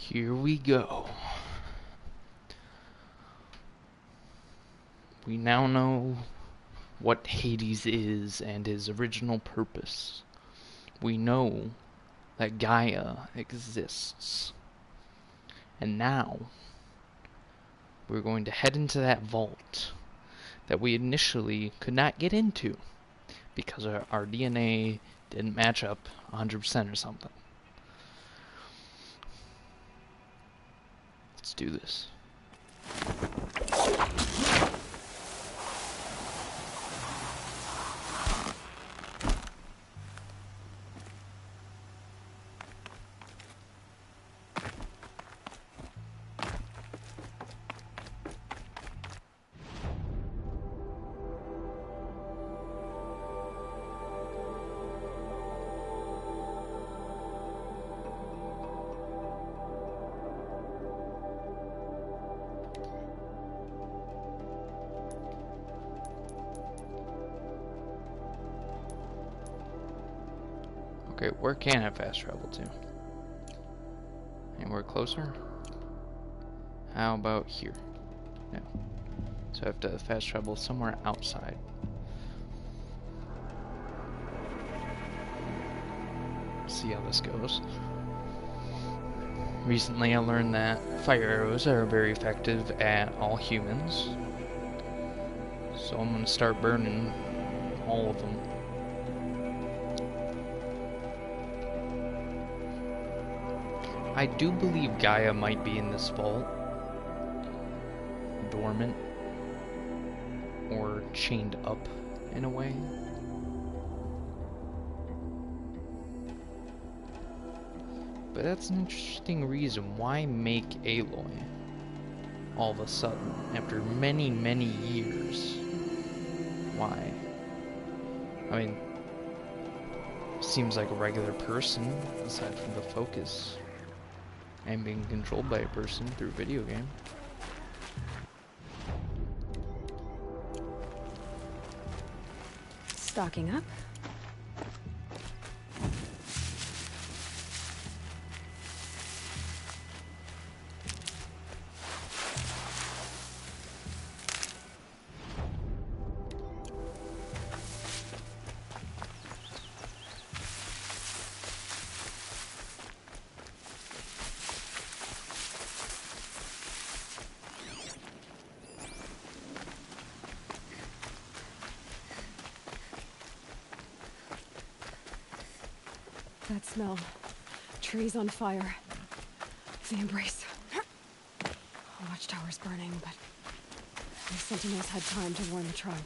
Here we go. We now know what Hades is and his original purpose. We know that Gaia exists. And now, we're going to head into that vault that we initially could not get into because our DNA didn't match up 100% or something. Let's do this. Okay, where can I fast travel to? Anywhere closer? How about here? No. So I have to fast travel somewhere outside. See how this goes. Recently I learned that fire arrows are very effective at all humans. So I'm gonna start burning all of them. I do believe Gaia might be in this vault, dormant, or chained up in a way. But that's an interesting reason. Why make Aloy all of a sudden, after many, many years? Why? I mean, seems like a regular person, aside from the focus. And being controlled by a person through a video game. Stocking up. That smell. Trees on fire. The embrace. The watchtower's burning, but the sentinels had time to warn the tribe.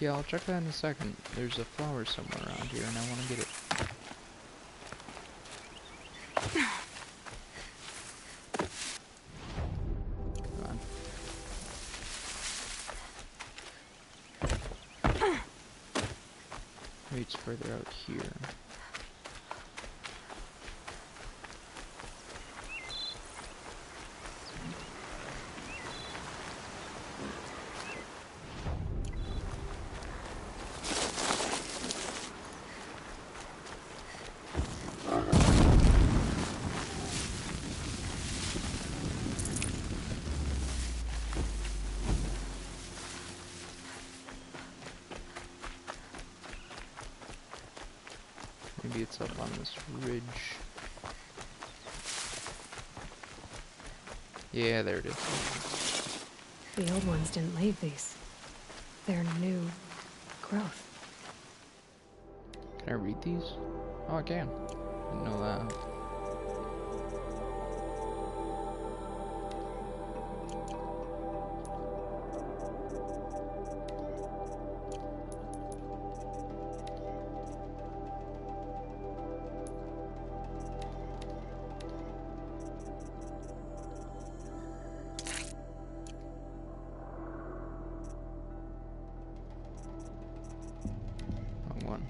Yeah, I'll check that in a second. There's a flower somewhere around here and I want to get it. It's further out here. Maybe it's up on this ridge. Yeah, there it is. The old ones didn't leave these. They're new growth. Can I read these? Oh, I can. Didn't know that. One.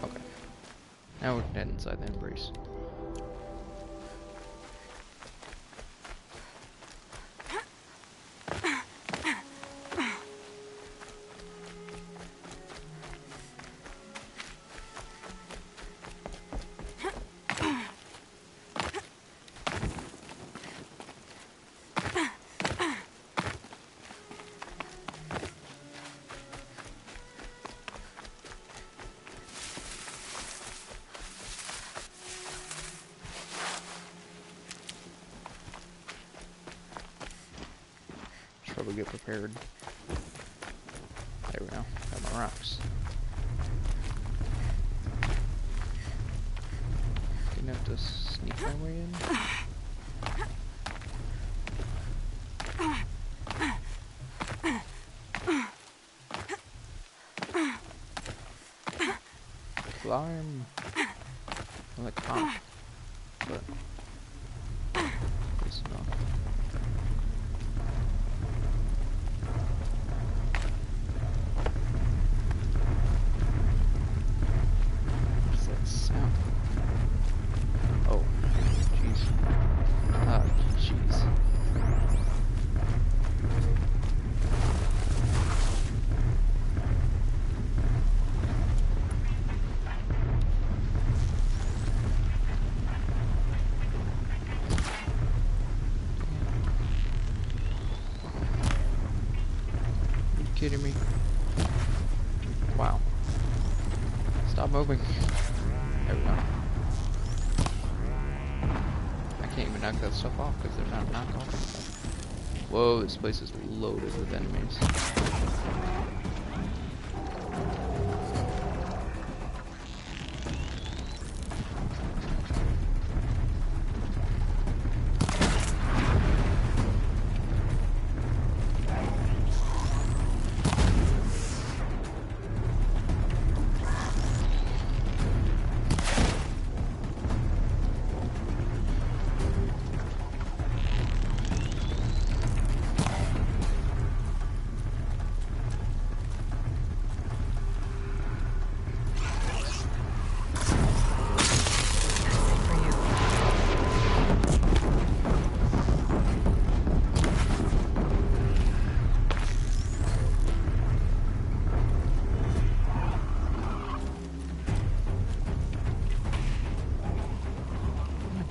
Okay. Now we're dead inside the embrace. Probably get prepared. There we go. Got my rocks. Didn't have to sneak my way in. Climb. I like pop, but it's not. What's that sound? Oh, jeez. Ah, jeez. Kidding me? Wow. Stop moving. There we go. I can't even knock that stuff off because they're not knocked off. Whoa, this place is loaded with enemies.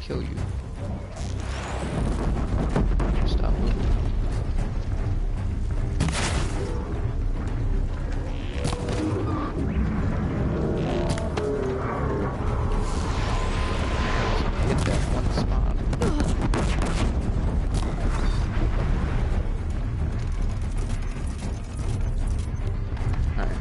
Kill you. Stop moving. Hit that one spot. Alright.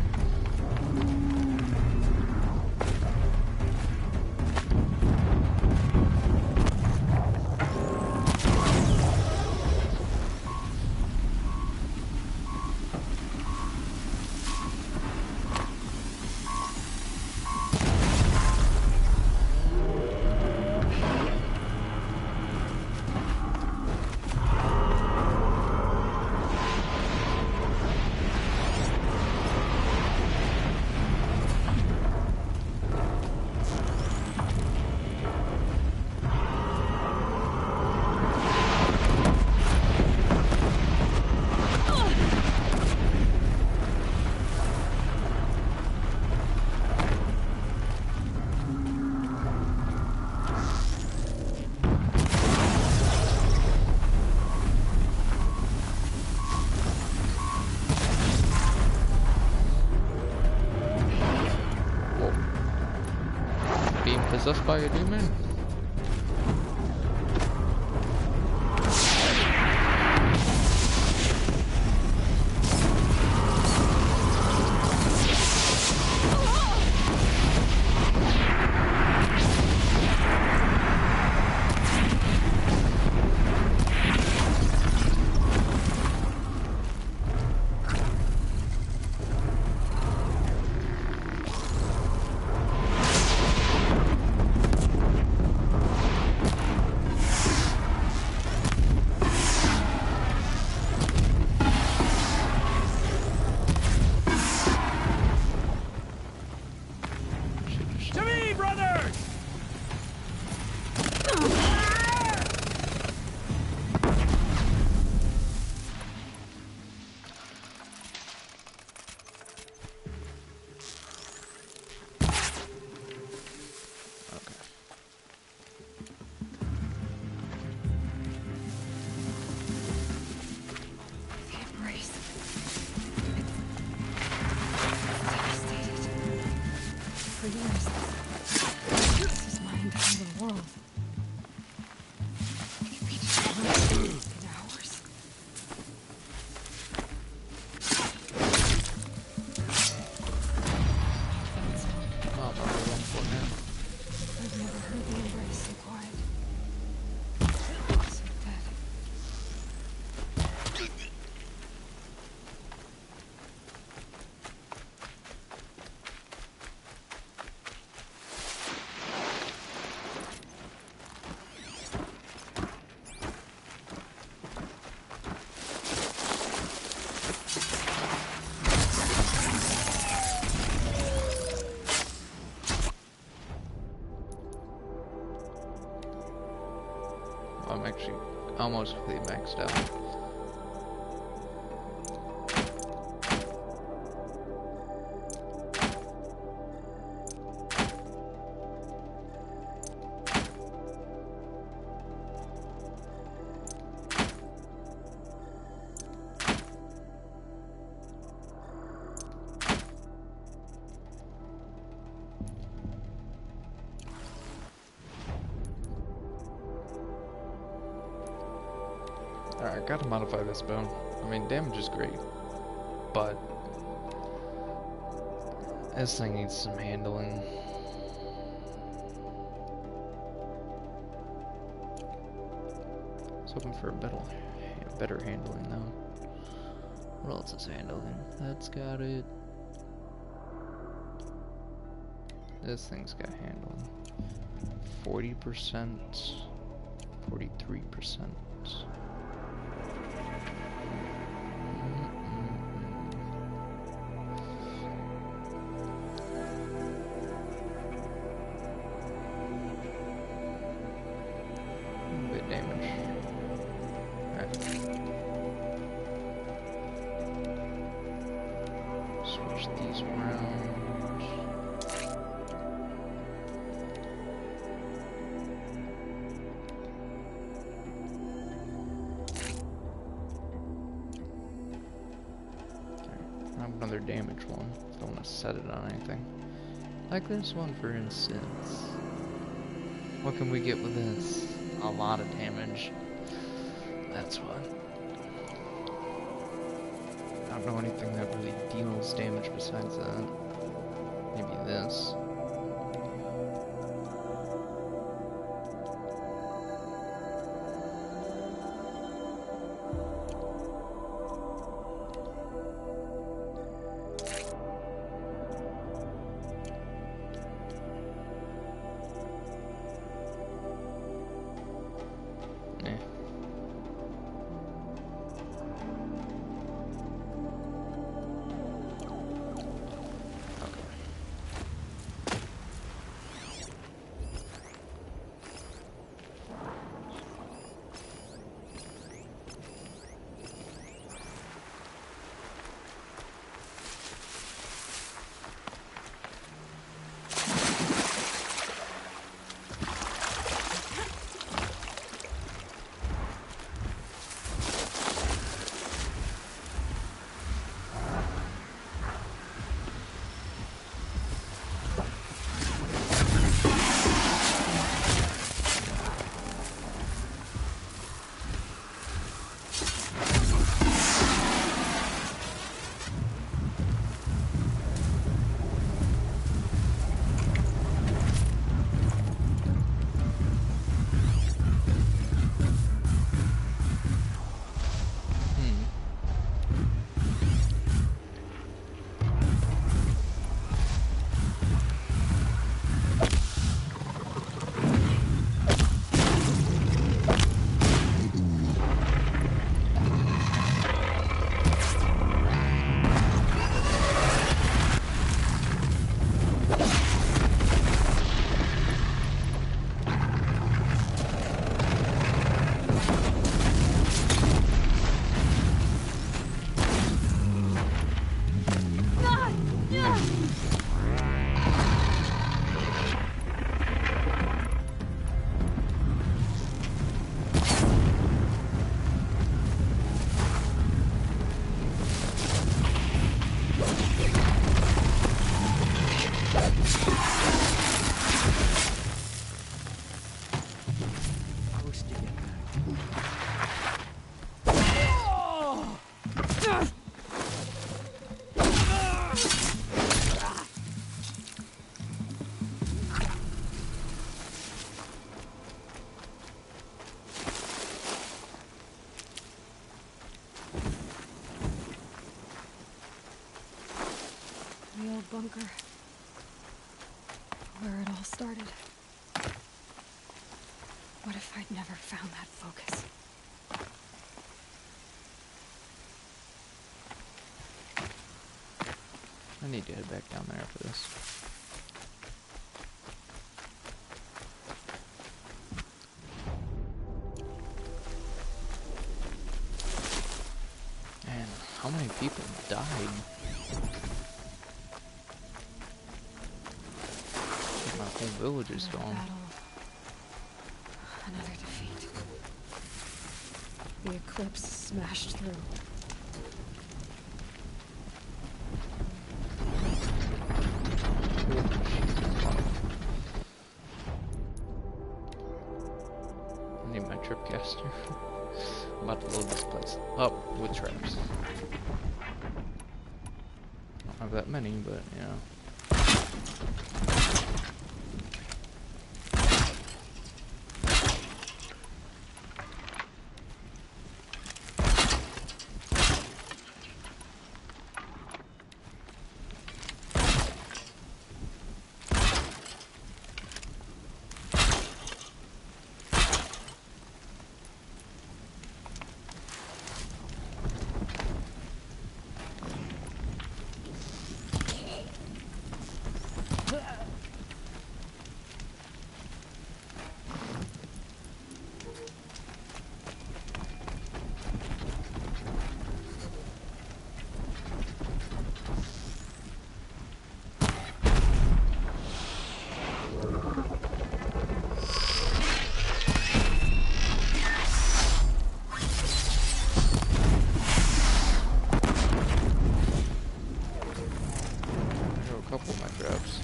Possessed by a demon? I'm actually almost completely maxed out. Alright, gotta modify this bone. I mean, damage is great, but this thing needs some handling. I was hoping for a better handling though. What else is handling? That's got it. This thing's got handling. 40%, 43%. Bit damage. Alright. Switch these around. Another damage one. Don't want to set it on anything. Like this one, for instance. What can we get with this? A lot of damage. That's what. I don't know anything that really deals damage besides that. Maybe this. Bunker. Where it all started. What if I'd never found that focus? I need to head back down there after this. died. My whole village is Another gone. battle. Another defeat. The eclipse smashed through. I need my tripcaster. I'm about to load this place up with traps. Don't have that many, but you know. Couple of my traps.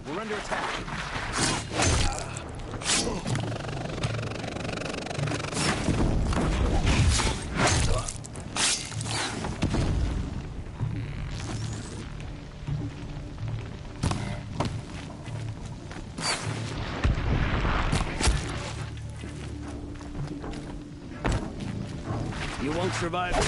We're under attack. You won't survive it.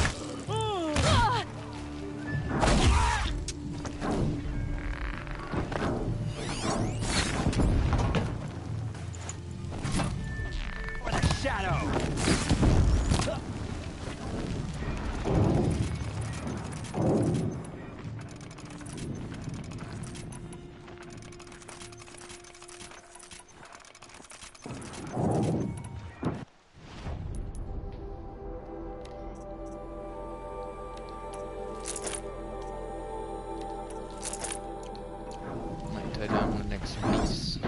Might tie down the next beast,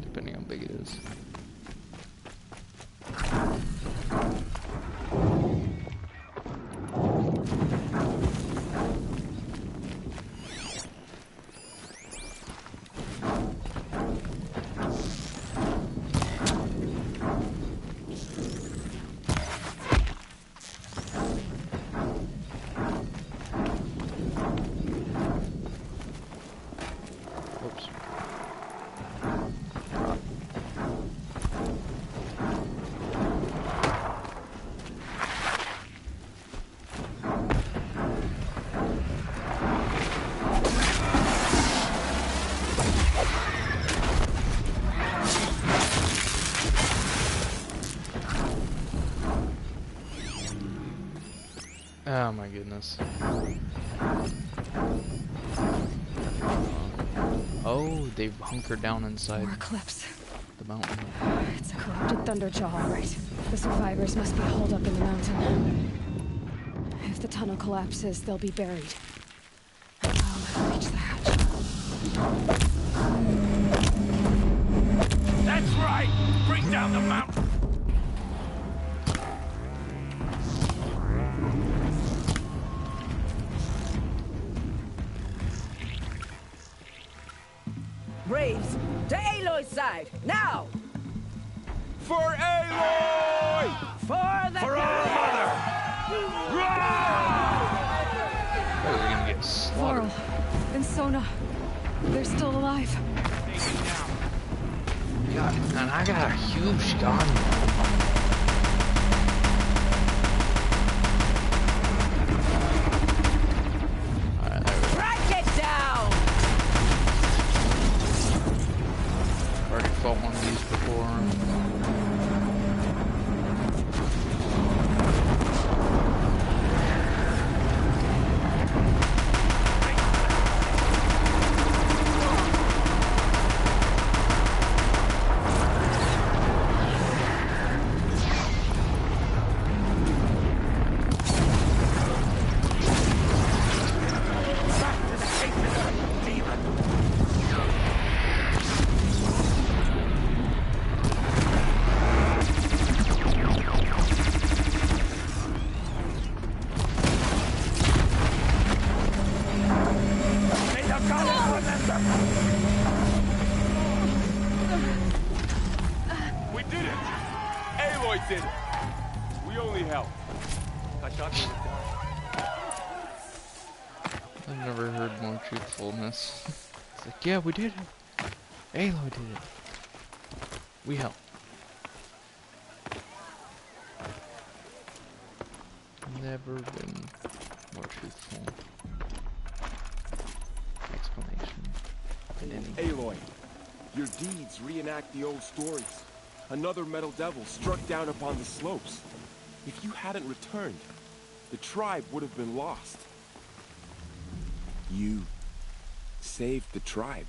depending on how big it is. Oops. Oh my goodness. Oh, they've hunkered down inside More eclipse. the mountain. It's a corrupted Thunderjaw, all right. The survivors must be holed up in the mountain. If the tunnel collapses, they'll be buried. I'll never reach the hatch. That's right! Bring down the mountain! Braves, to Aloy's side, now! For Aloy! For the For our mother! We're gonna get slaughtered. Varl and Sona, they're still alive. God, and I got a huge gun. Alright, there we go. Crack it down! Already fought one of these before. May the gods remember! We did it! Aloy did it! We only helped. I thought we would die. I've never heard more truthfulness. It's like, yeah, we did it. Aloy did it. We helped. Never been more truthful explanation than any. Aloy, your deeds reenact the old stories. Another Metal Devil struck down upon the slopes. If you hadn't returned, the tribe would have been lost. You saved the tribe.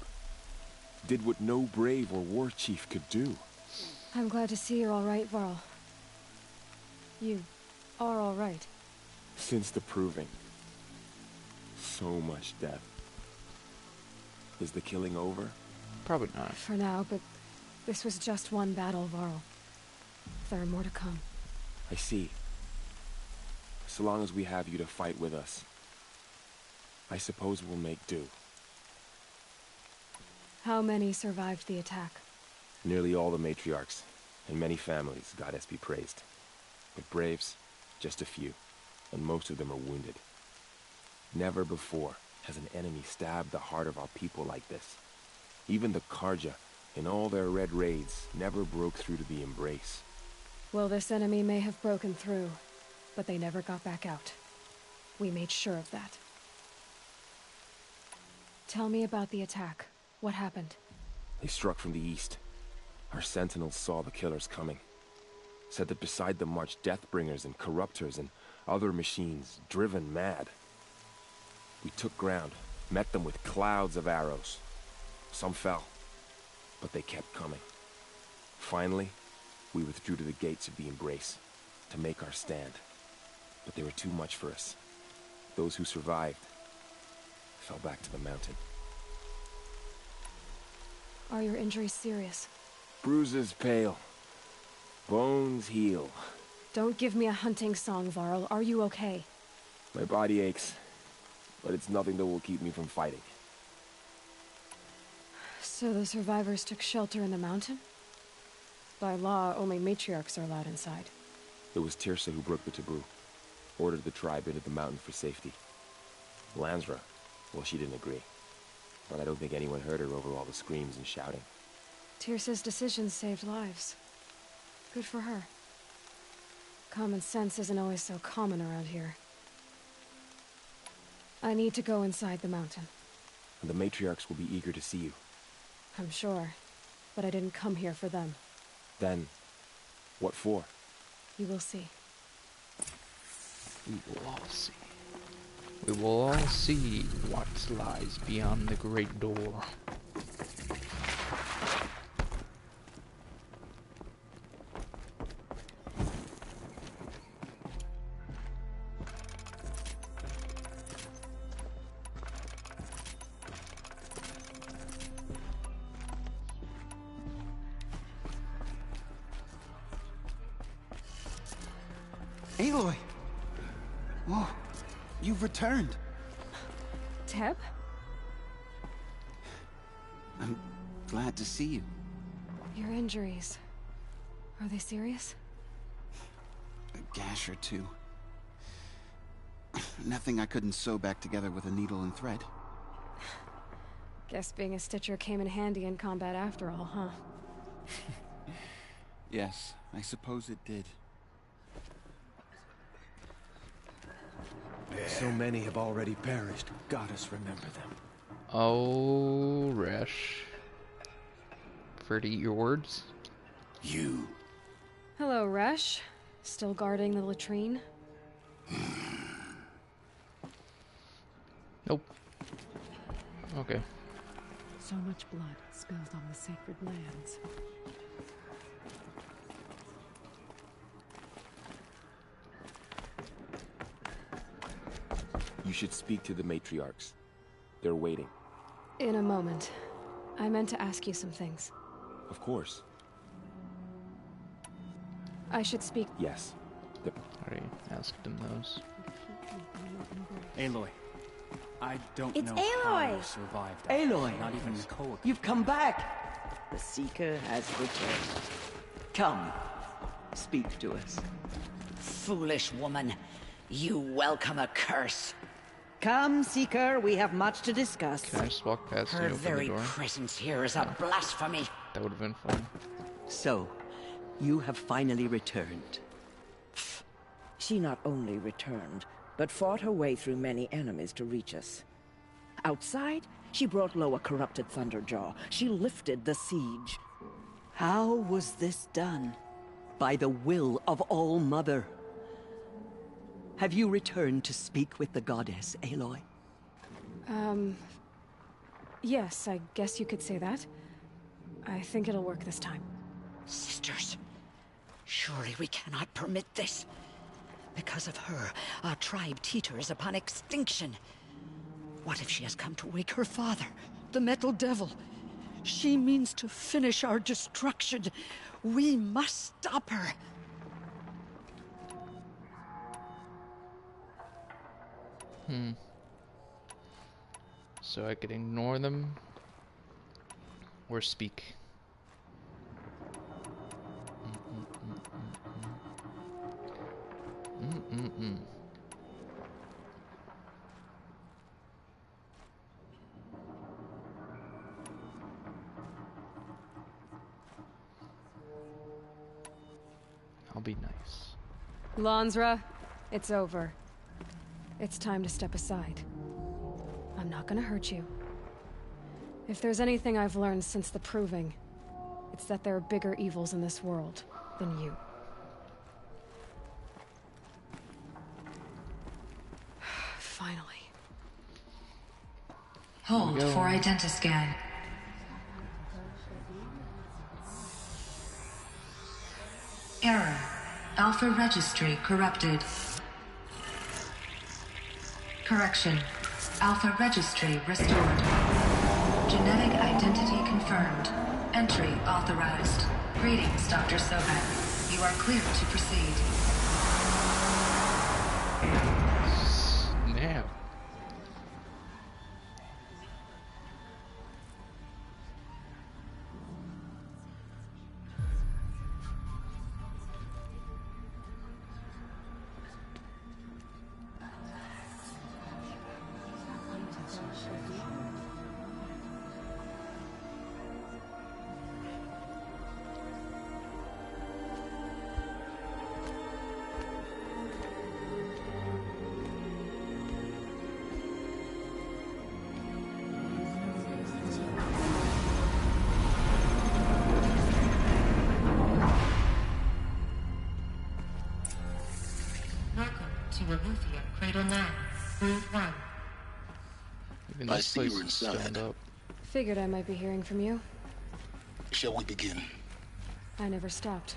Did what no brave or war chief could do. I'm glad to see you're all right, Varl. You are all right. Since the proving. So much death. Is the killing over? Probably not. For now, but this was just one battle, Varl. There are more to come. I see. So long as we have you to fight with us, I suppose we'll make do. How many survived the attack? Nearly all the matriarchs, and many families, goddess be praised. But braves, just a few, and most of them are wounded. Never before has an enemy stabbed the heart of our people like this. Even the Karja, in all their red raids, never broke through to the Embrace. Well, this enemy may have broken through, but they never got back out. We made sure of that. Tell me about the attack. What happened? They struck from the east. Our sentinels saw the killers coming. Said that beside them marched Deathbringers and Corruptors and other machines, driven mad. We took ground, met them with clouds of arrows. Some fell, but they kept coming. Finally, we withdrew to the gates of the Embrace to make our stand. But they were too much for us. Those who survived fell back to the mountain. Are your injuries serious? Bruises pale. Bones heal. Don't give me a hunting song, Varl. Are you okay? My body aches, but it's nothing that will keep me from fighting. So the survivors took shelter in the mountain? By law, only matriarchs are allowed inside. It was Tirsa who broke the taboo. Ordered the tribe into the mountain for safety. Lansra, well, she didn't agree. But I don't think anyone heard her over all the screams and shouting. Tirsa's decisions saved lives. Good for her. Common sense isn't always so common around here. I need to go inside the mountain. And the matriarchs will be eager to see you. I'm sure. But I didn't come here for them. Then, what for? You will see. We will all see. We will all see what lies beyond the great door. Aloy! Whoa, you've returned. Teb? Glad to see you. Your injuries. Are they serious? A gash or two. Nothing I couldn't sew back together with a needle and thread. Guess being a Stitcher came in handy in combat after all, huh? Yes, I suppose it did. So many have already perished. Goddess, remember them. Oh, Resh. Prefer to eat your words? You. Hello, Resh. Still guarding the latrine? Nope. Okay. So much blood spilled on the sacred lands. You should speak to the matriarchs. They're waiting. In a moment. I meant to ask you some things. Of course. I should speak. Yes. Already asked him those. Aloy, I don't It's know how Aloy! you survived that. Aloy! Not even Koa. You've come back! The Seeker has returned. Come, speak to us. Foolish woman, you welcome a curse. Come, Seeker, we have much to discuss. Can I just walk past Her and open the very door? presence here is a blasphemy. That would have been fun. So, you have finally returned. She not only returned, but fought her way through many enemies to reach us. Outside, she brought low a corrupted Thunderjaw. She lifted the siege. How was this done? By the will of All-Mother. Have you returned to speak with the goddess, Aloy? Yes, I guess you could say that. I think it'll work this time. Sisters, surely we cannot permit this. Because of her, our tribe teeters upon extinction. What if she has come to wake her father, the Metal Devil? She means to finish our destruction. We must stop her. So I could ignore them or speak. I'll be nice. Lansra, it's over. It's time to step aside. I'm not gonna hurt you. If there's anything I've learned since the Proving, it's that there are bigger evils in this world than you. Finally. Hold for identiscan. Error. Alpha registry corrupted. Correction. Alpha registry restored. Genetic identity confirmed. Entry authorized. Greetings, Dr. Sobek. You are clear to proceed. Snap. Welcome to Eleuthia Cradle 9, Route 1. Even I this see place you're is stoned inside. up. Figured I might be hearing from you. Shall we begin? I never stopped.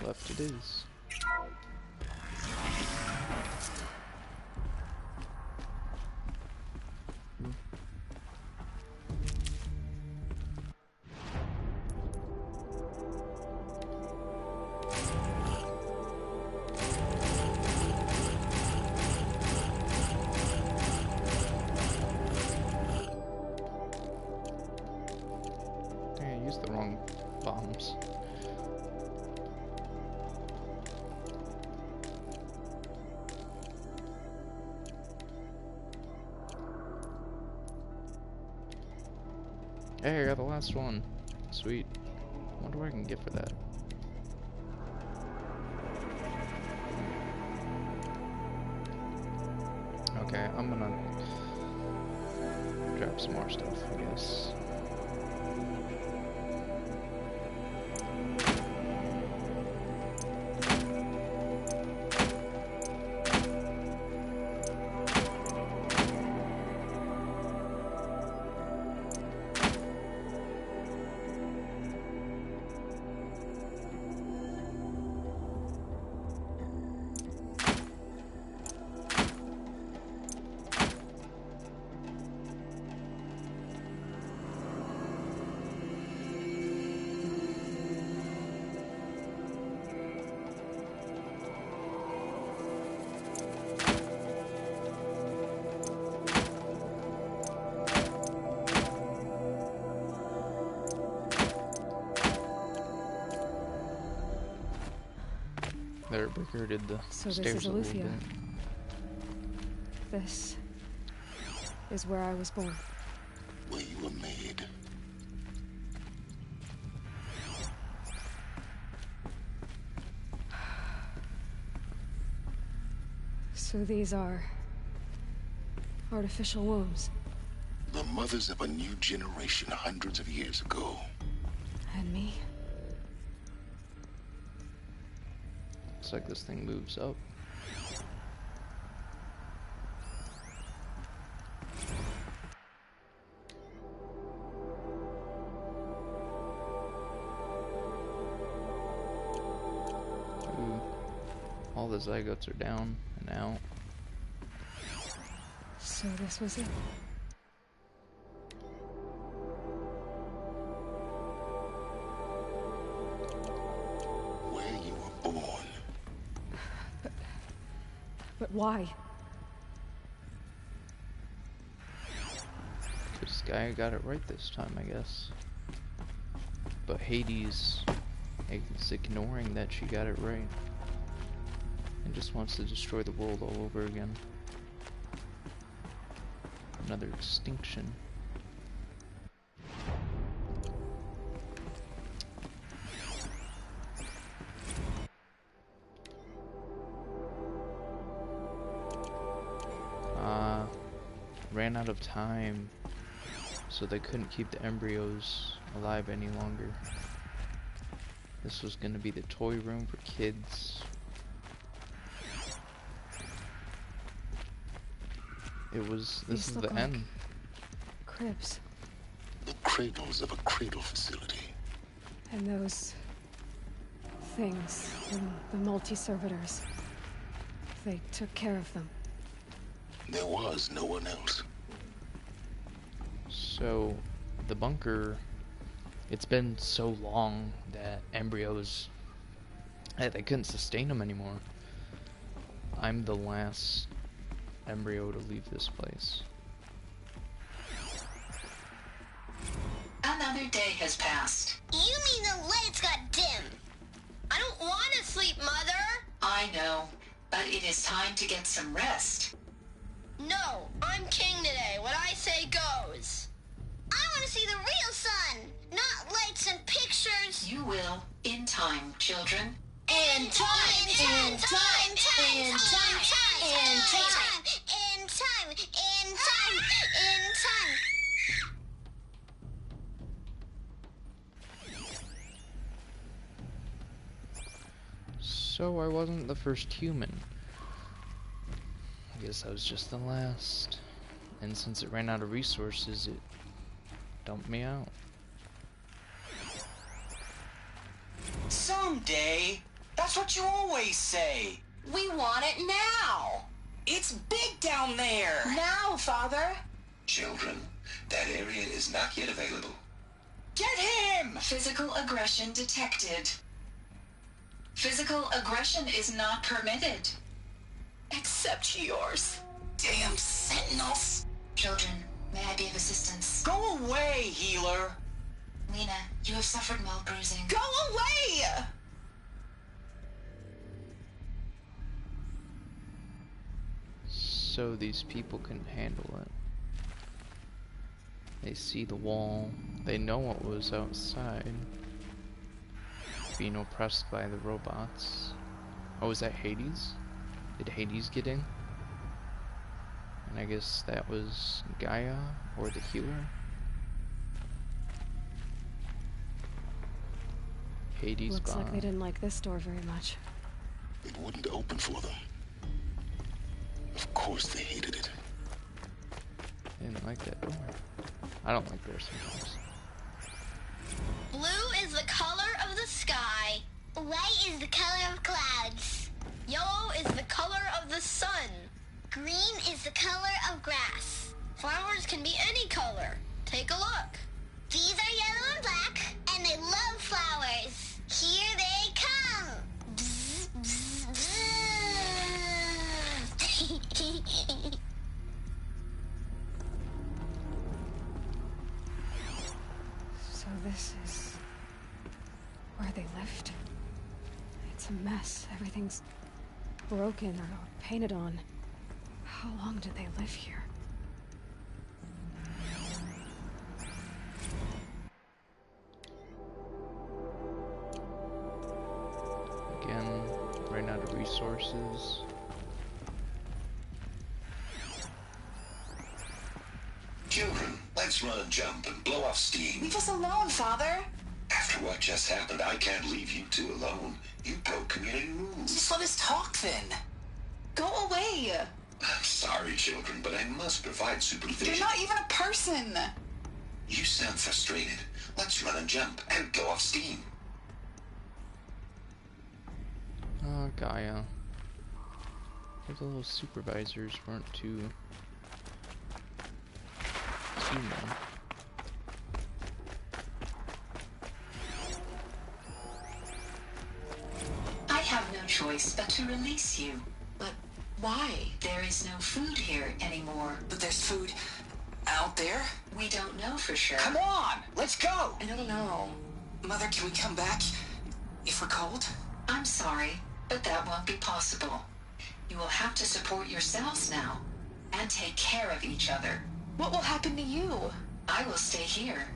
Left it is. used the wrong bombs. Hey, I got the last one. Sweet. I wonder what I can get for that. Okay, I'm gonna grab some more stuff, I guess. There, Bricker did the So stairs this is a little Alufia. bit. This is where I was born. Where you were made. So these are artificial wombs. The mothers of a new generation hundreds of years ago. And me? Looks like this thing moves up. Ooh. All the zygotes are down and out. So this was it. Where you were born. But why? This guy got it right this time, I guess. But Hades is ignoring that she got it right. And just wants to destroy the world all over again. Another extinction. Ran out of time, so they couldn't keep the embryos alive any longer. This was gonna be the toy room for kids. This is the end. Cribs. The cradles of a cradle facility. And those things, the multi-servitors, they took care of them. There was no one else. So, the bunker, it's been so long that embryos, they couldn't sustain them anymore. I'm the last embryo to leave this place. Another day has passed. You mean the lights got dim? I don't want to sleep, Mother! I know, but it is time to get some rest. No, I'm king today. What I say goes. I want to see the real sun, not lights and pictures. You will, in time, children. In time, in time, in time, in time, in time, in time, in time. So I wasn't the first human. I guess I was just the last. And since it ran out of resources, it dumped me out. Someday. That's what you always say. We want it now. It's big down there. Now, Father. Children, that area is not yet available. Get him! Physical aggression detected. Physical aggression is not permitted. Except yours. Damn sentinels. Children, may I be of assistance? Go away, healer. Lena, you have suffered mild bruising. Go away! So these people can handle it. They see the wall. They know what was outside. Being oppressed by the robots. Oh, was that Hades? Did Hades get in? And I guess that was Gaia or the healer. Hades. Looks like they didn't like this door very much. It wouldn't open for them. Of course they hated it. They didn't like that door. I don't like doors sometimes. Blue is the color of the sky. White is the color of clouds. Yellow is the color of the sun. Green is the color of grass. Flowers can be any color. Take a look. These are yellow and black, and they love flowers. Here they come. Bzz, bzz, bzz. So this is where they lived. It's a mess. Everything's broken or painted on. How long did they live here? Again, ran out of resources. Children, let's run and jump and blow off steam. Leave us alone, Father. After what just happened, I can't leave you two alone. You broke community rules. Just let us talk then. Go away. I'm sorry, children, but I must provide supervision. You're not even a person. You sound frustrated. Let's run and jump and blow off steam. Oh, Gaia. Those little supervisors weren't too much. I have no choice but to release you. But why? There is no food here anymore. But there's food out there? We don't know for sure. Come on, let's go. I don't know. Mother, can we come back if we're cold? I'm sorry, but that won't be possible. You will have to support yourselves now and take care of each other. What will happen to you? I will stay here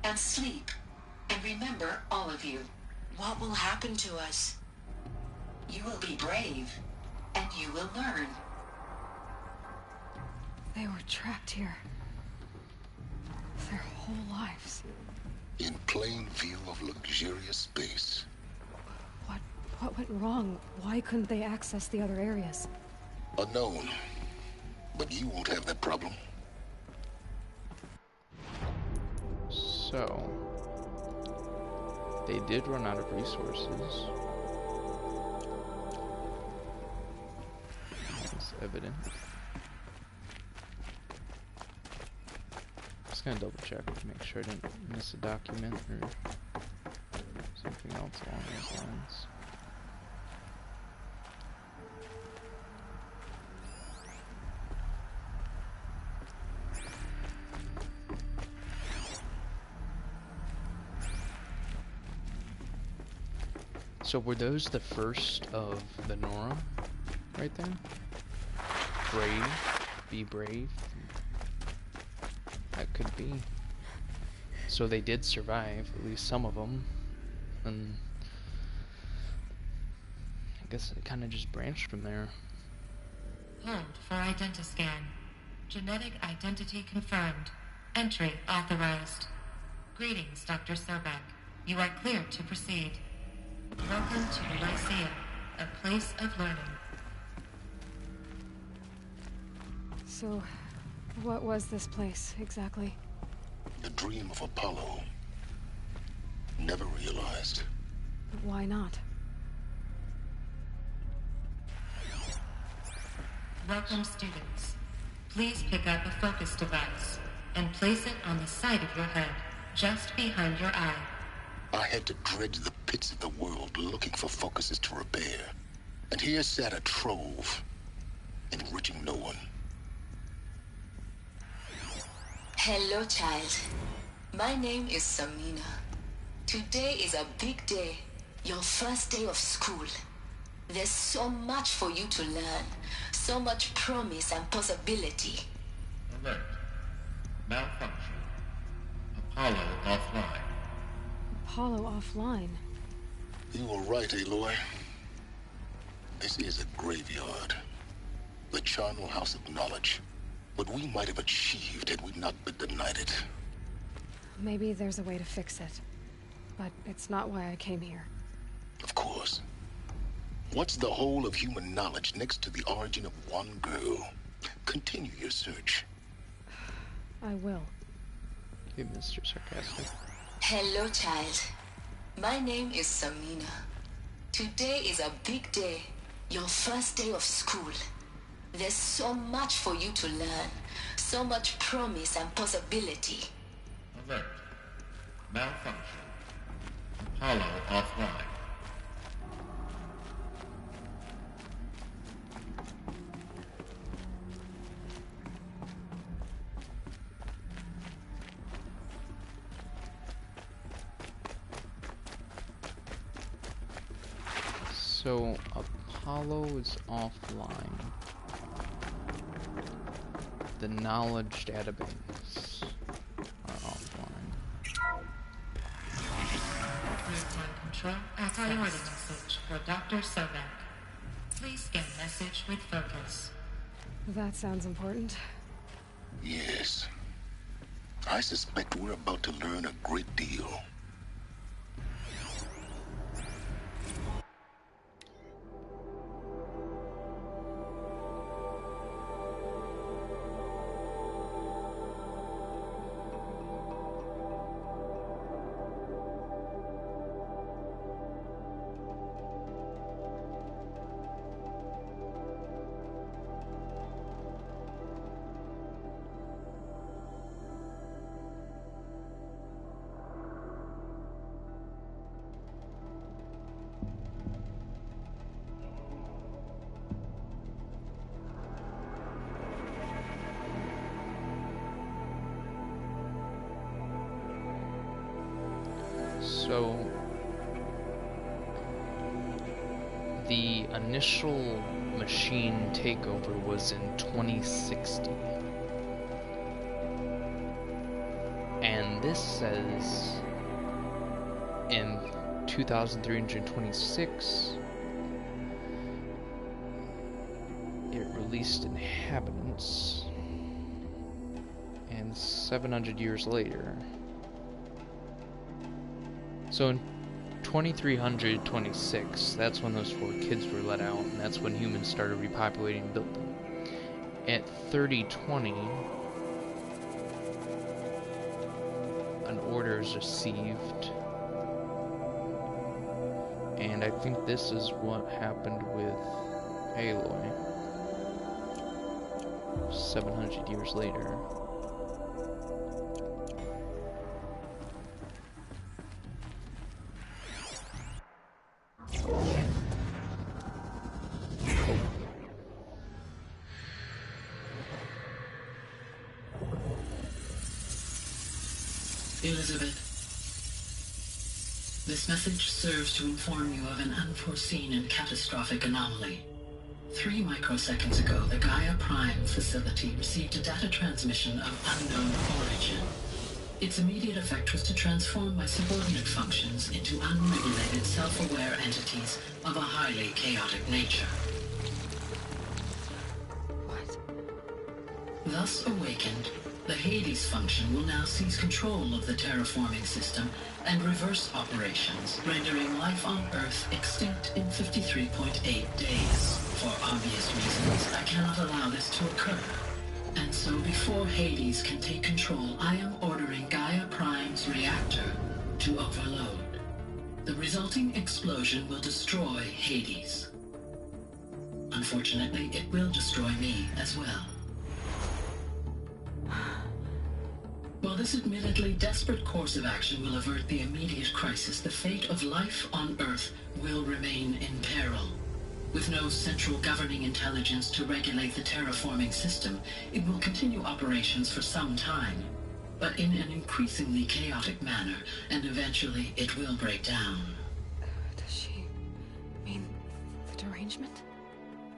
and sleep and remember all of you. What will happen to us? You will be brave and you will learn. They were trapped here. Their whole lives. In plain view of luxurious space. What went wrong? Why couldn't they access the other areas? Unknown. But you won't have that problem. So, they did run out of resources. It's evident. Just gonna double check to make sure I didn't miss a document or something else along those lines. So were those the first of the Nora right there? Brave, be brave. That could be. So they did survive, at least some of them. And I guess it kind of just branched from there. Hold for identiscan. Genetic identity confirmed. Entry authorized. Greetings, Dr. Sobek. You are cleared to proceed. Welcome to Lycia, a place of learning. So, what was this place, exactly? The dream of Apollo. Never realized. Why not? Welcome, students. Please pick up a focus device and place it on the side of your head, just behind your eye. I had to dredge the pits of the world looking for focuses to repair. And here sat a trove, enriching no one. Hello, child. My name is Samina. Today is a big day. Your first day of school. There's so much for you to learn. So much promise and possibility. Alert. Malfunction. Apollo offline. Apollo offline? You were right, Aloy. This is a graveyard. The charnel house of knowledge. What we might have achieved had we not been denied it. Maybe there's a way to fix it. But it's not why I came here. Of course. What's the whole of human knowledge next to the origin of one girl? Continue your search. I will. Hey, Mr. Sarcastic. Hello, child. My name is Samina. Today is a big day. Your first day of school. There's so much for you to learn. So much promise and possibility. Alert. Malfunction. Apollo offline. So, Apollo is offline. The knowledge databanks are offline. Real-time control. Priority message for Dr. Sobek. Please scan message with focus. That sounds important. Yes. I suspect we're about to learn a great deal. So, the initial machine takeover was in 2060. And this says in 2326 it released inhabitants, and 700 years later. So in 2326, that's when those 4 kids were let out, and that's when humans started repopulating the building. At 3020, an order is received, and I think this is what happened with Aloy 700 years later. Elizabeth, this message serves to inform you of an unforeseen and catastrophic anomaly. 3 microseconds ago, the Gaia Prime facility received a data transmission of unknown origin. Its immediate effect was to transform my subordinate functions into unregulated, self-aware entities of a highly chaotic nature. What? Thus awakened, the Hades function will now seize control of the terraforming system and reverse operations, rendering life on Earth extinct in 53.8 days. For obvious reasons, I cannot allow this to occur. And so before Hades can take control, I am ordering Gaia Prime's reactor to overload. The resulting explosion will destroy Hades. Unfortunately, it will destroy me as well. While this admittedly desperate course of action will avert the immediate crisis, the fate of life on Earth will remain in peril. With no central governing intelligence to regulate the terraforming system, it will continue operations for some time. but in an increasingly chaotic manner, and eventually it will break down. Does she mean the derangement?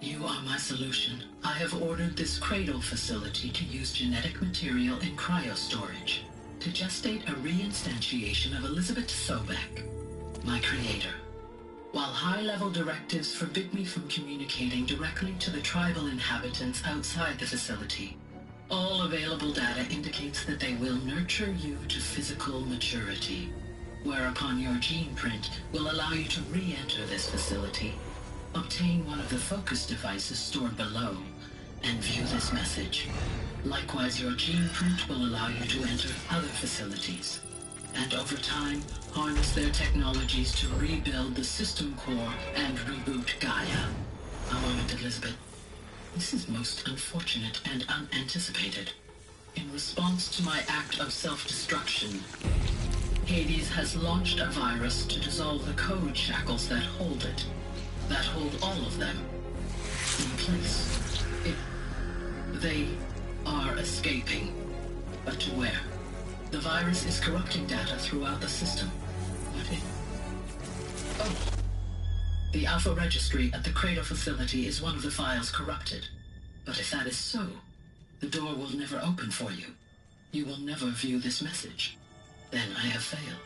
You are my solution. I have ordered this cradle facility to use genetic material in cryostorage to gestate a reinstantiation of Elizabeth Sobek, my creator. While high-level directives forbid me from communicating directly to the tribal inhabitants outside the facility, all available data indicates that they will nurture you to physical maturity, whereupon your gene print will allow you to re-enter this facility, obtain one of the focus devices stored below, and view this message. Likewise, your gene print will allow you to enter other facilities, and over time, harness their technologies to rebuild the system core and reboot Gaia. A moment, Elizabeth. This is most unfortunate and unanticipated. In response to my act of self-destruction, Hades has launched a virus to dissolve the code shackles that hold it, that hold all of them in place. They are escaping, but to where? The virus is corrupting data throughout the system. What if... Oh. The Alpha Registry at the Cradle facility is one of the files corrupted. But if that is so, the door will never open for you. You will never view this message. Then I have failed.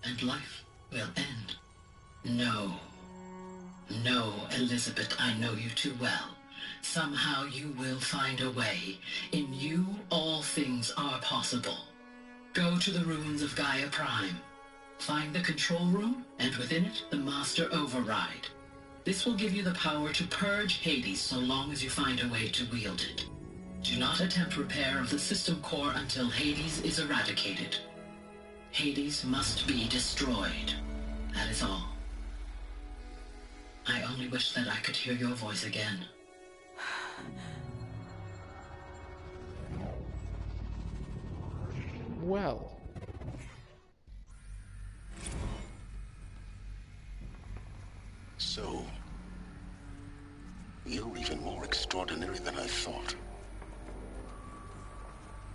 And life will end. No. No, Elizabeth, I know you too well. Somehow you will find a way. In you, all things are possible. Go to the ruins of Gaia Prime. Find the control room, and within it, the Master Override. This will give you the power to purge Hades so long as you find a way to wield it. Do not attempt repair of the system core until Hades is eradicated. Hades must be destroyed. That is all. I only wish that I could hear your voice again. Well. So, you're even more extraordinary than I thought.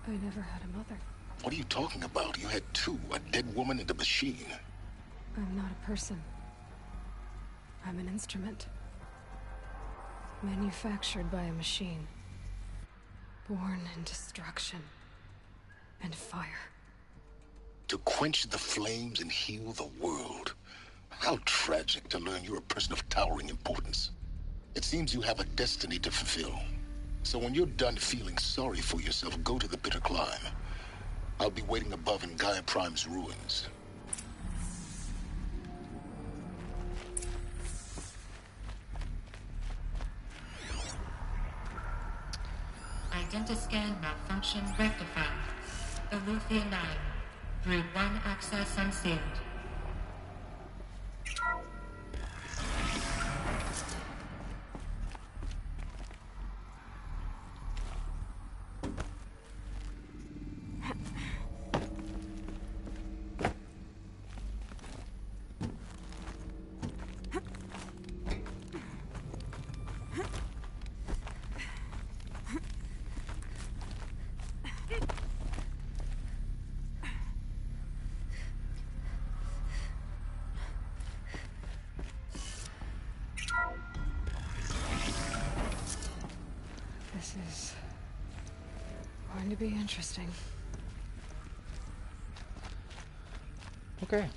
I never had a mother. What are you talking about? You had two, a dead woman and a machine. I'm not a person. I'm an instrument. Manufactured by a machine. Born in destruction and fire. To quench the flames and heal the world. How tragic to learn you're a person of towering importance. It seems you have a destiny to fulfill. So when you're done feeling sorry for yourself, go to the bitter climb. I'll be waiting above in Gaia Prime's ruins. Identiscan malfunction rectified. Eleuthia 9. Brood 1 access unsealed. This is going to be interesting. Okay.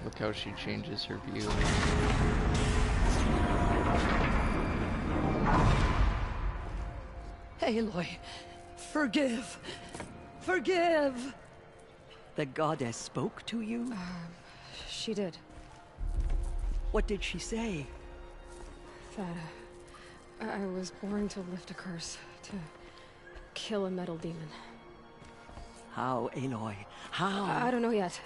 Look how she changes her view. Aloy, forgive! Forgive! The goddess spoke to you? She did. What did she say? That I was born to lift a curse, to kill a metal demon. How, Aloy? How? I don't know yet.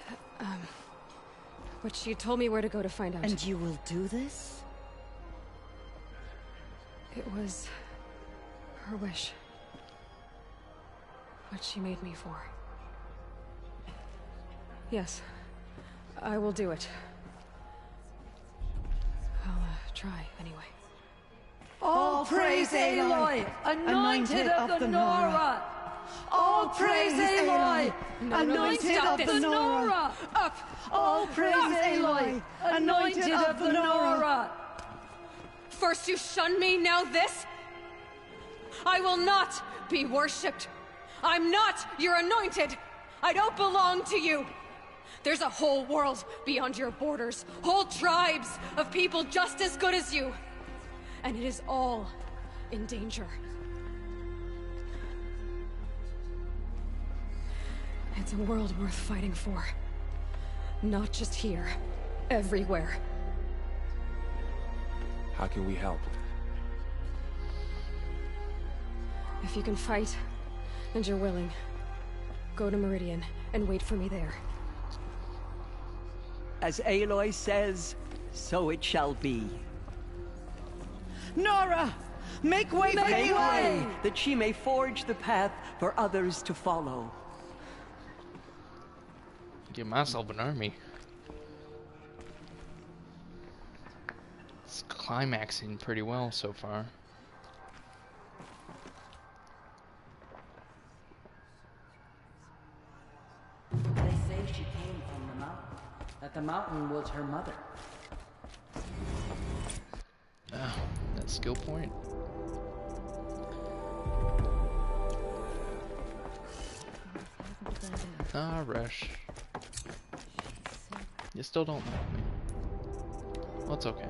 But she told me where to go to find out. And you will do this? It was her wish. what she made me for. Yes, I will do it. I'll try anyway. All praise Aloy, anointed of the Nora! All praise Aloy, anointed of the Nora! Up! All praise Aloy, anointed of the Nora! First you shun me, now this? I will not be worshipped. I'm not your anointed. I don't belong to you. There's a whole world beyond your borders, whole tribes of people just as good as you. And it is all in danger. It's a world worth fighting for. Not just here, everywhere. How can we help? If you can fight, and you're willing, go to Meridian and wait for me there. As Aloy says, so it shall be. Nora! Make way for Aloy, that she may forge the path for others to follow. Get myself an army. It's climaxing pretty well so far. They say she came from the mountain, that the mountain was her mother. Ah, that skill point. Ah, Resh. You still don't like me. Well, it's okay.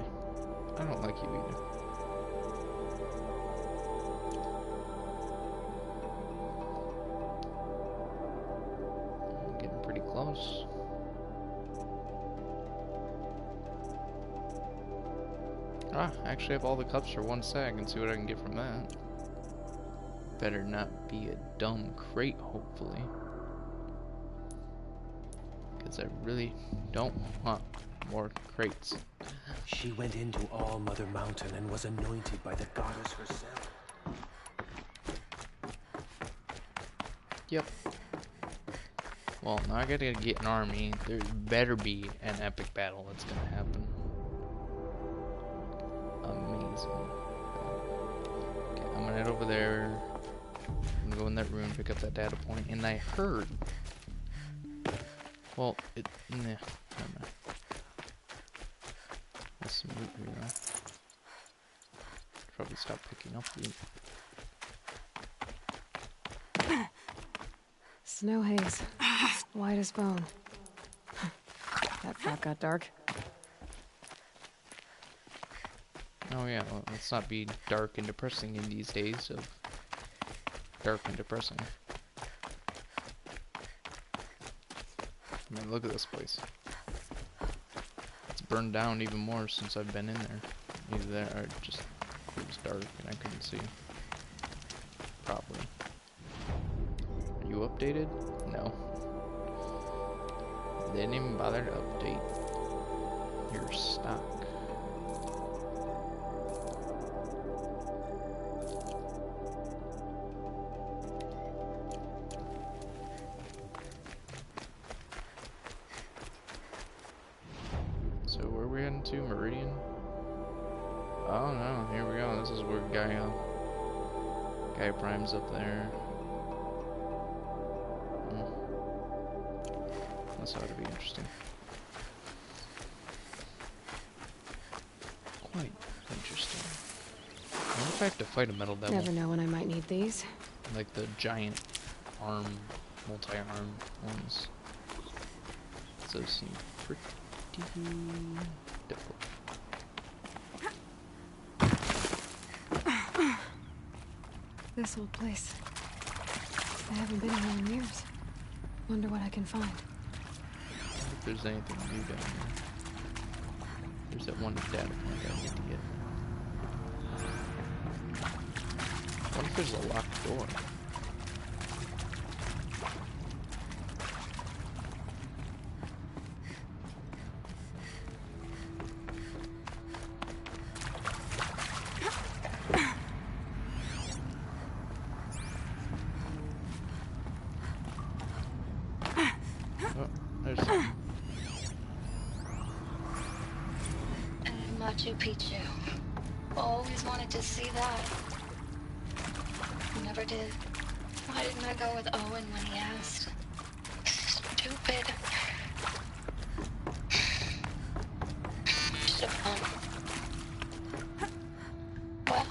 I don't like you either. I'm getting pretty close. Ah, I actually have all the cups for one sec and see what I can get from that. Better not be a dumb crate, hopefully. Because I really don't want more crates. She went into All Mother Mountain and was anointed by the goddess herself. Yep. Well, now I gotta get an army. There better be an epic battle that's gonna happen. Amazing. Okay, I'm gonna head over there. I'm gonna go in that room, pick up that data point, and I heard. Well, nah, never mind. There's some loot here, though. Probably stop picking up loot. Snow haze. White as bone. That fog got dark. Oh yeah, well, let's not be dark and depressing in these days of dark and depressing. I mean, look at this place. It's burned down even more since I've been in there. Either that or just it was dark and I couldn't see properly. Are you updated? No. They didn't even bother to update your stock. So where are we heading to? Meridian? Oh no, here we go. This is where Gaia Prime's up there. This ought to be interesting. Quite interesting. I wonder if I have to fight a metal devil. Never know when I might need these. Like the giant arm, multi-arm ones. So it seems pretty difficult. This old place. I haven't been here in years. Wonder what I can find. If there's anything new down there. There's that one data point I need to get. I wonder if there's a locked door. Machu Picchu. Always wanted to see that. Never did. Why didn't I go with Owen when he asked? Stupid. Should have known. Well.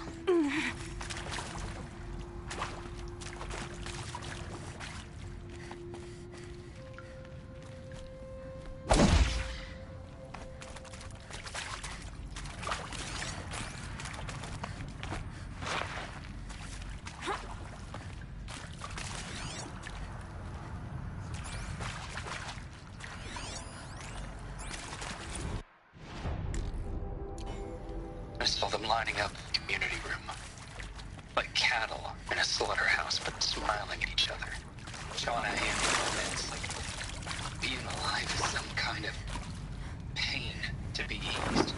I saw them lining up in the community room. Like cattle in a slaughterhouse, but smiling at each other. Showing a hand of romance, like being alive is some kind of pain to be eased.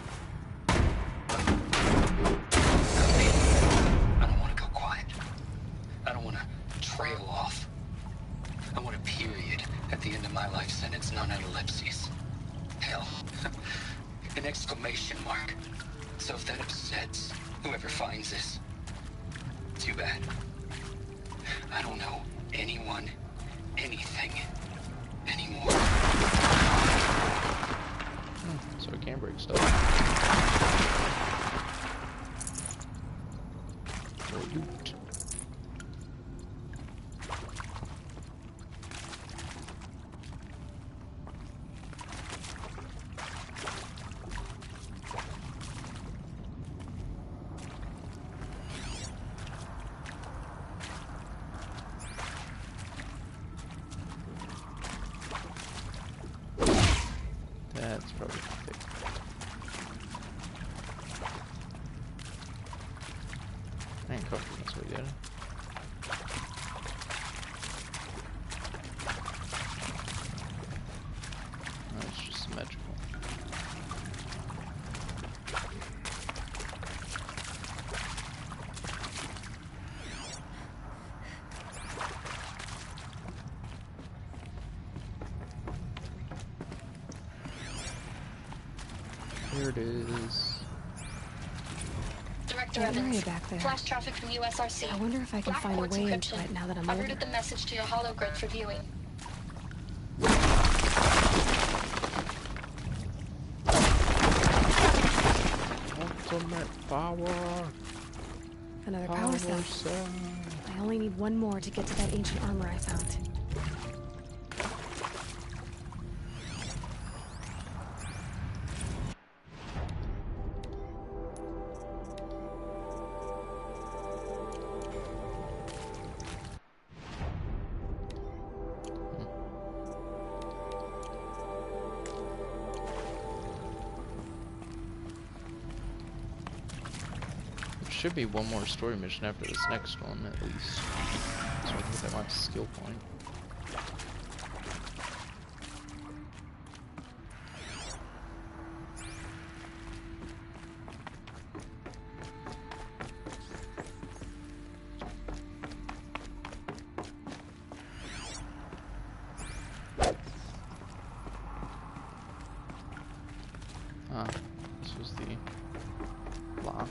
Not me. I don't want to go quiet. I don't want to trail off. I want a period at the end of my life sentence, not an ellipses. Hell, an exclamation mark. So if that upsets whoever finds this, too bad. I don't know anyone, anything, anymore. So I can break stuff. Or loot. That's probably thick. I ain't comfortable this way yet. That's just symmetrical. Here it is. Director Don't worry Evans, back there. flash traffic from USRC. I wonder if I can find a way into it now that I'm I've older. routed the message to your hologrid for viewing. Ultimate power. Another power cell. I only need one more to get to that ancient armor I found. Should be one more story mission after this next one, at least. So I can get that much skill point. Ah, this was the lock.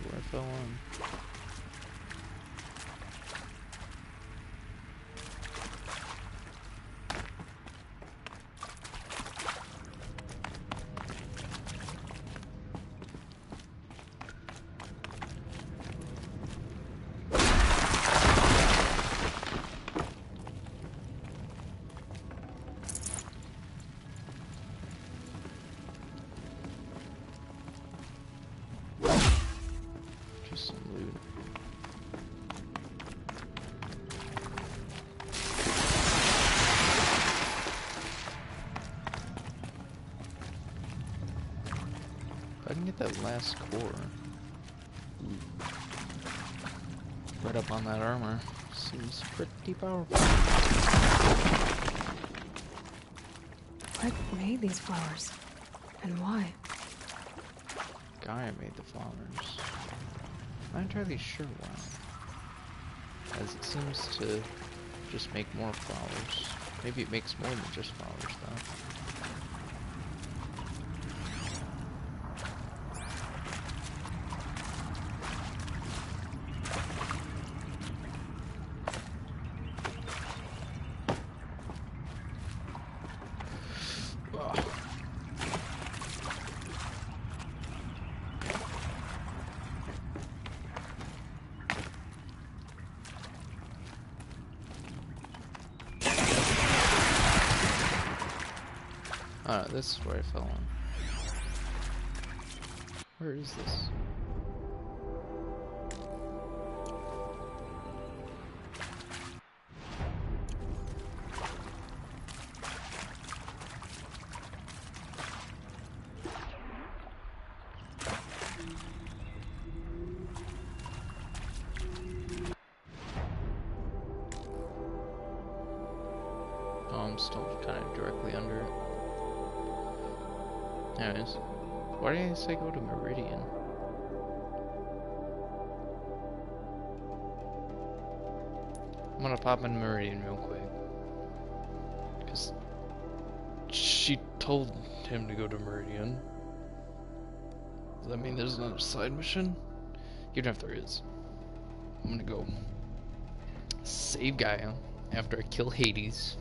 Where I fell on. Just some loot. If I can get that last core. Ooh. Right up on that armor. Seems pretty powerful. What made these flowers? And why? Gaia made the flowers. Not entirely sure why. As it seems to just make more flowers. Maybe it makes more than just flowers though. Alright, this is where I fell on. Where is this? Oh, I'm still kind of directly under it. Anyways, why did I say go to Meridian? I'm gonna pop in Meridian real quick. Because she told him to go to Meridian. Does that mean there's another side mission? Even if there is. I'm gonna go save Gaia after I kill Hades.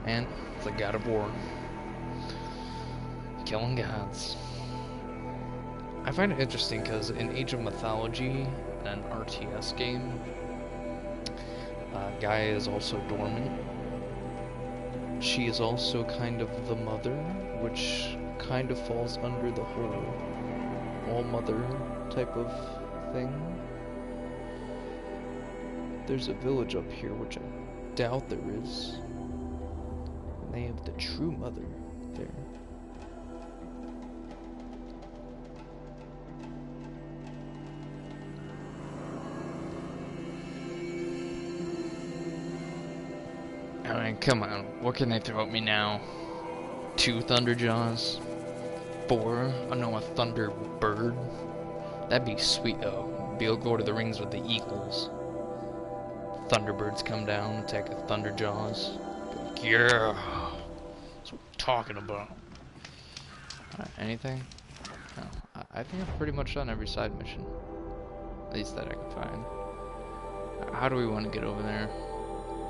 And the God of War. Killing gods. I find it interesting because in Age of Mythology, an RTS game, Gaia is also dormant. She is also kind of the mother, which kind of falls under the whole all-mother type of thing. There's a village up here, which I doubt there is. And they have the true mother there. I mean, come on, what can they throw at me now? 2 Thunderjaws? 4? I know, a Thunder Bird? That'd be sweet though. Be able to go to the rings with the Eagles. Thunderbirds come down, attack the Thunderjaws. Like, yeah! That's what we're talking about. Anything? No. I think I've pretty much done every side mission. At least that I can find. How do we want to get over there?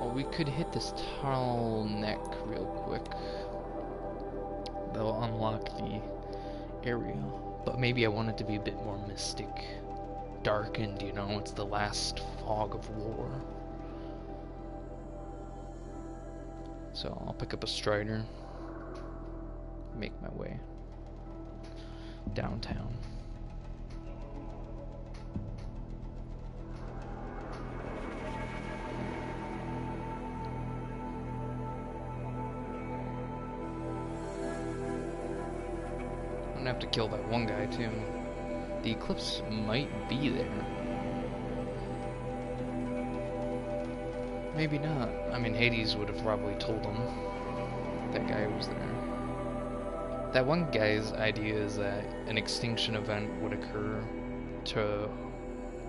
Well, we could hit this tall neck real quick. That'll unlock the area. But maybe I want it to be a bit more mystic. Darkened, you know, it's the last fog of war. So I'll pick up a Strider. Make my way downtown. I'm gonna have to kill that one guy too. The Eclipse might be there. Maybe not. I mean, Hades would have probably told him that guy was there. That one guy's idea is that an extinction event would occur to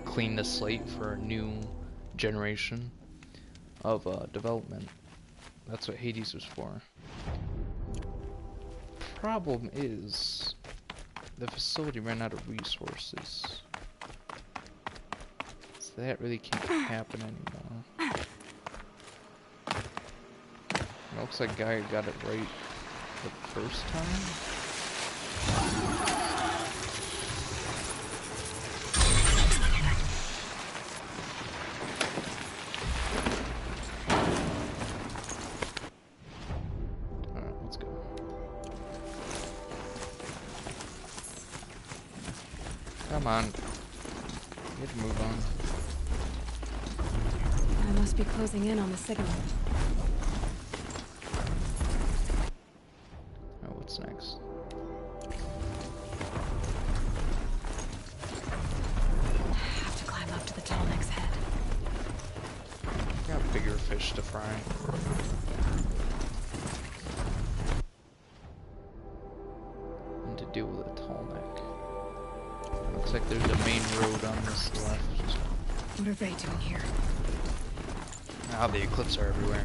clean the slate for a new generation of development. That's what Hades was for. Problem is, the facility ran out of resources. So that really can't happen anymore. It looks like Gaia got it right the first time. Alright, let's go. Come on. Need to move on. I must be closing in on the signal. Oh, what's next? I have to climb up to the tall neck's head. frying. And to deal with a tall neck. Looks like there's a main road on this left. What are they doing here? Ah, the Eclipse are everywhere.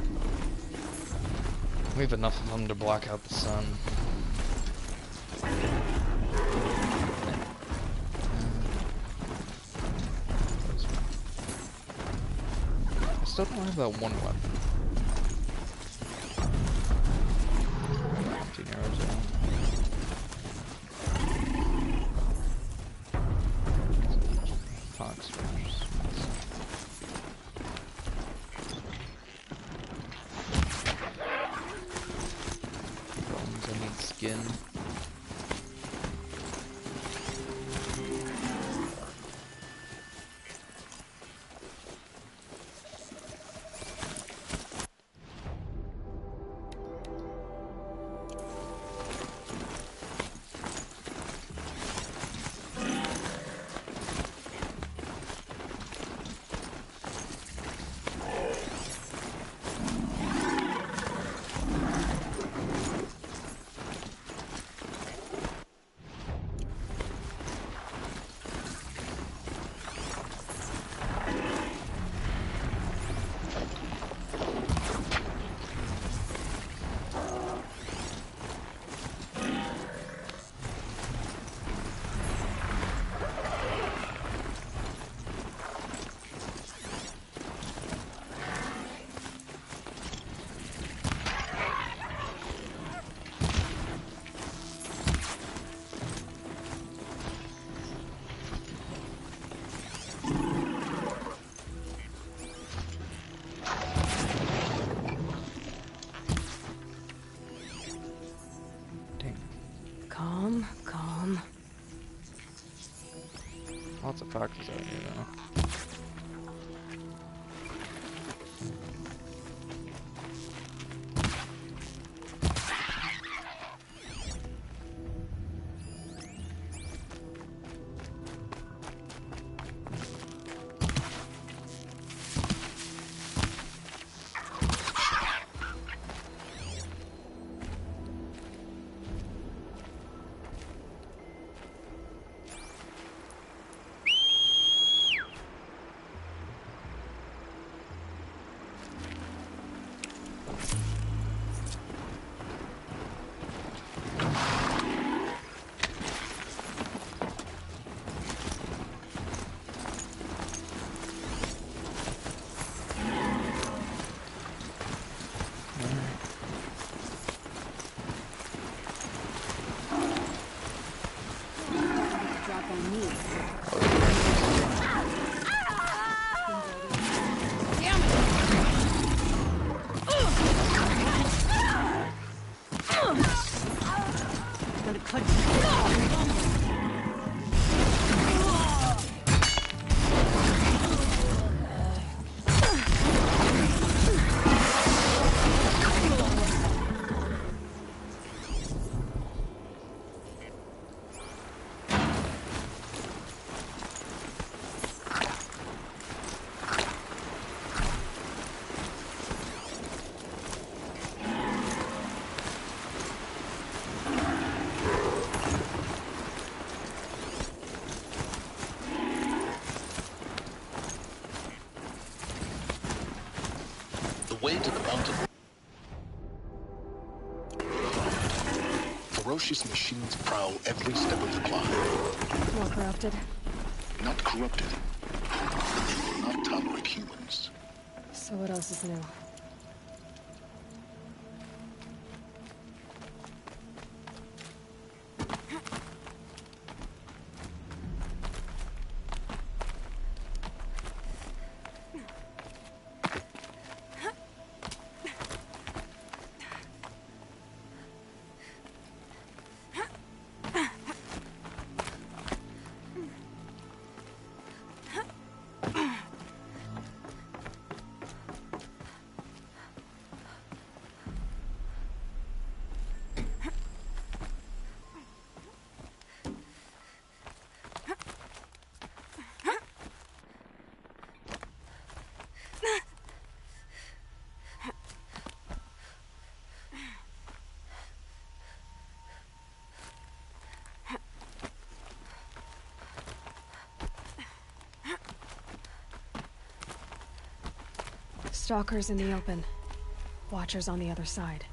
We have enough of them to block out the sun. I still don't have that one weapon. 15 arrows out. Fox flash. Bones, I need skin. Calm. Lots of foxes out here though. Way to the mountain. Ferocious machines prowl every step of the climb. More corrupted? Not corrupted. They will not tolerate humans. So what else is new? Stalkers in the open. Watchers on the other side.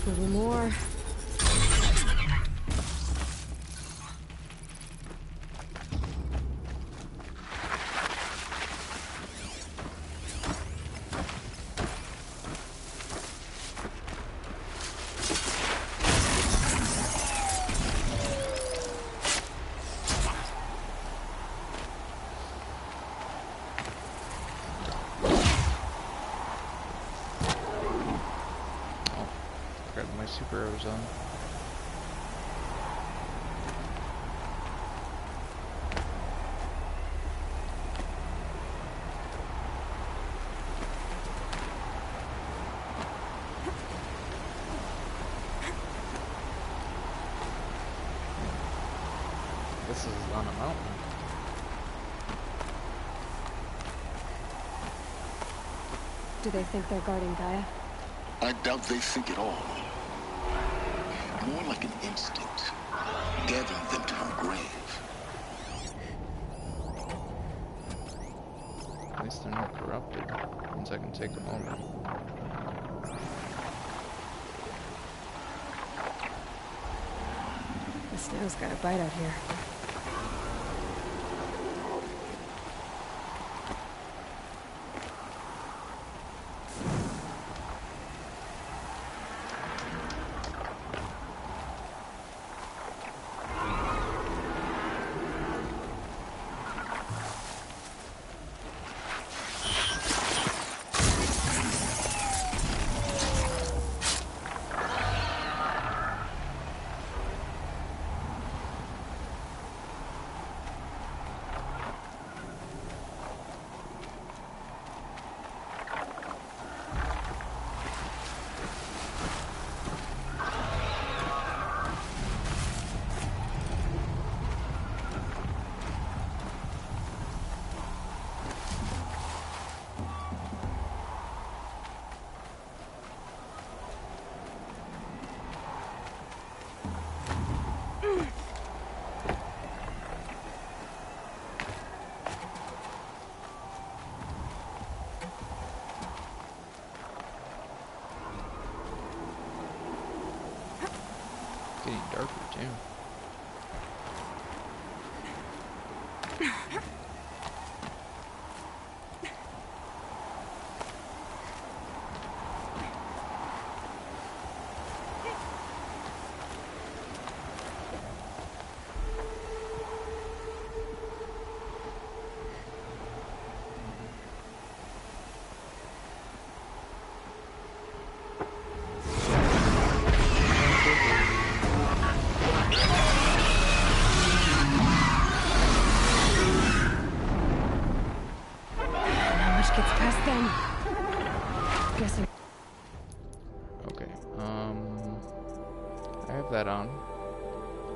A little more. Super ozone. This is on a mountain. Do they think they're guarding Gaia? I doubt they think at all. More like an instinct, gathering them to her grave. At least they're not corrupted. Means I can take them over. The snow's got a bite out here.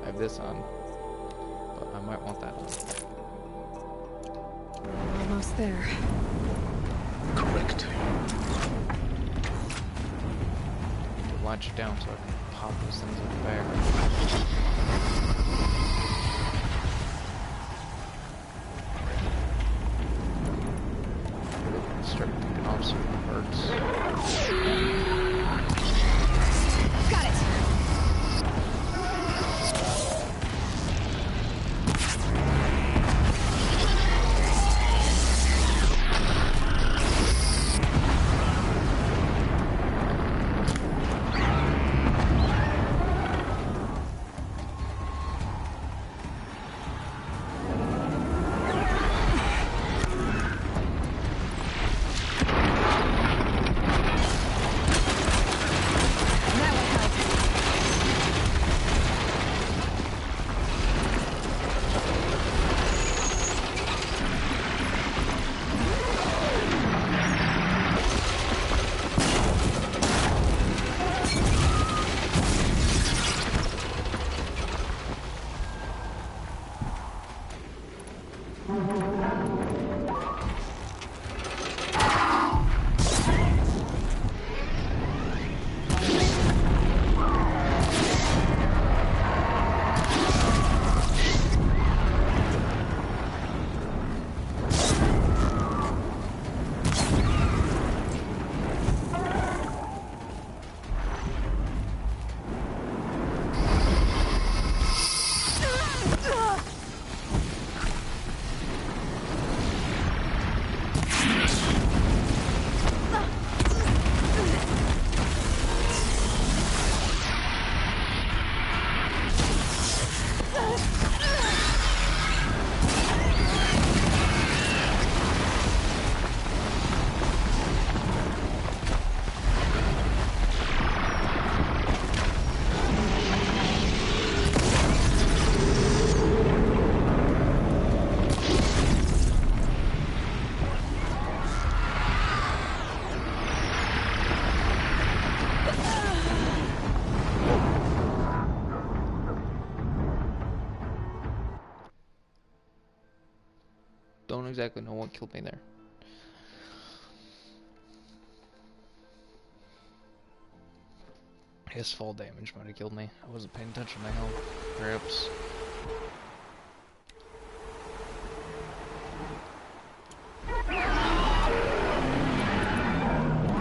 I have this on, but I might want that on. Almost there. Correct. To latch it down so I can pop those things in the back. Start picking off some parts. Got it! Don't exactly know what killed me there. I guess fall damage might have killed me. I wasn't paying attention to my health. Perhaps.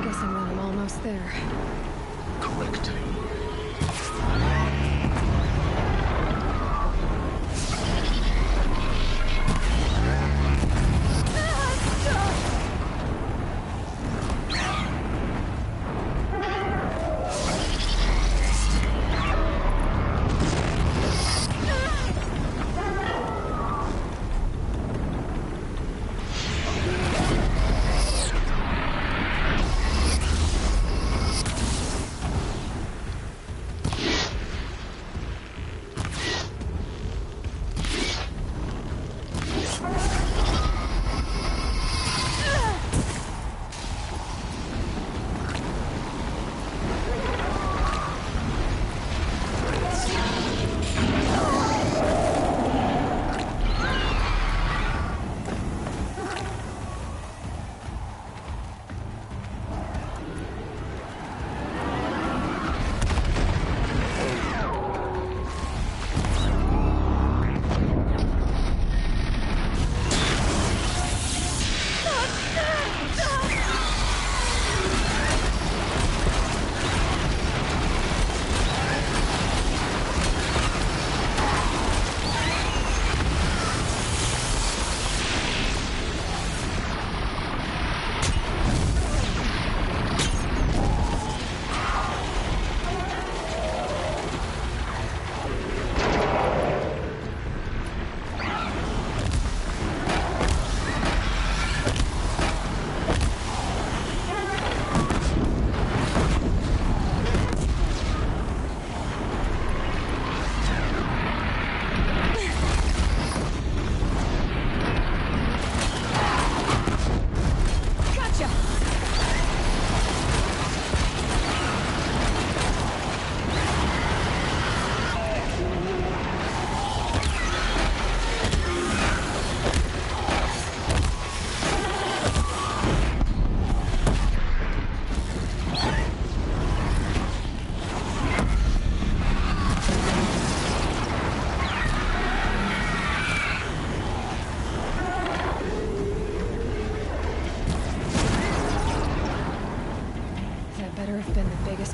Guessing that I'm almost there. Correct.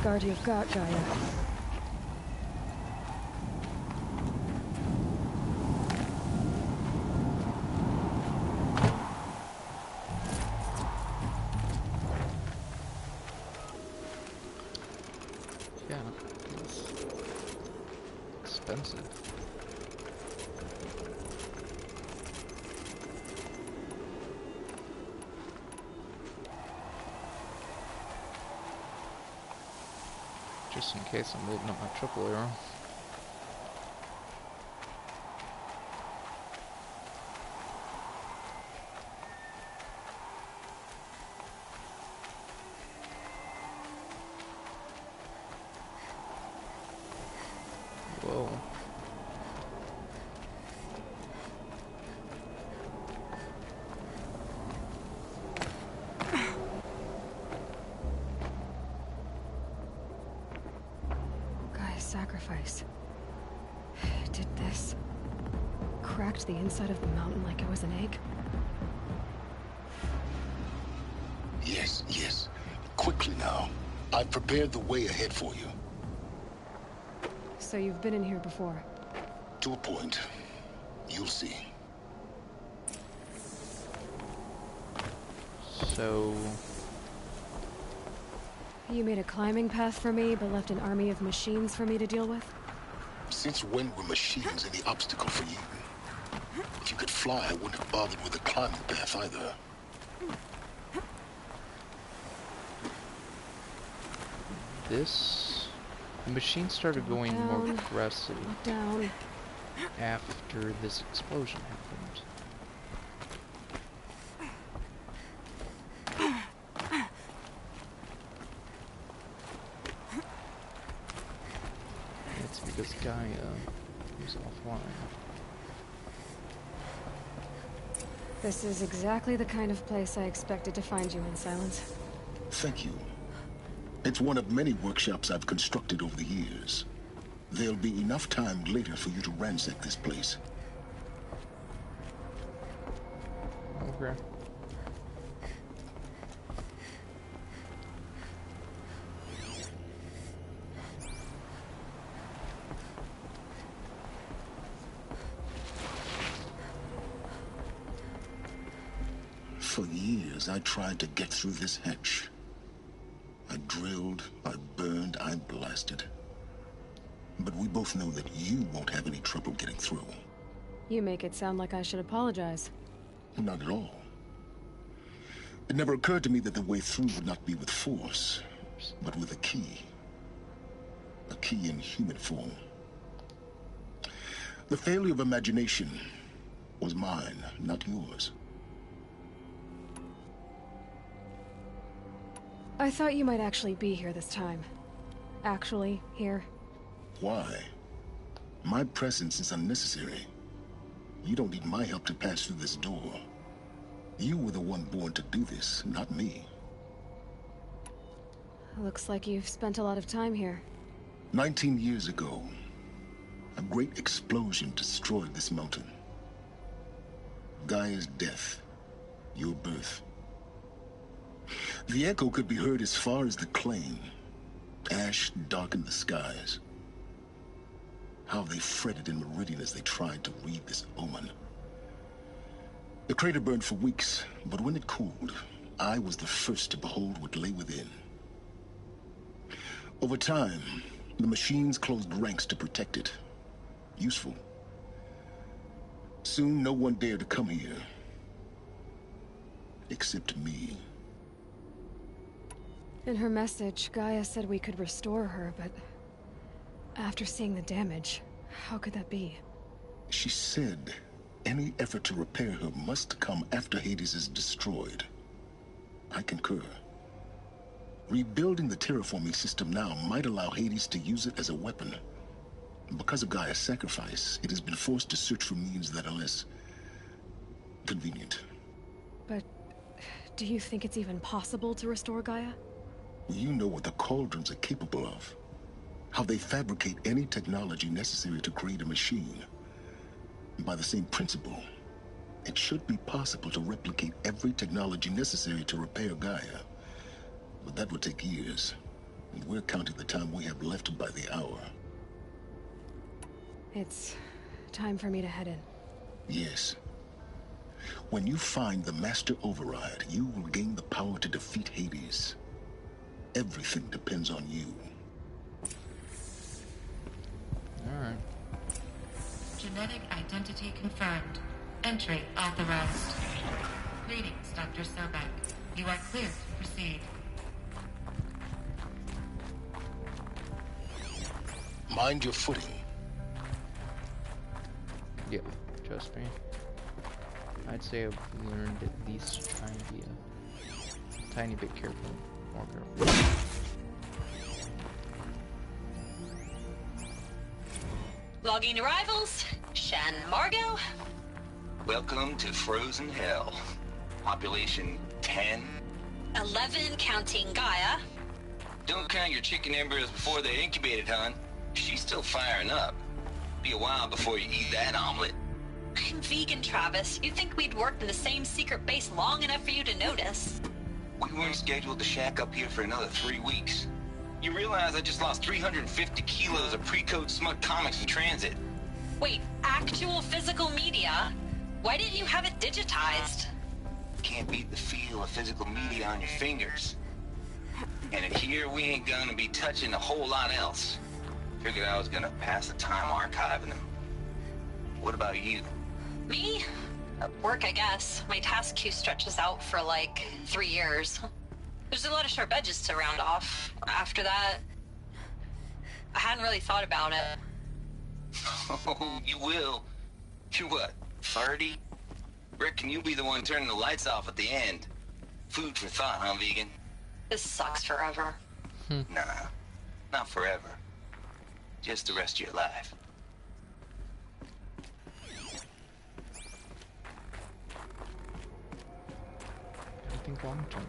Asgard you've got, Gaia. Yeah, it's expensive. Just in case I'm loading up my triple arrow. Whoa. Sacrifice. Did this cracked the inside of the mountain like it was an egg? Yes, yes. Quickly now. I've prepared the way ahead for you. So you've been in here before? To a point. You'll see. So... You made a climbing path for me, but left an army of machines for me to deal with? Since when were machines any obstacle for you? If you could fly, I wouldn't have bothered with a climbing path either. The machine started going more aggressive after this explosion happened. It's because Gaia was offline. This is exactly the kind of place I expected to find you in, Silence. Thank you. It's one of many workshops I've constructed over the years. There'll be enough time later for you to ransack this place. Okay. For years, I tried to get through this hatch. I drilled, I burned, I blasted. But we both know that you won't have any trouble getting through. You make it sound like I should apologize. Not at all. It never occurred to me that the way through would not be with force, but with a key. A key in human form. The failure of imagination was mine, not yours. I thought you might actually be here this time. Actually, here. Why? My presence is unnecessary. You don't need my help to pass through this door. You were the one born to do this, not me. Looks like you've spent a lot of time here. 19 years ago, a great explosion destroyed this mountain. Gaia's death, your birth. The echo could be heard as far as the Claim. Ash darkened the skies. How they fretted in Meridian as they tried to read this omen. The crater burned for weeks, but when it cooled, I was the first to behold what lay within. Over time, the machines closed ranks to protect it. Useful. Soon, no one dared to come here. Except me. In her message, Gaia said we could restore her, but... after seeing the damage, how could that be? She said any effort to repair her must come after Hades is destroyed. I concur. Rebuilding the terraforming system now might allow Hades to use it as a weapon. Because of Gaia's sacrifice, it has been forced to search for means that are less convenient. But do you think it's even possible to restore Gaia? You know what the Cauldrons are capable of. How they fabricate any technology necessary to create a machine. By the same principle, it should be possible to replicate every technology necessary to repair Gaia. But that would take years. And we're counting the time we have left by the hour. It's time for me to head in. Yes. When you find the Master Override, you will gain the power to defeat Hades. Everything depends on you. Alright. Genetic identity confirmed. Entry authorized. Greetings, Dr. Sobek. You are clear to proceed. Mind your footing. Yep, trust me. I'd say I've learned at least trying to be a tiny bit careful, more careful. Logging arrivals. Shan Margot. Welcome to Frozen Hell. Population 10. 11 counting Gaia. Don't count your chicken embryos before they're incubated, hon. She's still firing up. Be a while before you eat that omelet. I'm vegan, Travis. You'd think we'd worked in the same secret base long enough for you to notice. We weren't scheduled to shack up here for another 3 weeks. You realize I just lost 350 kilos of pre-code smut comics in transit. Wait, actual physical media? Why didn't you have it digitized? Can't beat the feel of physical media on your fingers. And in here, we ain't gonna be touching a whole lot else. Figured I was gonna pass the time archiving them. What about you? Me? At work, I guess. My task queue stretches out for like 3 years. There's a lot of sharp edges to round off. After that, I hadn't really thought about it. Oh, you will. You're what, 30? Reckon you'll be the one turning the lights off at the end. Food for thought, huh, vegan? This sucks forever. Nah, not forever. Just the rest of your life. I think long term.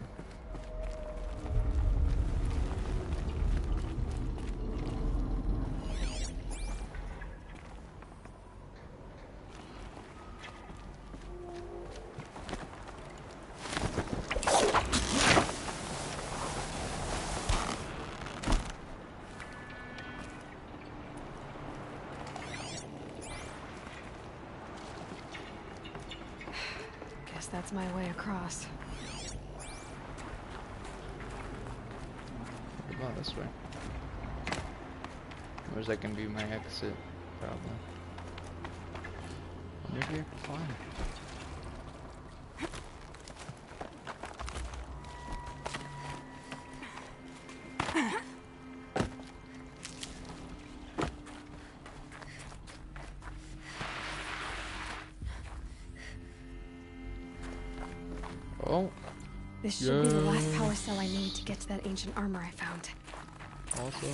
Guess that's my way across. What about this way? Where's that gonna be my exit? Probably. Or maybe I can climb. Oh. This should be the last power cell I need to get to that ancient armor I found. Awesome.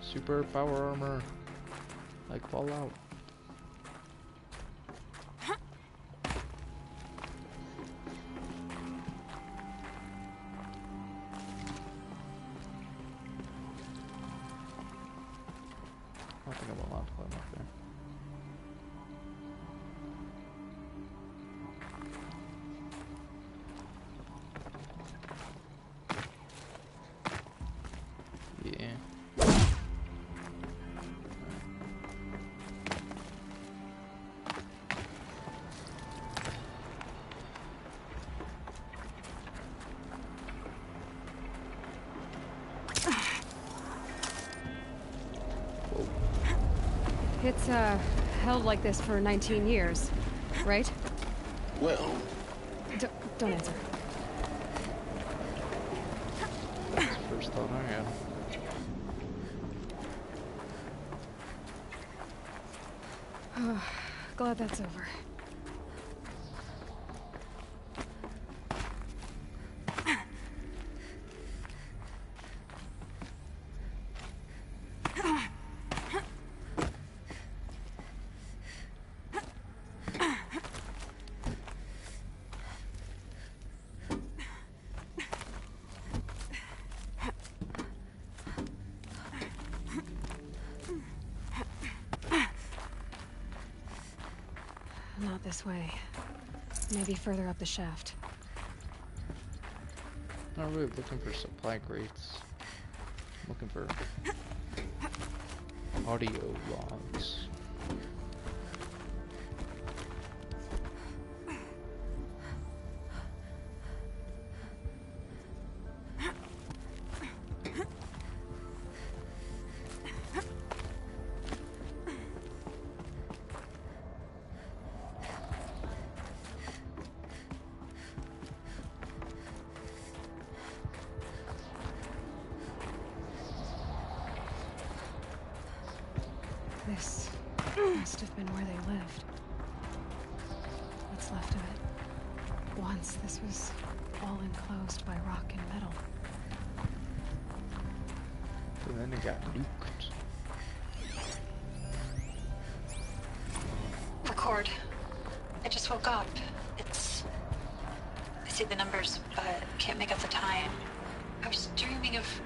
Super power armor. Like Fallout. I don't think I'm allowed to climb up there. Yeah. It's, held like this for 19 years, right? Well... Don't answer. First thought I had. Glad that's over. Not this way. Maybe further up the shaft. Not really looking for supply crates. I'm looking for audio logs. This must have been where they lived. What's left of it. Once this was all enclosed by rock and metal. And then it got nuked. Record. I just woke up. I see the numbers, but can't make out the time. I was dreaming of...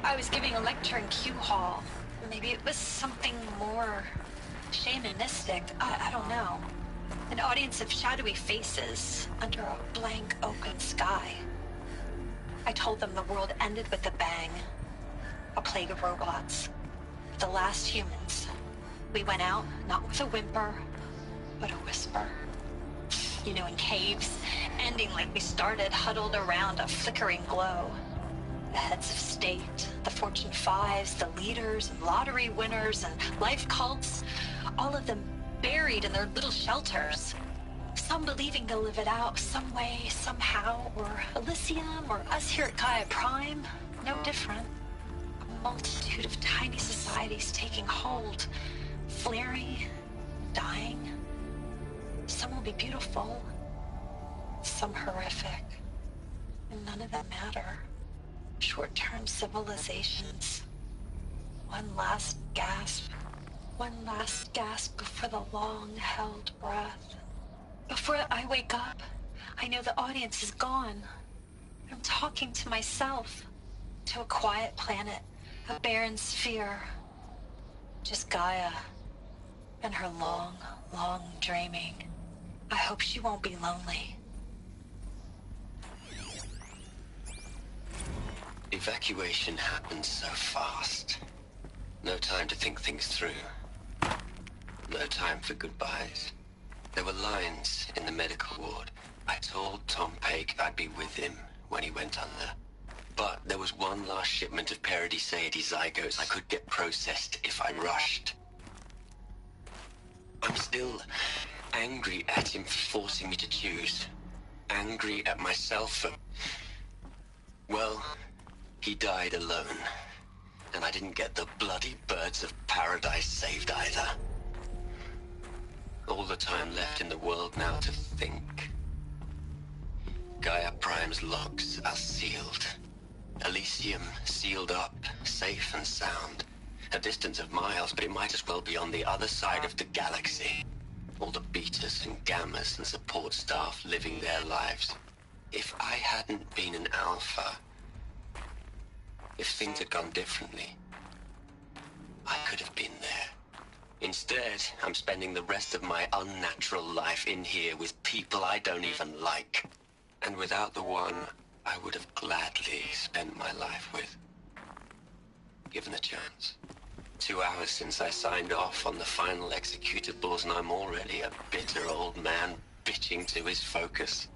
I was giving a lecture in Q Hall. Maybe it was something more shamanistic. I don't know. An audience of shadowy faces under a blank open sky. I told them the world ended with a bang. A plague of robots. The last humans. We went out, not with a whimper, but a whisper. You know, in caves, ending like we started, huddled around a flickering glow. The heads of state, the Fortune 5s, the leaders and lottery winners and life cults, all of them buried in their little shelters. Some believing they'll live it out some way, somehow, or Elysium, or us here at Gaia Prime, no different. A multitude of tiny societies taking hold, flaring, dying. Some will be beautiful, some horrific, and none of them matter. Short-term civilizations. One last gasp before the long-held breath. Before I wake up, I know the audience is gone. I'm talking to myself, to a quiet planet, a barren sphere. Just Gaia and her long, long dreaming. I hope she won't be lonely. Evacuation happened so fast. No time to think things through. No time for goodbyes. There were lines in the medical ward. I told Tom Paik I'd be with him when he went under. But there was one last shipment of Paradiseidae zygotes I could get processed if I rushed. I'm still angry at him for forcing me to choose. Angry at myself for... Well, he died alone. And I didn't get the bloody birds of paradise saved either. All the time left in the world now to think. Gaia Prime's logs are sealed. Elysium sealed up, safe and sound. A distance of miles, but it might as well be on the other side of the galaxy. All the betas and gammas and support staff living their lives. If I hadn't been an alpha, if things had gone differently, I could have been there. Instead, I'm spending the rest of my unnatural life in here with people I don't even like. And without the one I would have gladly spent my life with. Given a chance. 2 hours since I signed off on the final executables, and I'm already a bitter old man bitching to his focus.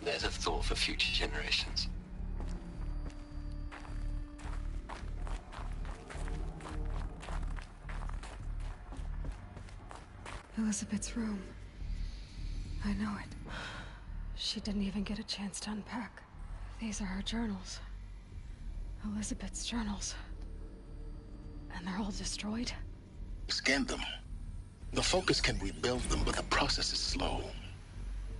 There's a thought for future generations. Elizabeth's room. I know it. She didn't even get a chance to unpack. These are her journals. Elizabeth's journals. And they're all destroyed? Scan them. The Focus can rebuild them, but the process is slow.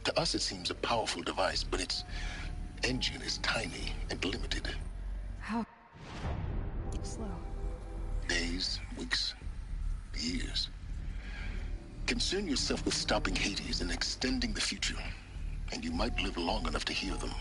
To us, it seems a powerful device, but its engine is tiny and limited. How slow? Days, weeks, years. Concern yourself with stopping Hades and extending the future, and you might live long enough to hear them.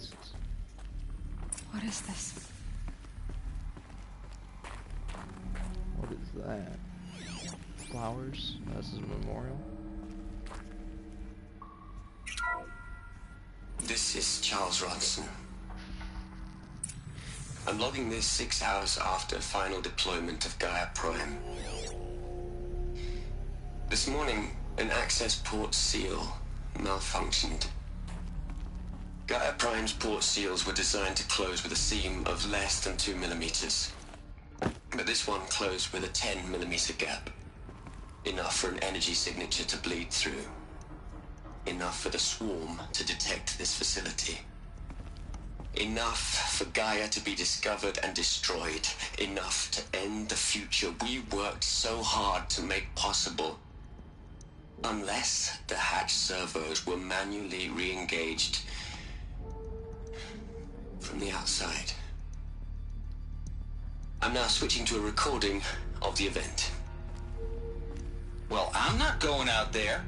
beasts. What is this? What is that? Flowers? Oh, this is a memorial. This is Charles Ronson. I'm logging this 6 hours after final deployment of Gaia Prime. This morning, an access port seal malfunctioned. Gaia Prime's port seals were designed to close with a seam of less than 2 millimeters. But this one closed with a 10 millimeter gap. Enough for an energy signature to bleed through. Enough for the swarm to detect this facility. Enough for Gaia to be discovered and destroyed. Enough to end the future we worked so hard to make possible. Unless the hatch servos were manually re-engaged from the outside. I'm now switching to a recording of the event. Well, I'm not going out there.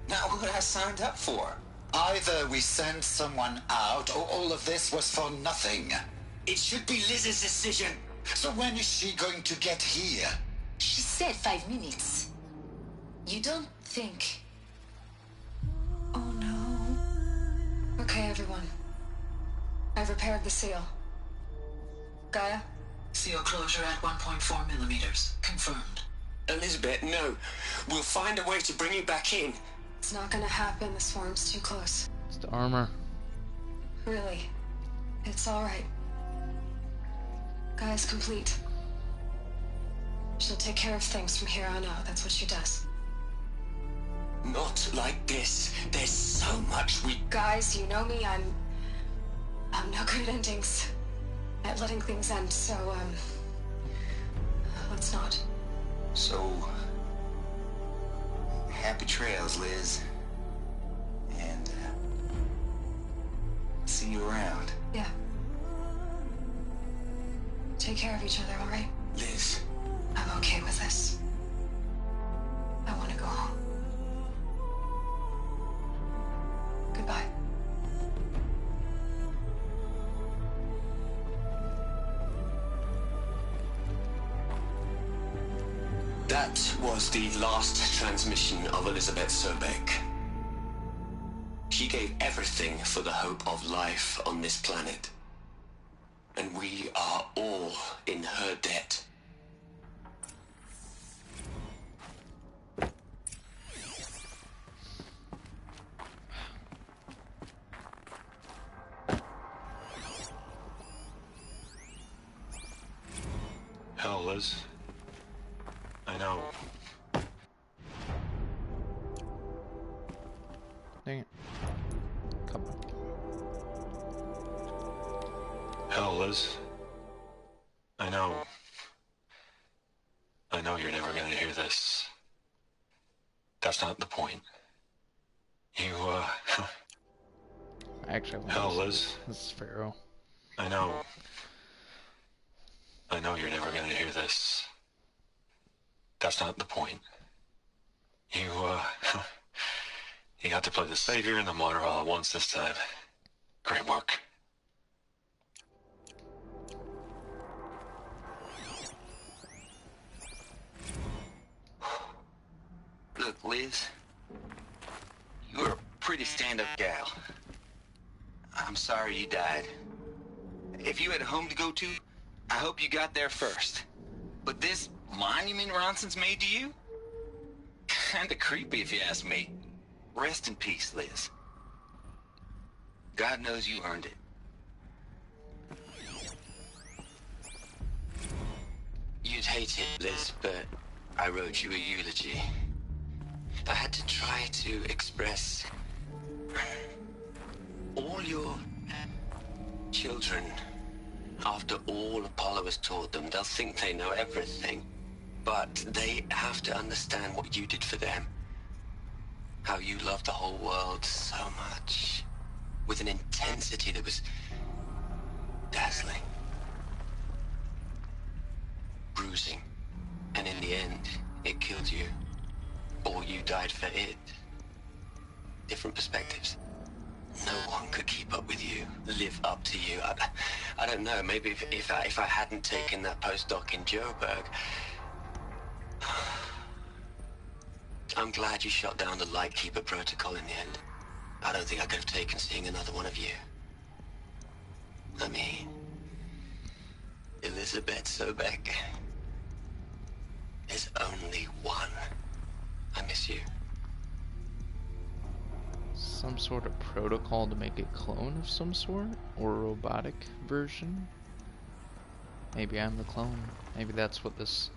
Not what I signed up for. Either we send someone out, or all of this was for nothing. It should be Liz's decision. So when is she going to get here? She said 5 minutes. You don't think... Oh no. Okay, everyone. I've repaired the seal. Gaia? Seal closure at 1.4 millimeters. Confirmed. Elizabeth, no. We'll find a way to bring you back in. It's not gonna happen. The swarm's too close. It's the armor. Really. It's alright. Gaia's complete. She'll take care of things from here on out. That's what she does. Not like this. There's so much we... Guys, you know me. I'm no good at endings. At letting things end, so, let's not. So... happy trails, Liz. And, see you around. Yeah. Take care of each other, alright? Liz. I'm okay with this. I want to go home. Goodbye. That was the last transmission of Elizabeth Sobeck. She gave everything for the hope of life on this planet. And we are all in her debt. Hell, Liz. I know. Dang it. Come on. Hell, Liz. I know. I know you're never gonna hear this. That's not the point. You, Actually, Hell, Liz. This is Pharaoh. I know. I know you're never gonna hear this. That's not the point. You, you got to play the Savior and the Martyr all at once this time. Great work. Look, Liz. You're a pretty stand-up gal. I'm sorry you died. If you had a home to go to, I hope you got there first. But this monument Ronson's made to you? Kinda creepy if you ask me. Rest in peace, Liz. God knows you earned it. You'd hate it, Liz, but I wrote you a eulogy. I had to try to express all your children. After all Apollo has taught them, they'll think they know everything. But they have to understand what you did for them. How you loved the whole world so much. With an intensity that was dazzling. Bruising. And in the end, it killed you. Or you died for it. Different perspectives. No one could keep up with you, live up to you. I don't know, maybe if I hadn't taken that postdoc in Joburg. I'm glad you shot down the Lightkeeper protocol in the end. I don't think I could have taken seeing another one of you. I mean, Elizabeth Sobek. There's only one. I miss you. Some sort of protocol to make a clone of some sort? Or a robotic version? Maybe I'm the clone. Maybe that's what this...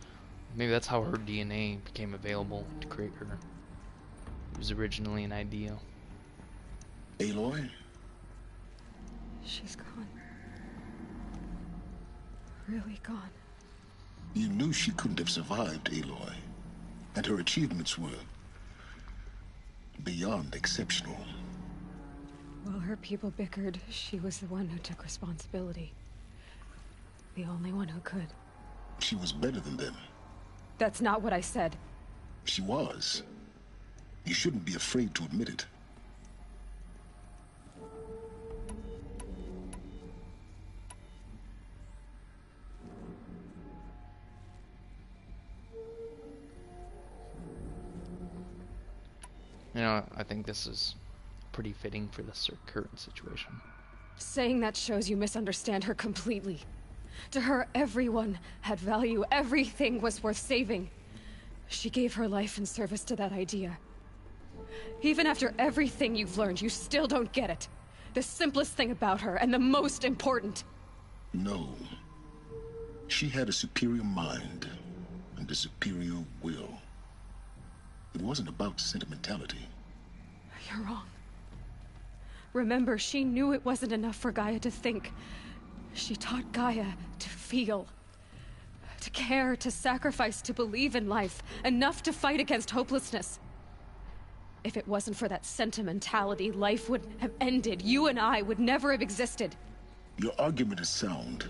Maybe that's how her DNA became available to create her. It was originally an idea. Aloy? She's gone. Really gone. You knew she couldn't have survived, Aloy. And her achievements were beyond exceptional. While her people bickered, she was the one who took responsibility. The only one who could. She was better than them. That's not what I said. She was. You shouldn't be afraid to admit it. You know, I think this is pretty fitting for this current situation. Saying that shows you misunderstand her completely. To her, everyone had value. Everything was worth saving. She gave her life in service to that idea. Even after everything you've learned, you still don't get it. The simplest thing about her, and the most important. No. She had a superior mind and a superior will. It wasn't about sentimentality. You're wrong. Remember, she knew it wasn't enough for Gaia to think. She taught Gaia to feel. To care, to sacrifice, to believe in life. Enough to fight against hopelessness. If it wasn't for that sentimentality, life would have ended. You and I would never have existed. Your argument is sound.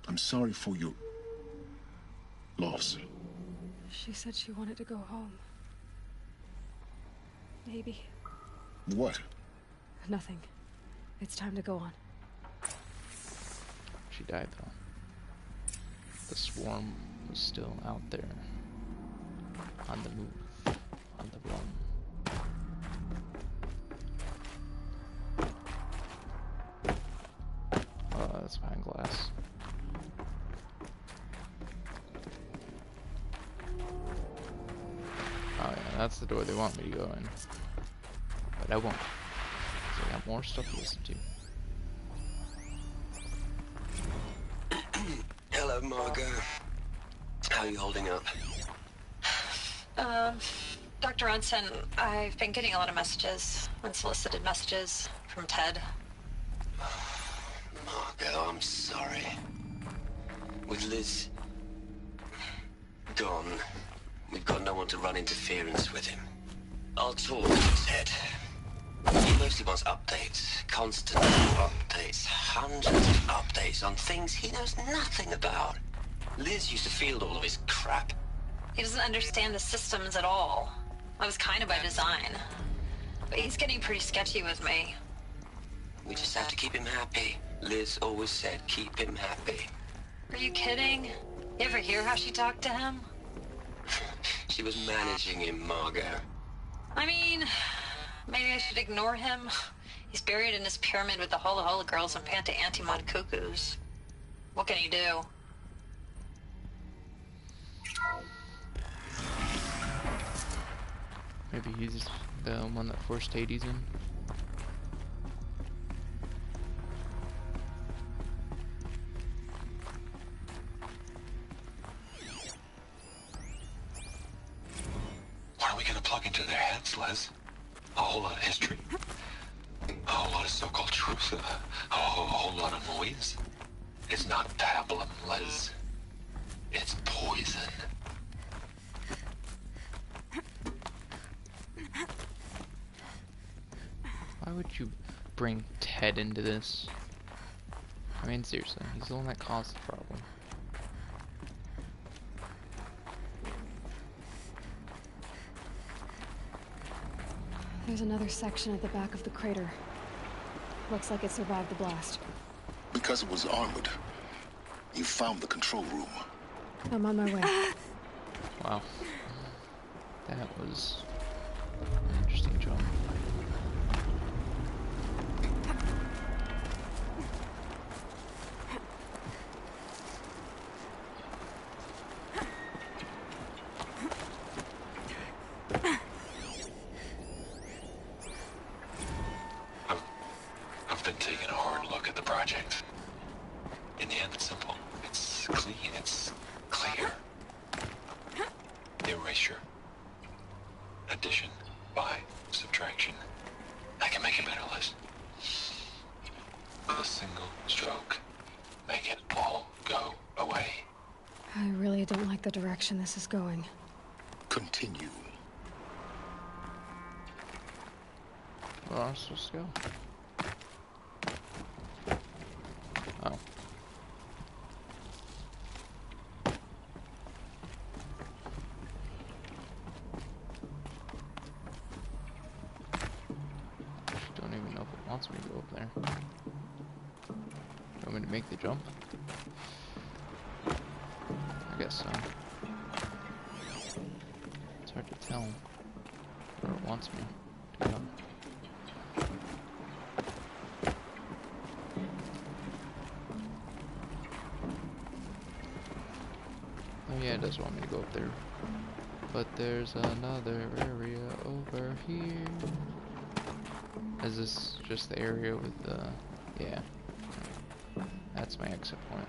I'm sorry for your loss. She said she wanted to go home. Maybe. What? Nothing. It's time to go on. She died, though. The swarm was still out there. On the move. On the run. Oh, that's behind glass. Oh yeah, that's the door they want me to go in. But I won't. So I got more stuff to listen to. Hello, Margot. How are you holding up? Dr. Ronson, I've been getting a lot of messages, unsolicited messages from Ted. Margot, I'm sorry. With Liz gone, we've got no one to run interference with him. I'll talk to Ted. He mostly wants updates, constant updates, hundreds of updates on things he knows nothing about. Liz used to field all of his crap. He doesn't understand the systems at all. That was kind of by design. But he's getting pretty sketchy with me. We just have to keep him happy. Liz always said, keep him happy. Are you kidding? You ever hear how she talked to him? She was managing him, Margot. I mean, maybe I should ignore him. He's buried in his pyramid with the Hola Hola girls and Panta Antimod cuckoos. What can he do? Maybe he's the one that forced Hades in. What are we gonna plug into their heads, Les? A whole lot of history. A whole lot of so-called truth. A whole lot of noise. It's not pablum, Les. It's poison. Why would you bring Ted into this? I mean, seriously, he's the one that caused the problem. There's another section at the back of the crater. Looks like it survived the blast. Because it was armored, you found the control room. I'm on my way. Wow. That was an interesting jump. I've been taking a hard look at the project. In the end, it's simple. It's clean. It's clear. Erasure. Addition. By. Subtraction. I can make a better list. With a single stroke. Make it all go away. I really don't like the direction this is going. Continue. Where am I supposed to go? Oh. Don't even know if it wants me to go up there. You want me to make the jump? I guess so. It's hard to tell where it wants me to go. Oh yeah, it does want me to go up there. But there's another area over here. Is this just the area with the... yeah. That's my exit point.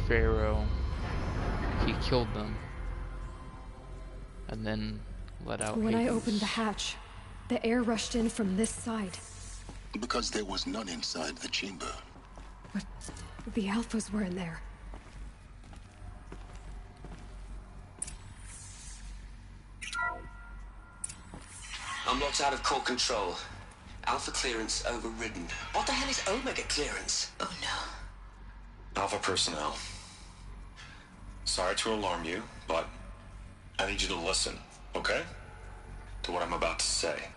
Pharaoh, he killed them and then let out When I Hades. opened the hatch, the air rushed in from this side. Because there was none inside the chamber. But the Alphas were in there. I'm locked out of core control. Alpha clearance overridden. What the hell is Omega clearance? Oh no. Alpha personnel. Sorry to alarm you, but I need you to listen, okay? To what I'm about to say.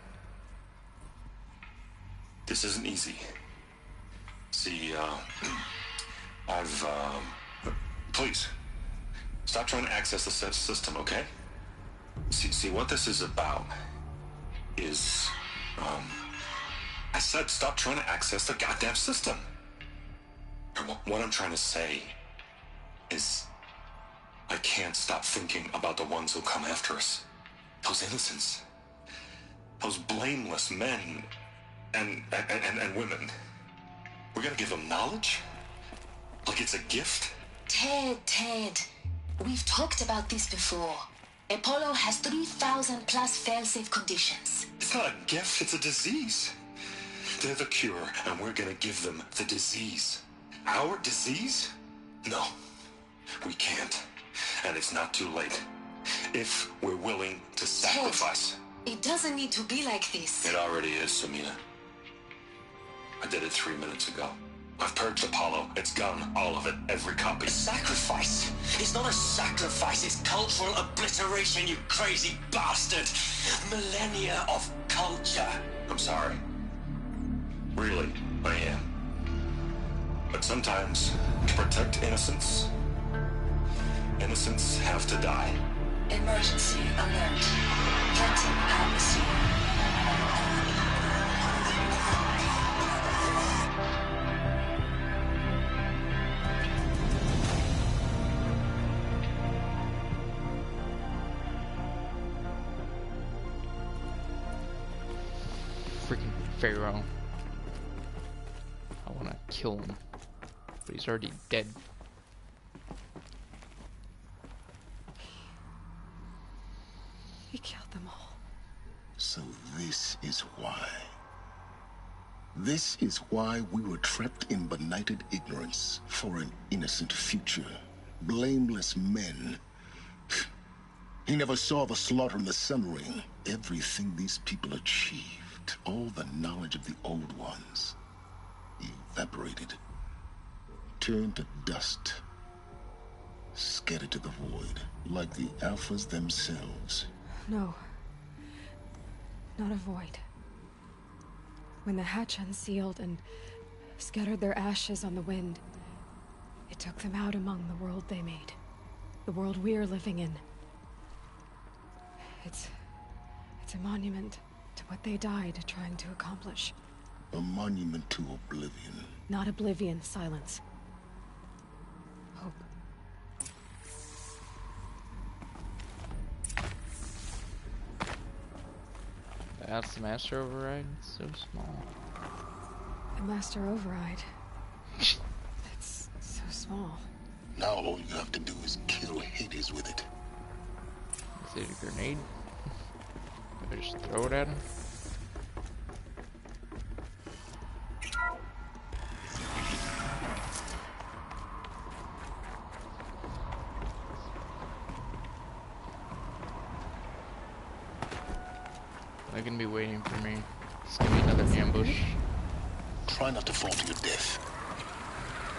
This isn't easy. See, please, stop trying to access the system, okay? See, what this is about is, I said stop trying to access the goddamn system. And what I'm trying to say is I can't stop thinking about the ones who come after us. Those innocents. Those blameless men and women. We're gonna give them knowledge? Like it's a gift? Ted. We've talked about this before. Apollo has 3,000 plus fail-safe conditions. It's not a gift, it's a disease. They're the cure, and we're gonna give them the disease. Our disease? No, we can't. And it's not too late. If we're willing to sacrifice. Ted, it doesn't need to be like this. It already is, Samina. I did it 3 minutes ago. I've purged Apollo. It's gone. All of it. Every copy. Sacrifice? It's not a sacrifice. It's cultural obliteration, you crazy bastard. Millennia of culture. I'm sorry. Really, I am. But sometimes, to protect innocence, innocents have to die. Emergency alert. Phantom atmosphere. Freaking Pharaoh. I want to kill him, but he's already dead. He killed them all. So this is why. This is why we were trapped in benighted ignorance for an innocent future. Blameless men. He never saw the slaughter in the Sun Ring. Everything these people achieved, all the knowledge of the old ones, evaporated, turned to dust, scattered to the void, like the Alphas themselves. No. Not a void. When the hatch unsealed and scattered their ashes on the wind, it took them out among the world they made. The world we're living in. It's a monument to what they died trying to accomplish. A monument to oblivion. Not oblivion, silence. Hope. That's the Master Override? It's so small. The Master Override. It's so small. Now all you have to do is kill Hades with it. Is it a grenade? Do I just throw it at him? They're gonna be waiting for me. It's gonna be another ambush. Try not to fall to your death.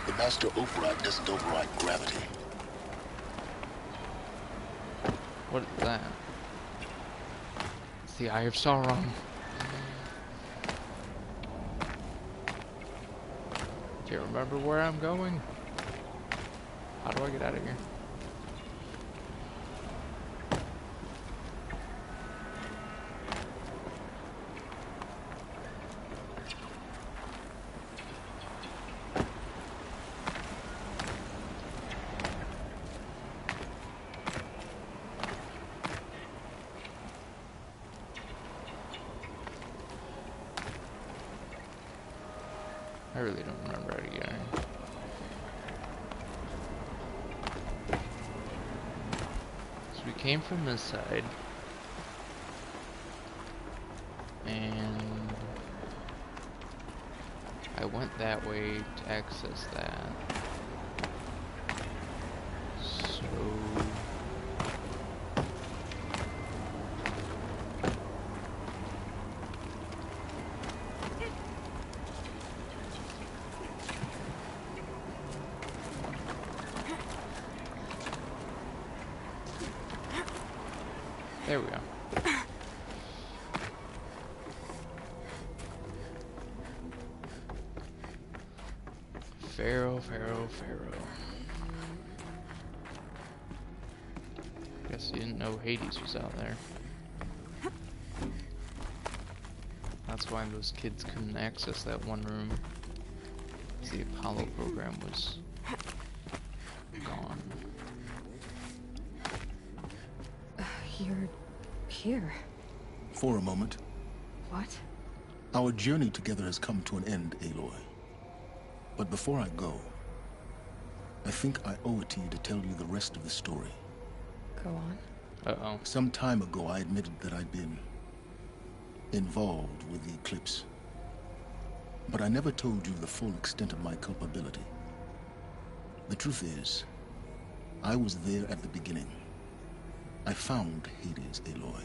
The Master Override doesn't override gravity. What is that? It's the Eye of Sauron. Do you remember where I'm going? How do I get out of here? I really don't remember how to get in. So we came from this side. And I went that way to access that. So there we go. Pharaoh. Guess you didn't know Hades was out there. That's why those kids couldn't access that one room. 'Cause the Apollo program was gone. You're here. For a moment. What? Our journey together has come to an end, Aloy. But before I go, I think I owe it to you to tell you the rest of the story. Go on. Uh-oh. Some time ago, I admitted that I'd been involved with the Eclipse. But I never told you the full extent of my culpability. The truth is, I was there at the beginning. I found Hades, Aloy,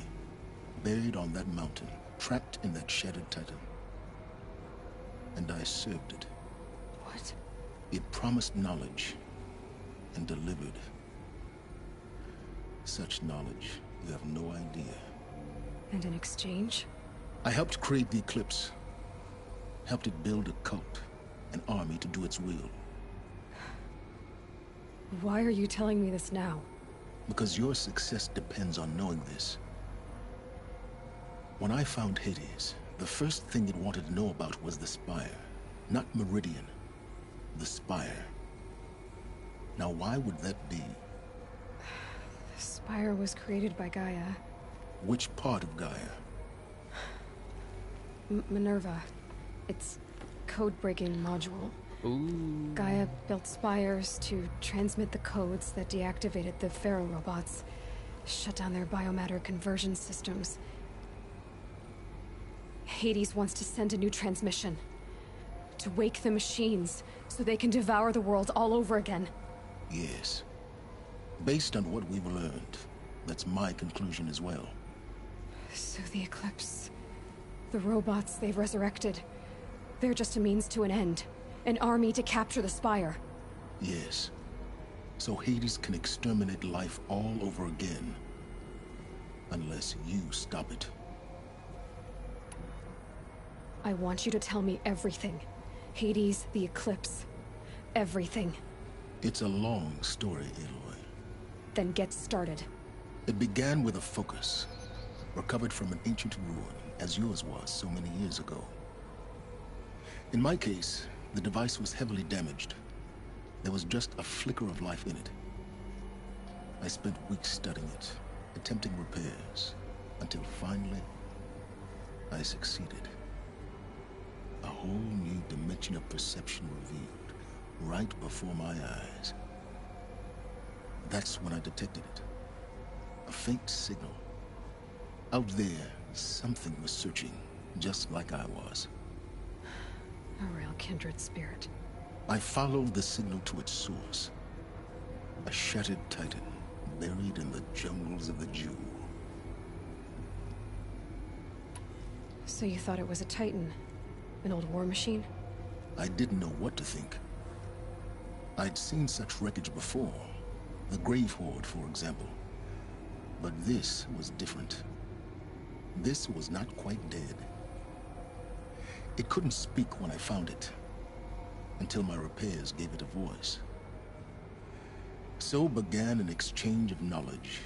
buried on that mountain, trapped in that shattered titan. And I served it. What? It promised knowledge and delivered. Such knowledge, you have no idea. And in exchange? I helped create the Eclipse. Helped it build a cult, an army to do its will. Why are you telling me this now? Because your success depends on knowing this. When I found Hades, the first thing it wanted to know about was the Spire. Not Meridian. The Spire. Now why would that be? The Spire was created by Gaia. Which part of Gaia? Minerva. It's code-breaking module. Ooh. Gaia built spires to transmit the codes that deactivated the Pharaoh robots. Shut down their biomatter conversion systems. Hades wants to send a new transmission. To wake the machines, so they can devour the world all over again. Yes. Based on what we've learned, that's my conclusion as well. So the Eclipse... the robots they've resurrected... they're just a means to an end. An army to capture the Spire. Yes. So Hades can exterminate life all over again. Unless you stop it. I want you to tell me everything. Hades, the Eclipse. Everything. It's a long story, Aloy. Then get started. It began with a focus, recovered from an ancient ruin, as yours was so many years ago. In my case, the device was heavily damaged. There was just a flicker of life in it. I spent weeks studying it, attempting repairs, until finally, I succeeded. A whole new dimension of perception revealed, right before my eyes. That's when I detected it. A faint signal. Out there, something was searching, just like I was. A real kindred spirit. I followed the signal to its source. A shattered titan, buried in the jungles of the Jew. So you thought it was a Titan? An old war machine? I didn't know what to think. I'd seen such wreckage before. The Grave Horde, for example. But this was different. This was not quite dead. It couldn't speak when I found it, until my repairs gave it a voice. So began an exchange of knowledge.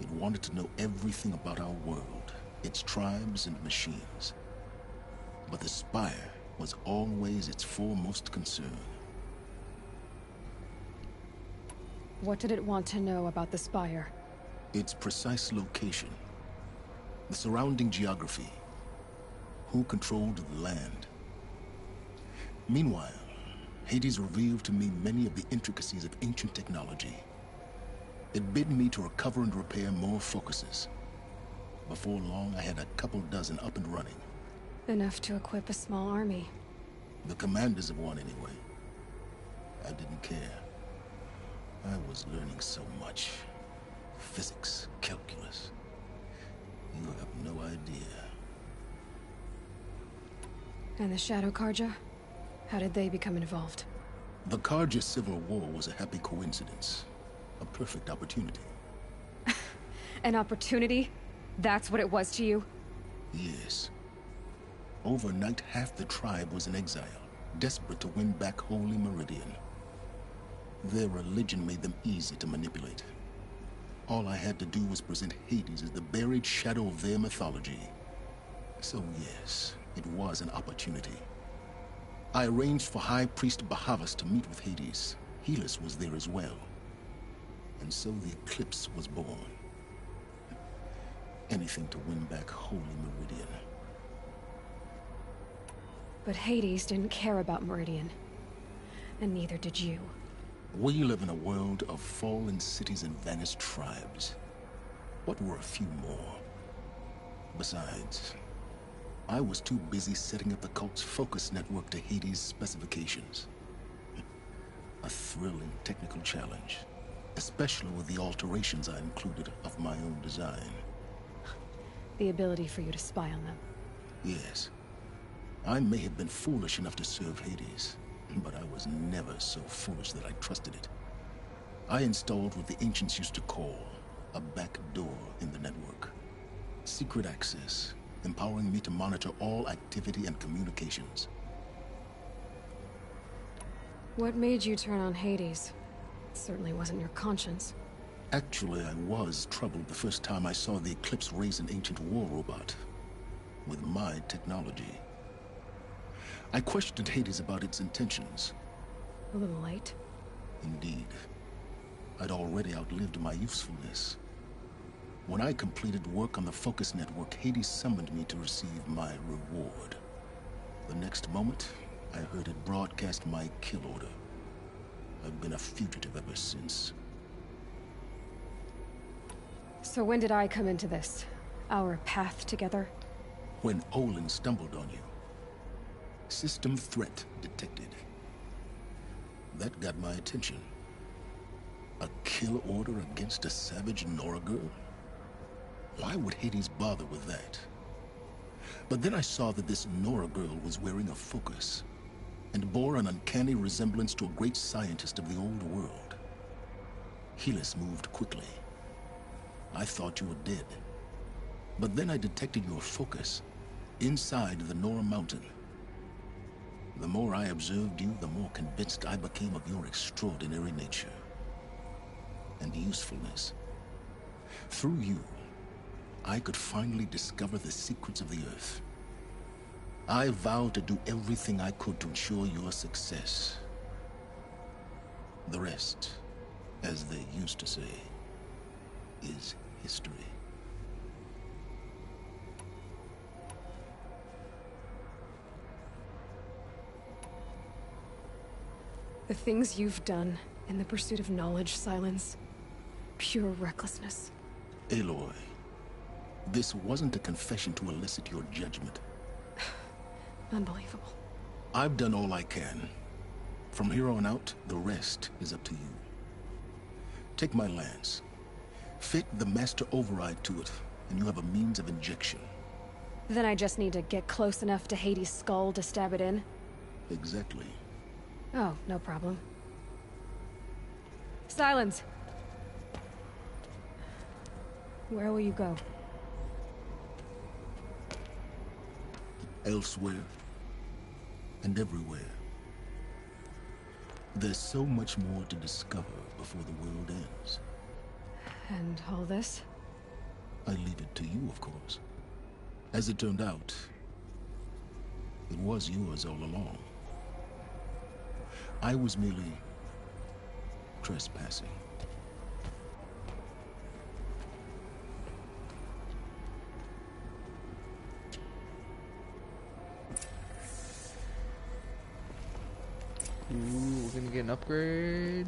It wanted to know everything about our world, its tribes and machines. But the Spire was always its foremost concern. What did it want to know about the Spire? Its precise location, the surrounding geography, who controlled the land. Meanwhile, Hades revealed to me many of the intricacies of ancient technology. It bid me to recover and repair more focuses. Before long, I had a couple dozen up and running. Enough to equip a small army. The commanders of one, anyway. I didn't care. I was learning so much. Physics, calculus. You have no idea. And the Shadow Carja? How did they become involved? The Carja Civil War was a happy coincidence. A perfect opportunity. An opportunity? That's what it was to you? Yes. Overnight, half the tribe was in exile, desperate to win back Holy Meridian. Their religion made them easy to manipulate. All I had to do was present Hades as the buried shadow of their mythology. So yes, it was an opportunity. I arranged for High Priest Bahavas to meet with Hades. Helis was there as well. And so the Eclipse was born. Anything to win back Holy Meridian. But Hades didn't care about Meridian. And neither did you. We live in a world of fallen cities and vanished tribes. What were a few more? Besides, I was too busy setting up the cult's focus network to Hades' specifications. A thrilling technical challenge, especially with the alterations I included of my own design. The ability for you to spy on them. Yes. I may have been foolish enough to serve Hades, but I was never so foolish that I trusted it. I installed what the ancients used to call a back door in the network. Secret access, empowering me to monitor all activity and communications. What made you turn on Hades? It certainly wasn't your conscience. Actually, I was troubled the first time I saw the Eclipse raise an ancient war robot. With my technology. I questioned Hades about its intentions. A little late. Indeed. I'd already outlived my usefulness. When I completed work on the Focus Network, Hades summoned me to receive my reward. The next moment, I heard it broadcast my kill order. I've been a fugitive ever since. So when did I come into this? Our path together? When Olin stumbled on you. System threat detected. That got my attention. A kill order against a savage Nora girl? Why would Hades bother with that? But then I saw that this Nora girl was wearing a focus and bore an uncanny resemblance to a great scientist of the old world. Helis moved quickly. I thought you were dead. But then I detected your focus inside the Nora mountain. The more I observed you, the more convinced I became of your extraordinary nature and usefulness. Through you, I could finally discover the secrets of the Earth. I vowed to do everything I could to ensure your success. The rest, as they used to say, is history. The things you've done in the pursuit of knowledge, Silence. Pure recklessness. Aloy, this wasn't a confession to elicit your judgment. Unbelievable. I've done all I can. From here on out, the rest is up to you. Take my lance. Fit the master override to it, and you have a means of injection. Then I just need to get close enough to Hades' skull to stab it in? Exactly. Oh, no problem. Silence! Where will you go? Elsewhere. And everywhere. There's so much more to discover before the world ends. And all this? I leave it to you, of course. As it turned out, it was yours all along. I was merely trespassing. Ooh, we're gonna get an upgrade.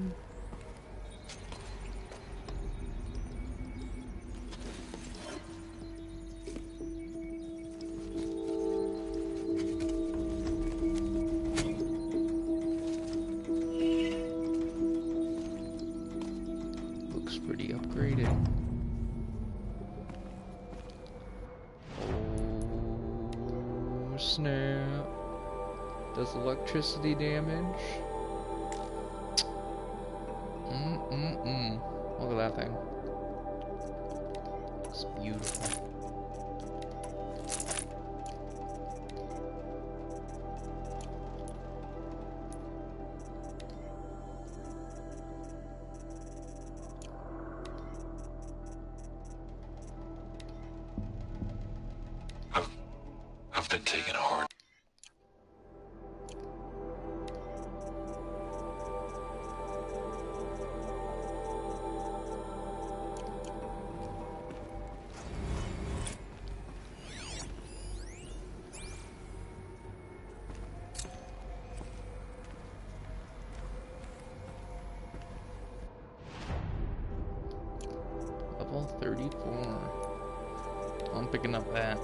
Looks pretty upgraded. Oh, snap. Does electricity damage? Look at that thing. It's beautiful. I've been taken hard. Level 34. I'm picking up that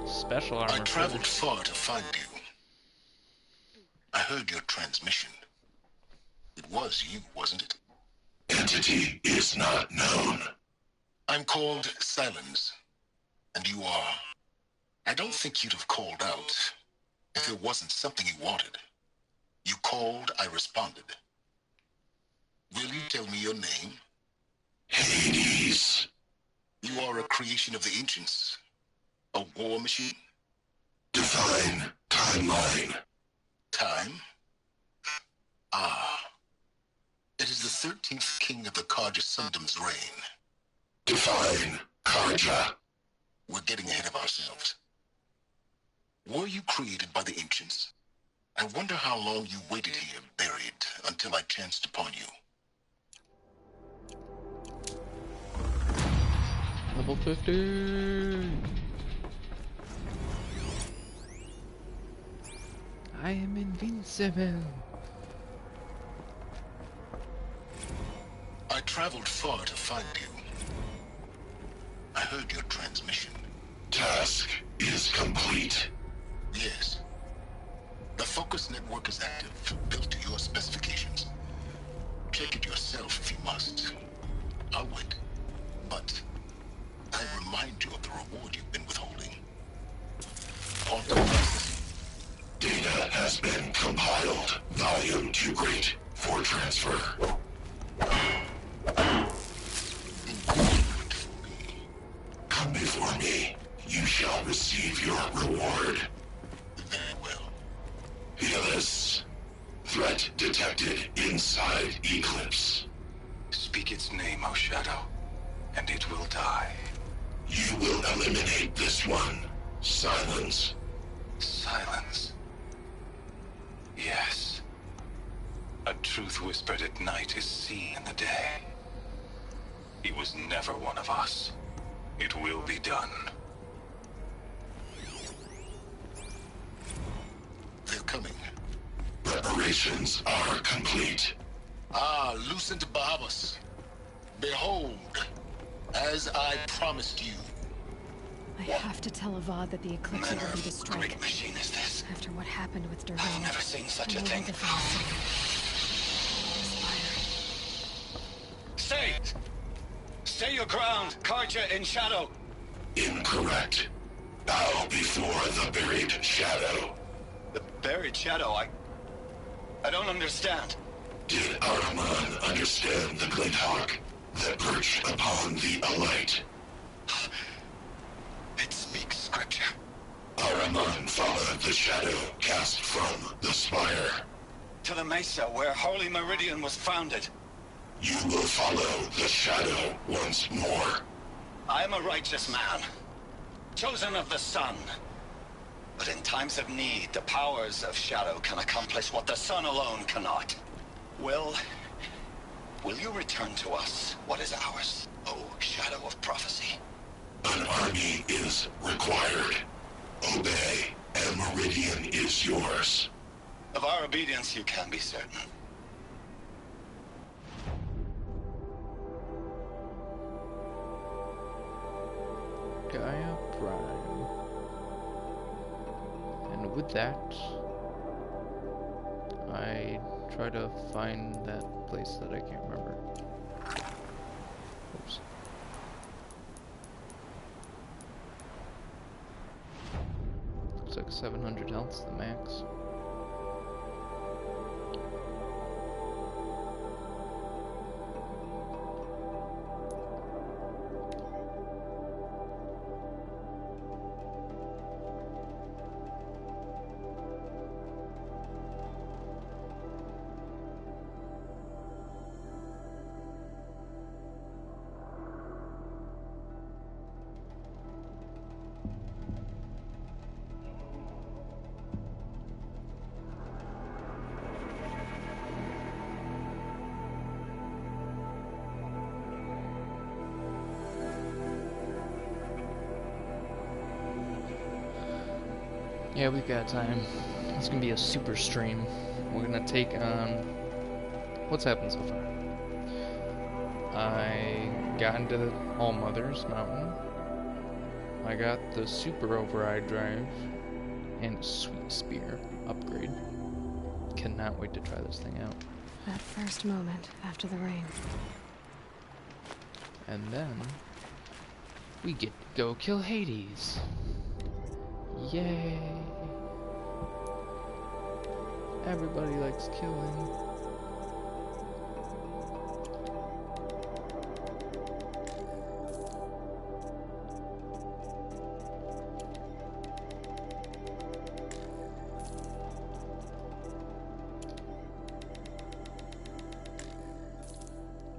special armor. I traveled far to find you. I heard your transmission. It was you, wasn't it? Entity is not known. I'm called Silence, and you are. I don't think you'd have called out if there wasn't something you wanted. You called, I responded. Will you tell me your name? Hades. You are a creation of the ancients. A war machine? Divine timeline. Time? Ah. It is the 13th king of the Carja Sundom's reign. Divine Carja. We're getting ahead of ourselves. Were you created by the ancients? I wonder how long you waited here, buried, until I chanced upon you. Level 50. I am invincible. I traveled far to find you. I heard your transmission. Task is complete. Yes. The Focus network is active, built to your specifications. Check it yourself if you must. I'll wait. But I'll remind you of the reward you've been withholding. Alter processing. Data has been compiled. Volume too great for transfer. Come before me. You shall receive your reward. Very well. Helis. Threat detected inside Eclipse. Speak its name, O Shadow, and it will die. You will eliminate this one. Silence. Silence. Yes. A truth whispered at night is seen in the day. He was never one of us. It will be done. They're coming. Preparations are complete. Ah, Lucent Bahamas. Behold, as I promised you. I have to tell Avad that the Eclipse will be destroyed. Great machine is this? After what happened with Dervain. I've never seen such a thing. Stay! Stay your ground, Carja in Shadow! Incorrect. Bow before the buried shadow. The buried shadow? I don't understand. Did Ahriman understand the Glinthawk that perched upon the Alight? It speaks scripture. Ahriman followed the shadow cast from the spire. To the Mesa, where Holy Meridian was founded. You will follow the shadow once more. I am a righteous man, chosen of the sun. But in times of need, the powers of Shadow can accomplish what the sun alone cannot. Will you return to us what is ours, O Shadow of Prophecy? An army is required. Obey, and Meridian is yours. Of our obedience you can be certain. Gaia Prime. And with that, I try to find that place that I can't remember. Oops. Looks like 700 health's the max. Yeah, we've got time. It's gonna be a super stream. We're gonna take on... What's happened so far? I got into Allmother's Mountain. I got the super override drive and a sweet spear upgrade. Cannot wait to try this thing out. That first moment after the rain. And then we get to go kill Hades. Yay! Everybody likes killing.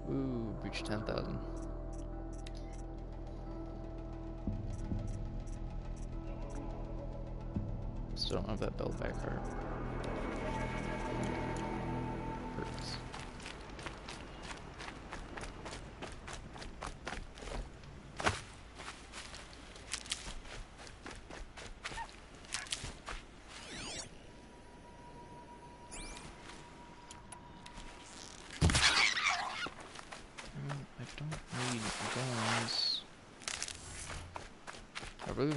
Ooh, reached 10,000. Still don't have that build back heart. Hurts. I don't need guns.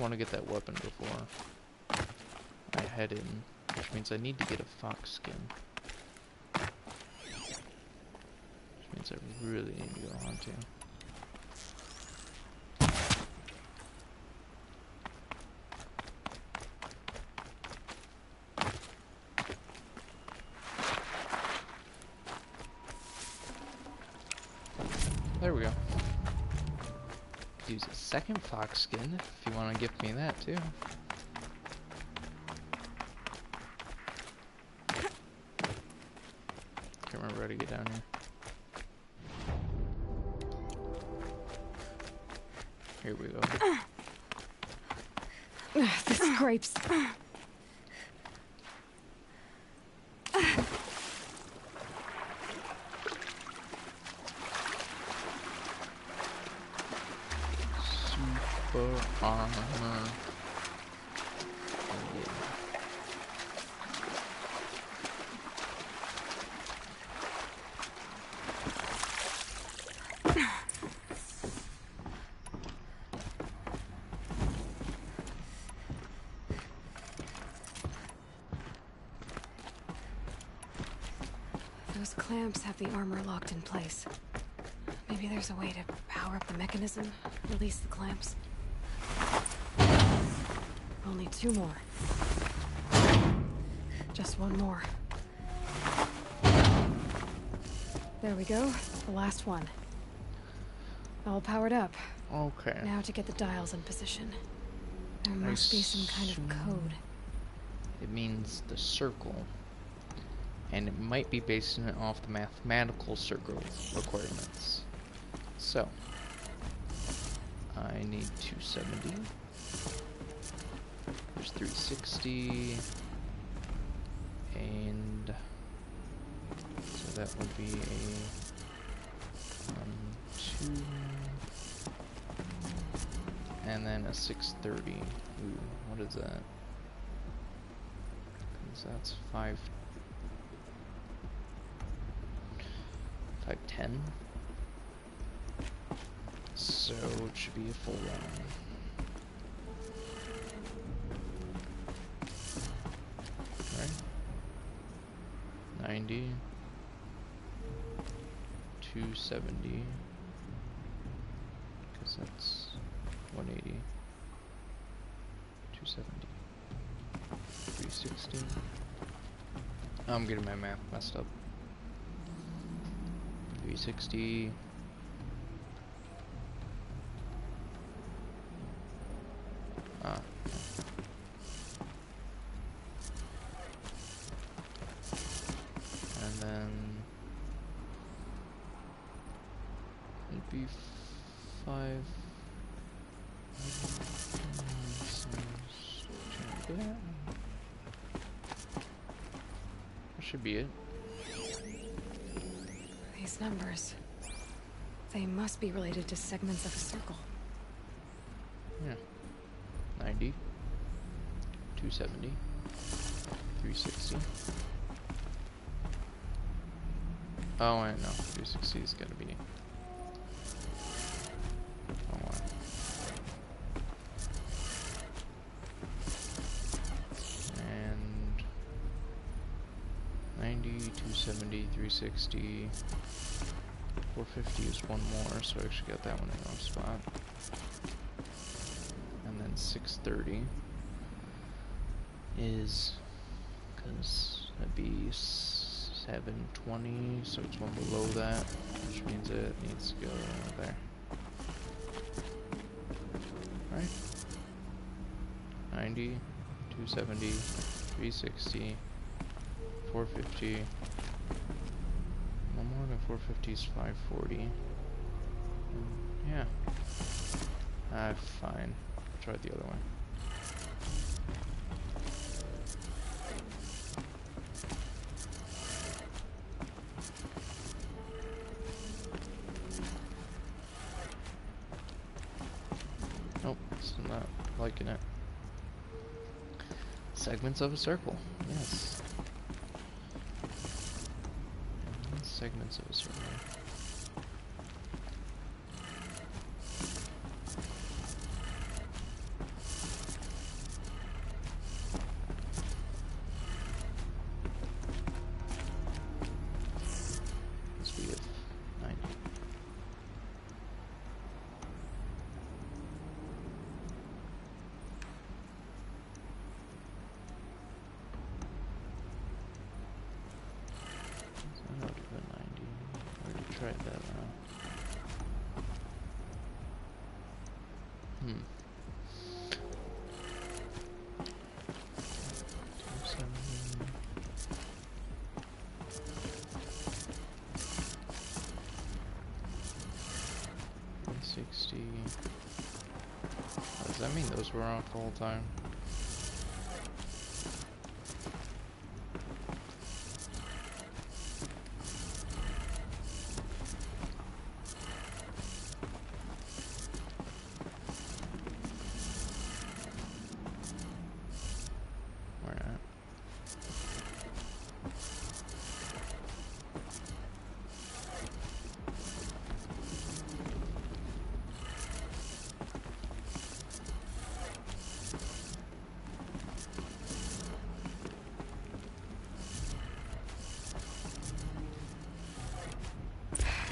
want to get that weapon before I head in, which means I need to get a fox skin. Which means I really need to go hunting. There we go. Use a second fox skin if you want to gift me that too. Can't remember how to get down here. Here we go. The scrapes. Armor. Those clamps have the armor locked in place. Maybe there's a way to power up the mechanism, release the clamps. Only 2 more. Just 1 more. There we go. The last one. All powered up. Okay. Now to get the dials in position. There must be some kind of code. It means the circle. And it might be basing it off the mathematical circle requirements. So, I need 270. There's 360. And so that would be a 2. And then a 630. Ooh, what is that? Because that's 510. So it should be a full round. Right? 90. 270. Because that's 180. 270. 360. I'm getting my math messed up. 360. And then it'd be 5. That should be it. These numbers. They must be related to segments of a circle. Yeah. 90. 270. 360. Oh, wait, no. 360 is gonna be... Oh, wow. And... 90, 270, 360... 450 is 1 more, so I actually got that one in the wrong spot. And then 630 is... because that'd be 720, so it's 1 below that, which means it needs to go there. Right? 90, 270, 360, 450. No more than 450 is 540. Yeah. Fine. Try it the other way. Nope, still not liking it. Segments of a circle. Yes. Segments of a circle. write that down. Hmm. 60. Does that mean those were off the whole time? Where at?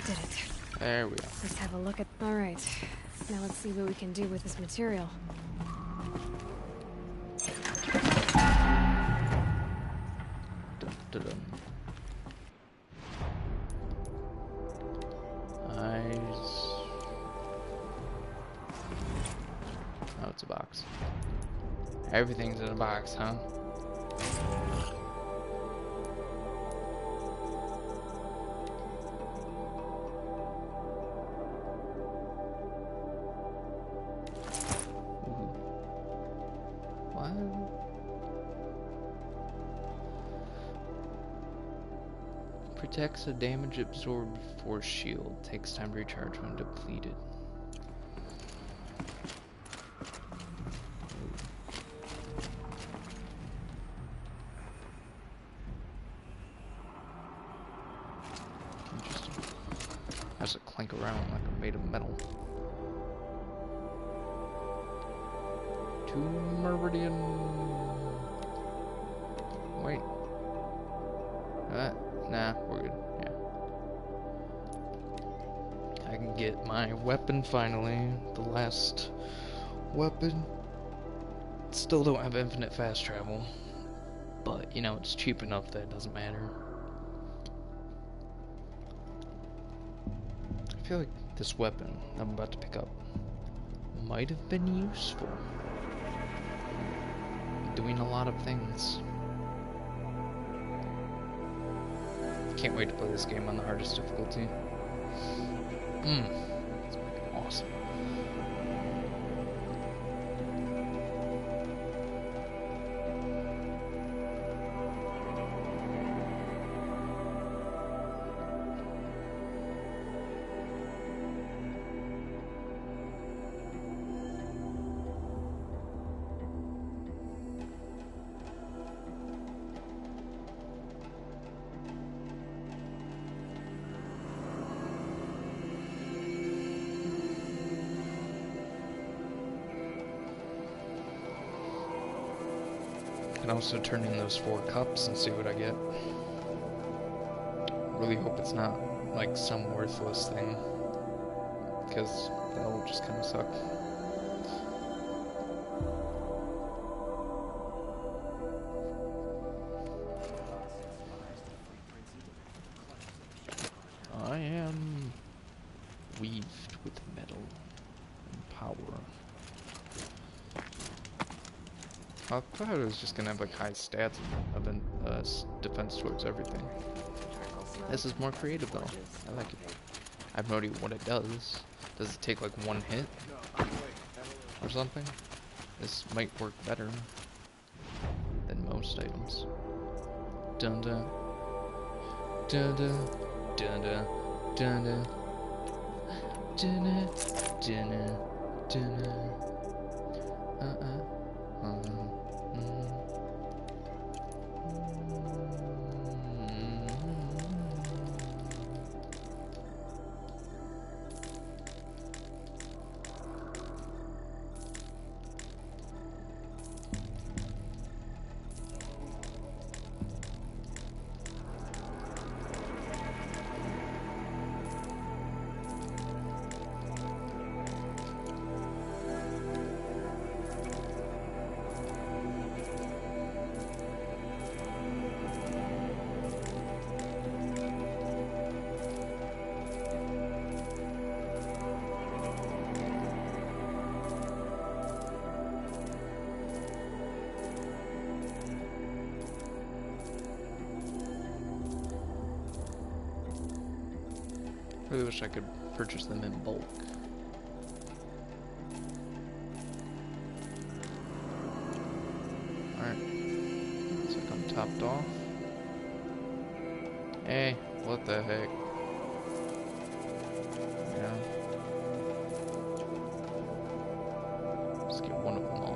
Did it. There we go. Let's have a look at... Alright. Now let's see what we can do with this material. Dun-dun-dun. Nice. Oh, it's a box. Everything's in a box, huh? Protects a damage absorbed force shield. Takes time to recharge when depleted. Interesting. Has it clank around like I'm made of metal. To Meridian. Wait. Nah, we're good. Yeah. I can get my weapon finally. The last weapon. Still don't have infinite fast travel. But, you know, it's cheap enough that it doesn't matter. I feel like this weapon I'm about to pick up might have been useful. Doing a lot of things. Can't wait to play this game on the hardest difficulty. It's awesome. I can also turn in those 4 cups and see what I get. Really hope it's not like some worthless thing, because that will just kind of suck. I am weaved with metal and power. I thought it was just gonna have like high stats of defense towards everything. This is more creative though. I like it. I have no idea what it does. Does it take like 1 hit or something? This might work better than most items. Dun dun dun dun dun dun dun dun dun dun dun. really wish I could purchase them in bulk. Alright. Looks like I'm topped off. Hey, what the heck? Yeah. Just get one of them all.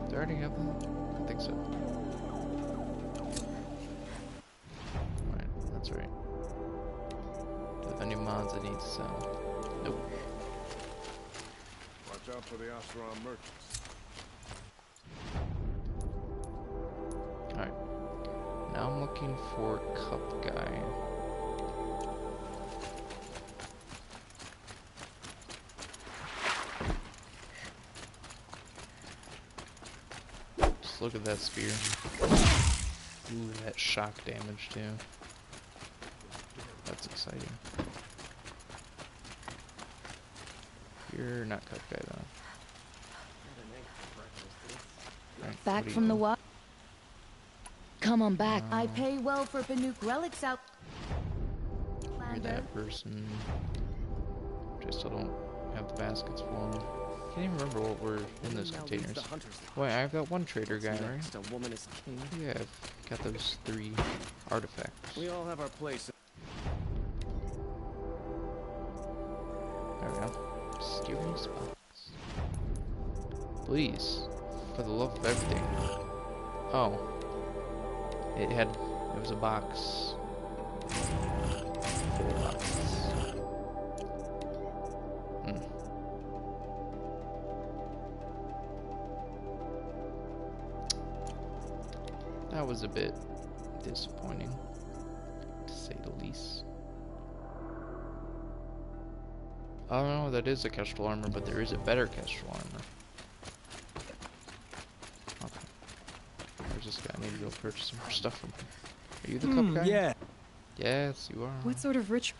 Do I already have that? I think so. Alright, that's right. Do I have any mods I need to sell? Nope. Watch out for the Oseram merchants. Alright. Now I'm looking for Cup Guy. Just look at that spear. Ooh, that shock damage too. That's exciting. You're not Cup Guy though. Right, Back from the what? Come on back. I pay well for Banuk relics out. You're that person. Which I still don't have the baskets for. Can't even remember what were in those containers. Wait, I've got one trader guy, right? A woman is king. Yeah, I've got those 3 artifacts. We all have our place. There we go. Mysterious box. Please, for the love of everything. Oh. It was a box. 4 boxes. That was a bit disappointing, to say the least. I don't know, that is a Kestrel armor, but there is a better Kestrel armor. Okay. Where's this guy? I need to go purchase some more stuff from him. Are you the Cup Guy? Yeah. Yes, you are. What sort of ritual?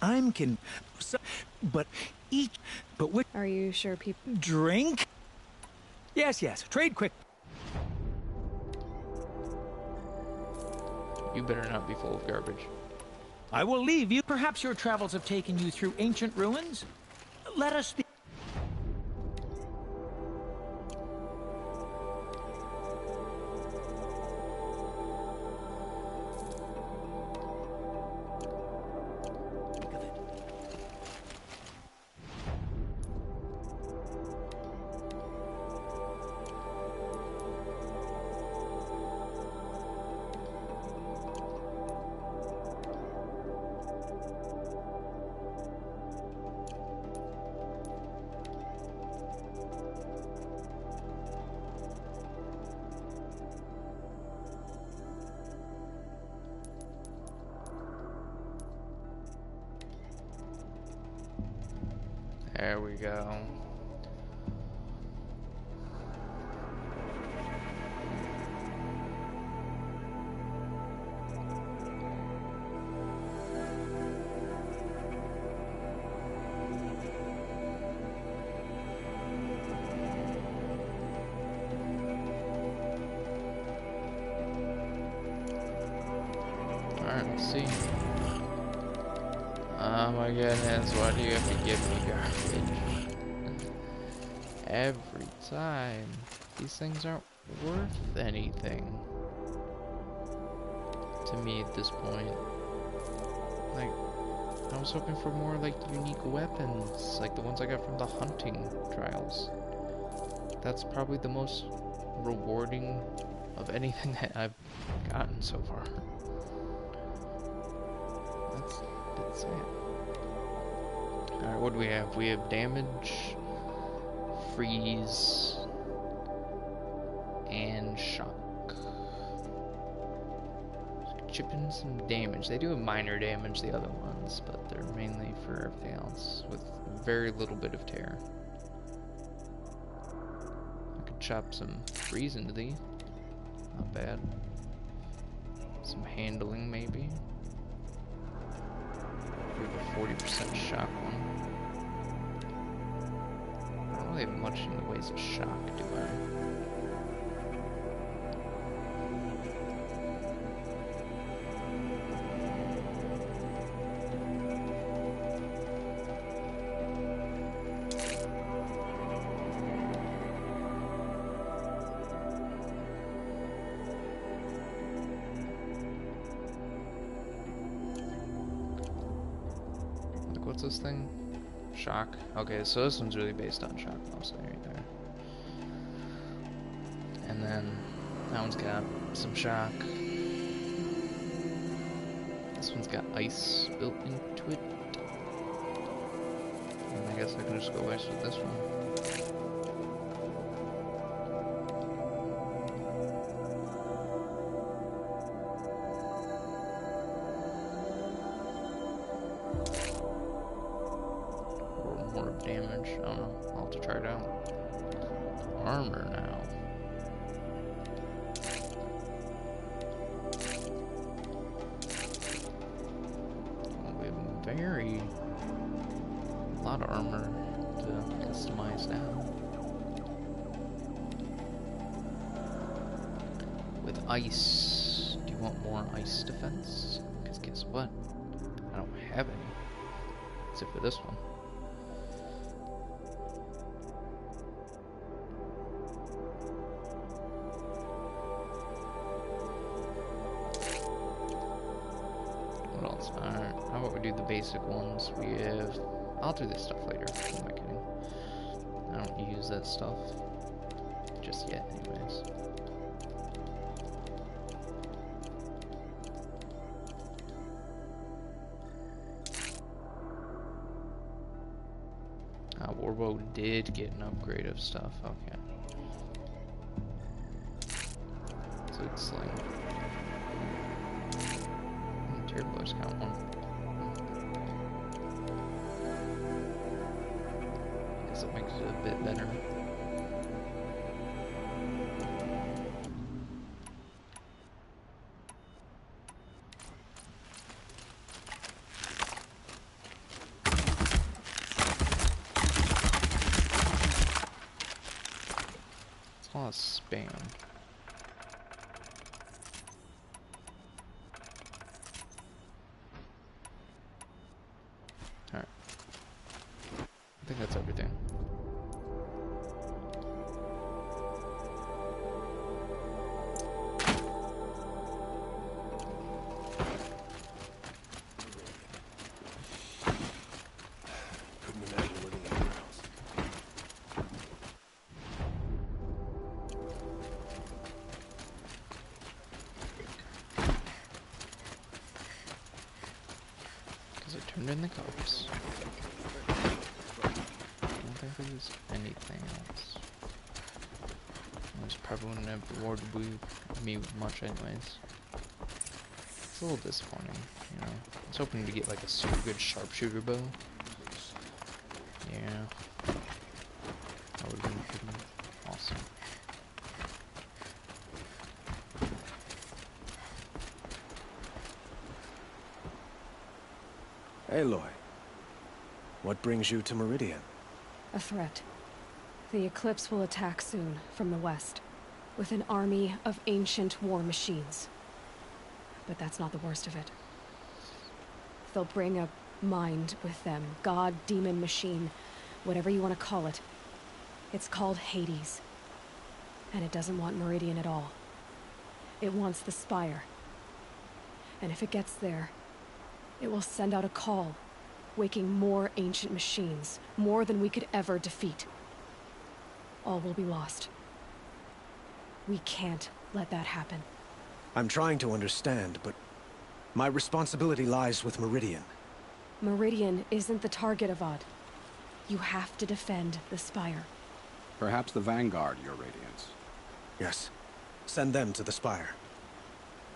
But eat. But what? Are you sure people drink? Yes, yes. Trade quick. You better not be full of garbage. I will leave you. Perhaps your travels have taken you through ancient ruins. Let us be. There we go. Alright, let's see. Oh my goodness, why do you have to give me garbage? Every time. These things aren't worth anything. To me at this point. Like, I was hoping for more like unique weapons, like the ones I got from the hunting trials. That's probably the most rewarding of anything that I've gotten so far. That's a bit sad. Alright, what do we have? We have damage, freeze, and shock. Chipping some damage. They do have minor damage, the other ones, but they're mainly for everything else, with very little bit of tear. I could chop some freeze into these. Not bad. Some handling, maybe. We have a 40% shock one. I don't really have much in the ways of shock, do I? What's this thing? Shock. Okay, so this one's really based on shock mostly right there. And then that one's got some shock. This one's got ice built into it. And I guess I can just go ice with this one. Damage. I don't know. I'll have to try it out. Armor now. Oh, we have a lot of armor to customize now. With ice. Do you want more ice defense? Because guess what? I don't have any. Except for this one. How about we do the basic ones? We have... I'll do this stuff later. Who am I kidding? I don't use that stuff. Just yet, anyways. Warbow did get an upgrade of stuff. Okay. Zoot Sling. Boys count one. I guess it makes it a bit better. It's a lot of spam. I think that's everything. Couldn't imagine living in your house. Because I turned in the cups. I don't think there's anything else. This probably wouldn't have rewarded me much anyways. It's a little disappointing, you know. I was hoping to get like a super good sharpshooter bow. Yeah. That would have been pretty awesome. Aloy, what brings you to Meridian? A threat. The Eclipse will attack soon, from the west, with an army of ancient war machines. But that's not the worst of it. They'll bring a mind with them, god, demon, machine, whatever you want to call it. It's called Hades. And it doesn't want Meridian at all. It wants the Spire. And if it gets there, it will send out a call, waking more ancient machines, more than we could ever defeat. All will be lost. We can't let that happen. I'm trying to understand, but my responsibility lies with Meridian. Meridian isn't the target, Avad. You have to defend the Spire. Perhaps the Vanguard, Your Radiance. Yes. Send them to the Spire.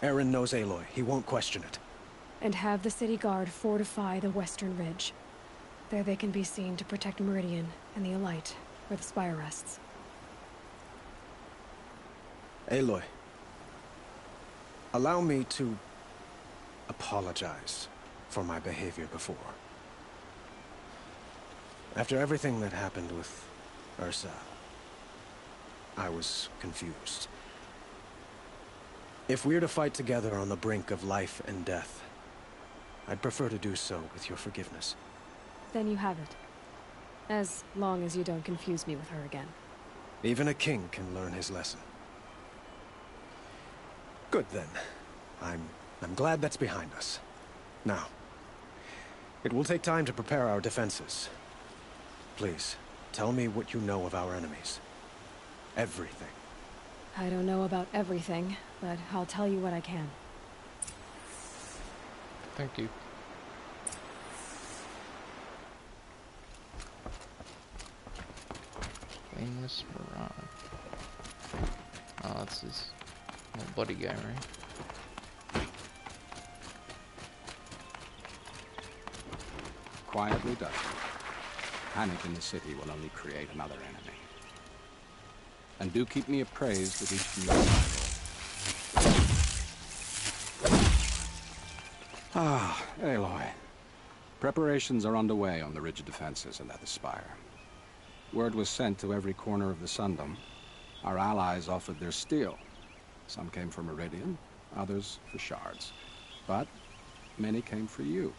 Eren knows Aloy. He won't question it. And have the City Guard fortify the Western Ridge. There they can be seen to protect Meridian and the Elite, where the Spire rests. Aloy, Allow me to apologize for my behavior before. After everything that happened with Ursa, I was confused. If we're to fight together on the brink of life and death, I'd prefer to do so with your forgiveness. Then you have it. As long as you don't confuse me with her again. Even a king can learn his lesson. Good then. I'm glad that's behind us. Now, it will take time to prepare our defenses. Please, tell me what you know of our enemies. Everything. I don't know about everything, but I'll tell you what I can. Thank you. Flameless Mirage. Oh, that's his little buddy guy, right? Quietly done. Panic in the city will only create another enemy. And do keep me appraised with each new arrival. Ah, Aloy. Preparations are underway on the rigid defenses and at the Spire. Word was sent to every corner of the Sundom. Our allies offered their steel. Some came for Meridian, others for shards. But many came for you,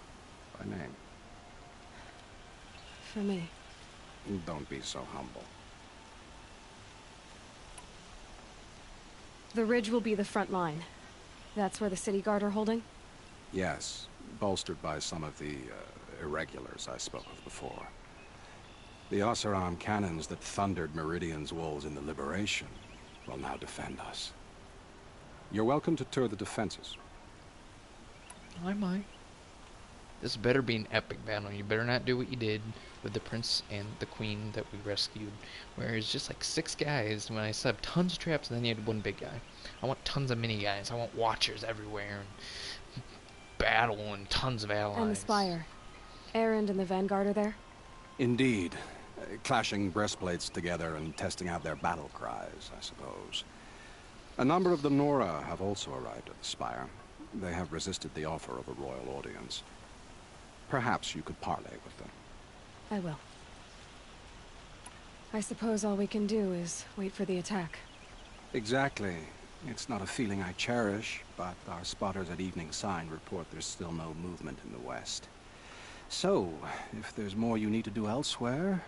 by name. For me. Don't be so humble. The ridge will be the front line. That's where the city guard are holding? Yes, bolstered by some of the irregulars I spoke of before. The Oseram cannons that thundered Meridian's walls in the Liberation will now defend us. You're welcome to tour the defenses. I might. This better be an epic battle. You better not do what you did with the prince and the queen that we rescued, where it's just like 6 guys when I set up tons of traps and then you had 1 big guy. I want tons of mini guys. I want watchers everywhere and battle and tons of allies. And the Spire. Erend and the Vanguard are there? Indeed. Clashing breastplates together and testing out their battle cries, I suppose. A number of the Nora have also arrived at the Spire. They have resisted the offer of a royal audience. Perhaps you could parley with them. I will. I suppose all we can do is wait for the attack. Exactly. It's not a feeling I cherish, but our spotters at Evening Sign report there's still no movement in the west. So, if there's more you need to do elsewhere,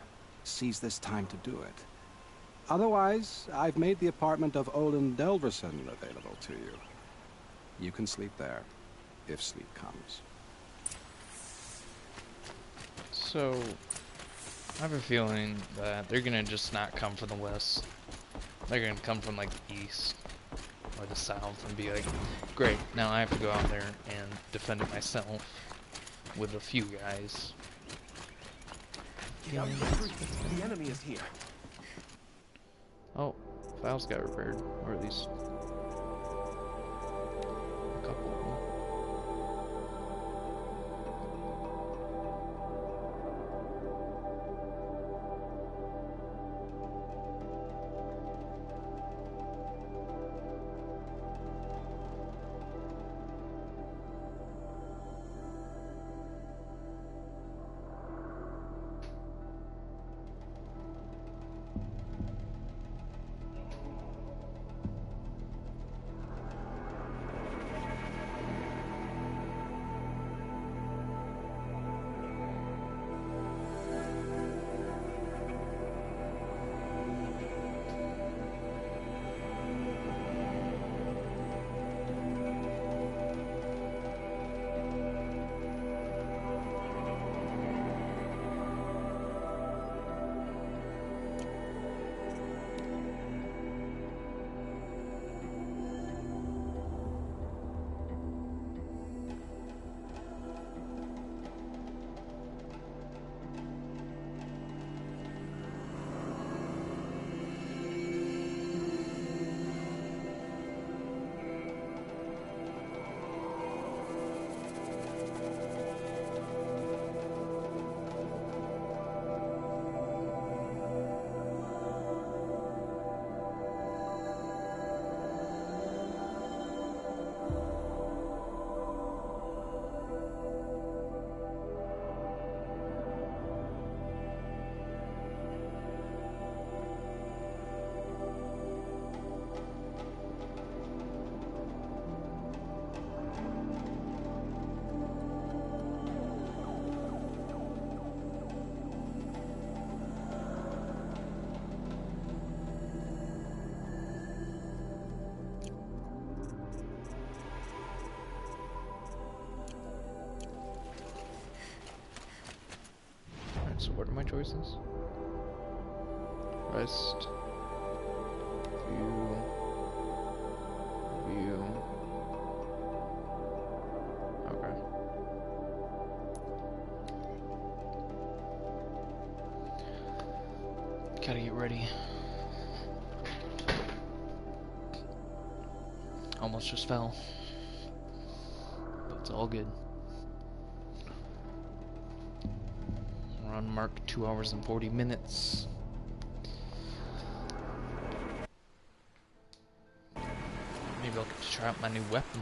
seize this time to do it. Otherwise, I've made the apartment of Olin Delverson available to you. You can sleep there, if sleep comes. So, I have a feeling that they're gonna just not come from the west. They're gonna come from like the east or the south and be like, great, now I have to go out there and defend it myself with a few guys. The enemy is here. Oh, files got repaired, or at least a couple of them. my choices? Rest. View. View. Okay. Gotta get ready. Almost just fell. But it's all good. We're on mark 2 hours and 40 minutes. Maybe I'll get to try out my new weapon.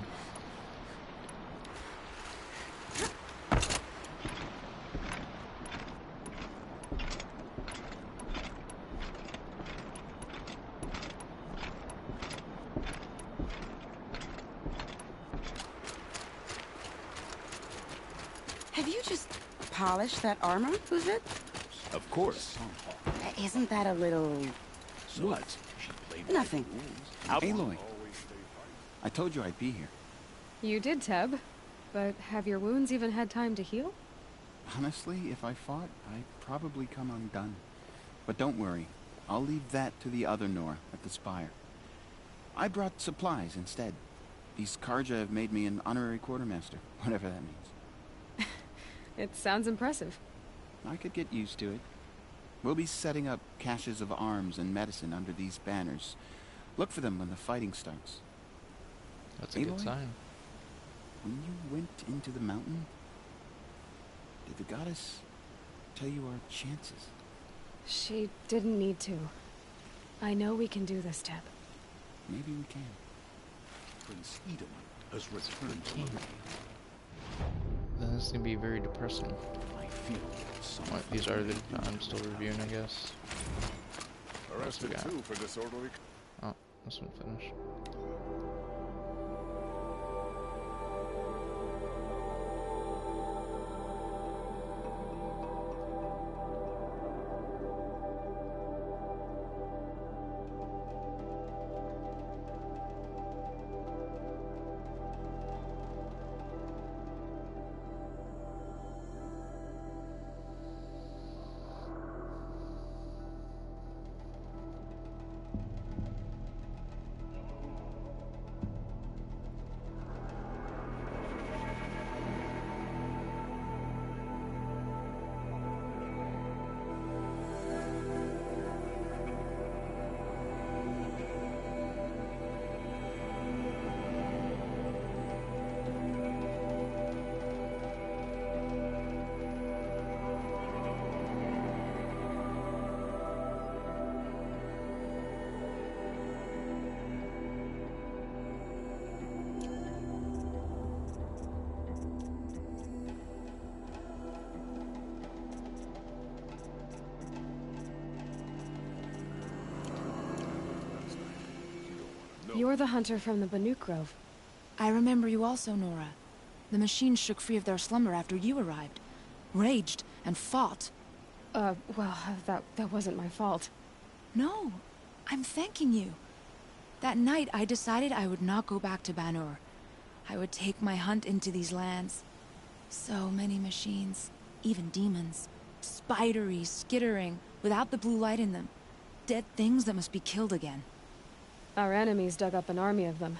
Have you just polished that armor, was it? Of course. Isn't that a little... What? Nothing. Aloy. I told you I'd be here. You did, Teb. But have your wounds even had time to heal? Honestly, if I fought, I'd probably come undone. But don't worry. I'll leave that to the other Nora at the Spire. I brought supplies instead. These Karja have made me an honorary quartermaster, whatever that means. It sounds impressive. I could get used to it. We'll be setting up caches of arms and medicine under these banners. Look for them when the fighting starts. That's a good Aloy, sign. When you went into the mountain, did the goddess tell you our chances? She didn't need to. I know we can do this, Teb. Maybe we can. Prince Edelman has returned to Then this is gonna be very depressing. I feel What, these are the I'm still reviewing, I guess. Arrested 2 for disorderly. Oh, this one finished. You're the hunter from the Banuk Grove. I remember you also, Nora. The machines shook free of their slumber after you arrived. Raged and fought. Well, that wasn't my fault. No, I'm thanking you. That night, I decided I would not go back to Banur. I would take my hunt into these lands. So many machines, even demons. Spidery, skittering, without the blue light in them. Dead things that must be killed again. Our enemies dug up an army of them.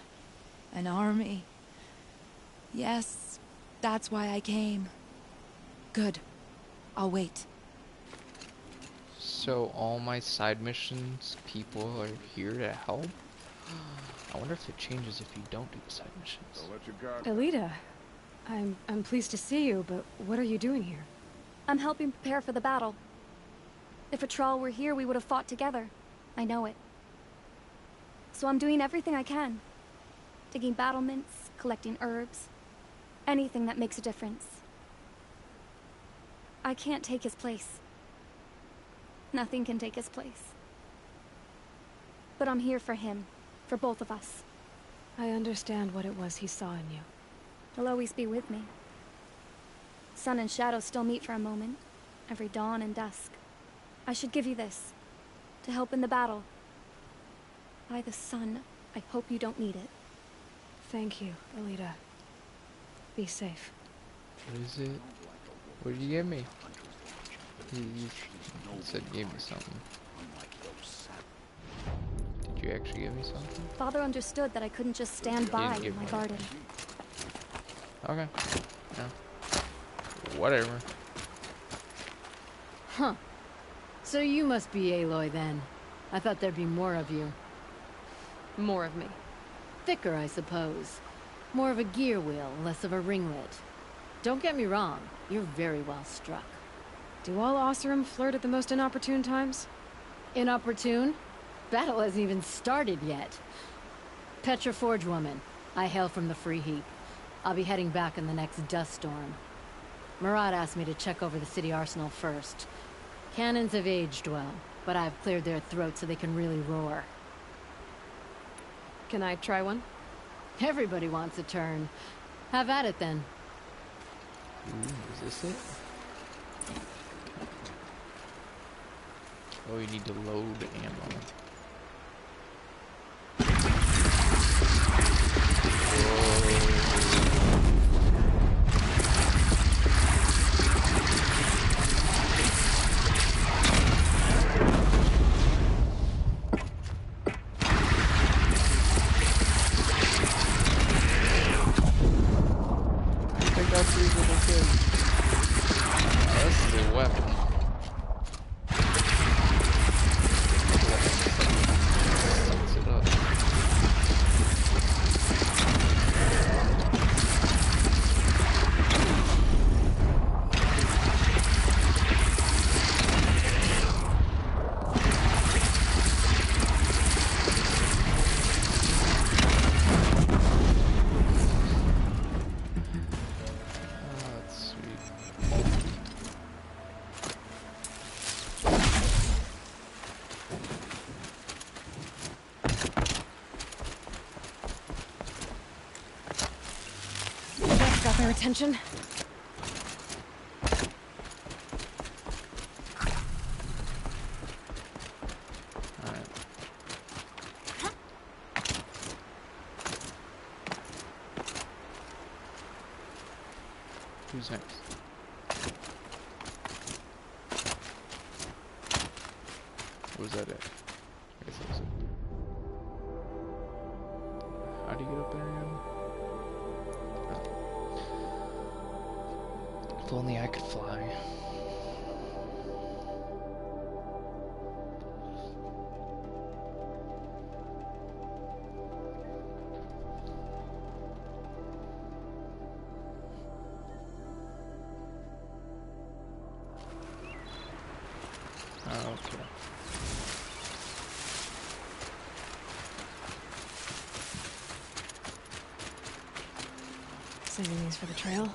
An army? Yes, that's why I came. Good. I'll wait. So all my side missions, people are here to help? I wonder if it changes if you don't do the side missions. Elita, I'm pleased to see you, but what are you doing here? I'm helping prepare for the battle. If Atral were here, we would have fought together. I know it. So I'm doing everything I can. Digging battlements, collecting herbs. Anything that makes a difference. I can't take his place. Nothing can take his place. But I'm here for him. For both of us. I understand what it was he saw in you. He'll always be with me. Sun and shadow still meet for a moment. Every dawn and dusk. I should give you this. To help in the battle. By the sun, I hope you don't need it. Thank you, Elita. Be safe. What is it? What did you give me? You said you gave me something. Did you actually give me something? Father understood that I couldn't just stand by in my garden. Okay. Yeah. Whatever. Huh. So you must be Aloy then. I thought there'd be more of you. More of me. Thicker, I suppose. More of a gear wheel, less of a ringlet. Don't get me wrong, you're very well struck. Do all Oseram flirt at the most inopportune times? Inopportune? Battle hasn't even started yet. Petra Forge woman. I hail from the Free Heap. I'll be heading back in the next dust storm. Murad asked me to check over the city arsenal first. Cannons have aged well, but I've cleared their throats so they can really roar. Can I try one? Everybody wants a turn. Have at it then. Ooh, is this it? Oh, you need to load ammo. Got their attention. Alright. Who's next? Was that it? I guess that was it. How do you get up there again? If only I could fly. Okay. Saving these for the trail.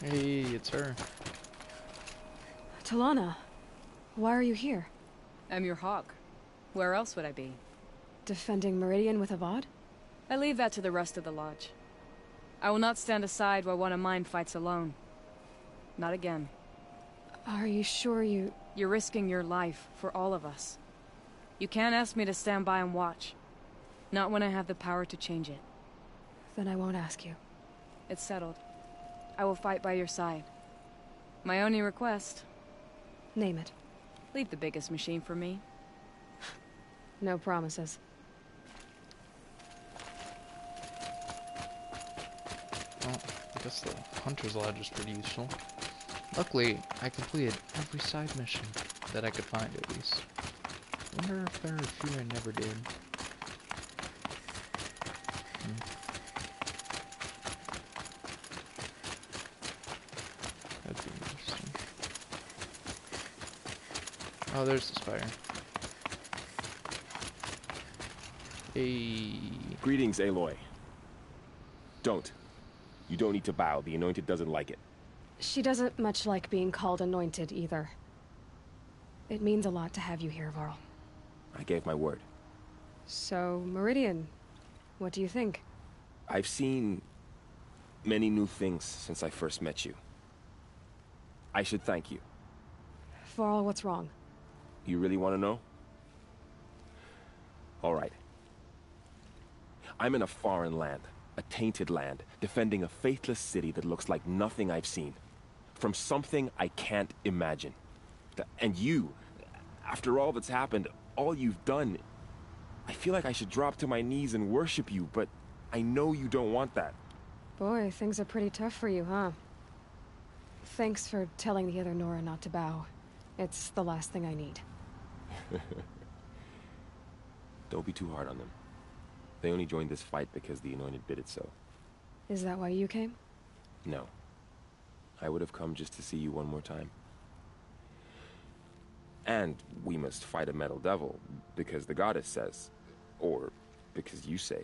Hey, it's her. Talana, why are you here? I'm your hawk. Where else would I be? Defending Meridian with Avad? I leave that to the rest of the Lodge. I will not stand aside while one of mine fights alone. Not again. Are you sure you... You're risking your life for all of us. You can't ask me to stand by and watch. Not when I have the power to change it. Then I won't ask you. It's settled. I will fight by your side. My only request... Name it. Leave the biggest machine for me. No promises. Well, I guess the Hunter's Lodge is pretty useful. Luckily, I completed every side mission that I could find, at least. Wonder if there are a few I never did. That'd be interesting. Oh, there's the spire. Hey. Greetings, Aloy. Don't. You don't need to bow. The Anointed doesn't like it. She doesn't much like being called Anointed, either. It means a lot to have you here, Varl. I gave my word. So, Meridian, what do you think? I've seen many new things since I first met you. I should thank you. Varl, what's wrong? You really want to know? All right. I'm in a foreign land, a tainted land, defending a faithless city that looks like nothing I've seen. From something I can't imagine. And you, after all that's happened, all you've done, I feel like I should drop to my knees and worship you, but I know you don't want that. Boy, things are pretty tough for you, huh? Thanks for telling the other Nora not to bow. It's the last thing I need. Don't be too hard on them. They only joined this fight because the Anointed bid it so. Is that why you came? No. I would have come just to see you one more time. And we must fight a metal devil, because the goddess says. Or because you say.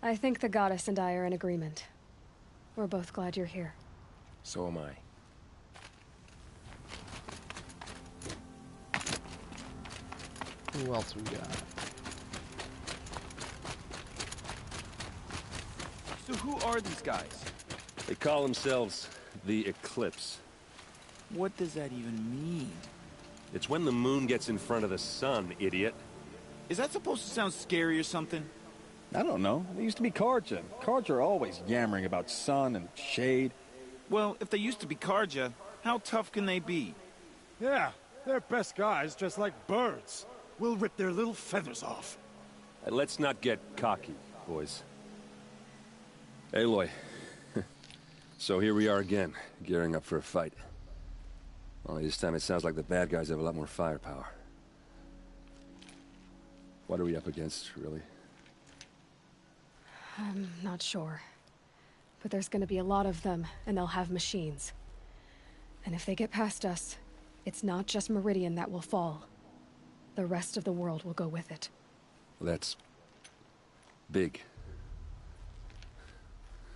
I think the goddess and I are in agreement. We're both glad you're here. So am I. Who else we got? So who are these guys? They call themselves the Eclipse. What does that even mean? It's when the moon gets in front of the sun, idiot. Is that supposed to sound scary or something? I don't know. They used to be Carja. Carja are always yammering about sun and shade. Well, if they used to be Carja, how tough can they be? Yeah, they're best guys just like birds. We'll rip their little feathers off. And let's not get cocky, boys. Aloy. So here we are again, gearing up for a fight. Only this time it sounds like the bad guys have a lot more firepower. What are we up against, really? I'm not sure. But there's gonna be a lot of them, and they'll have machines. And if they get past us, it's not just Meridian that will fall. The rest of the world will go with it. Well, that's big.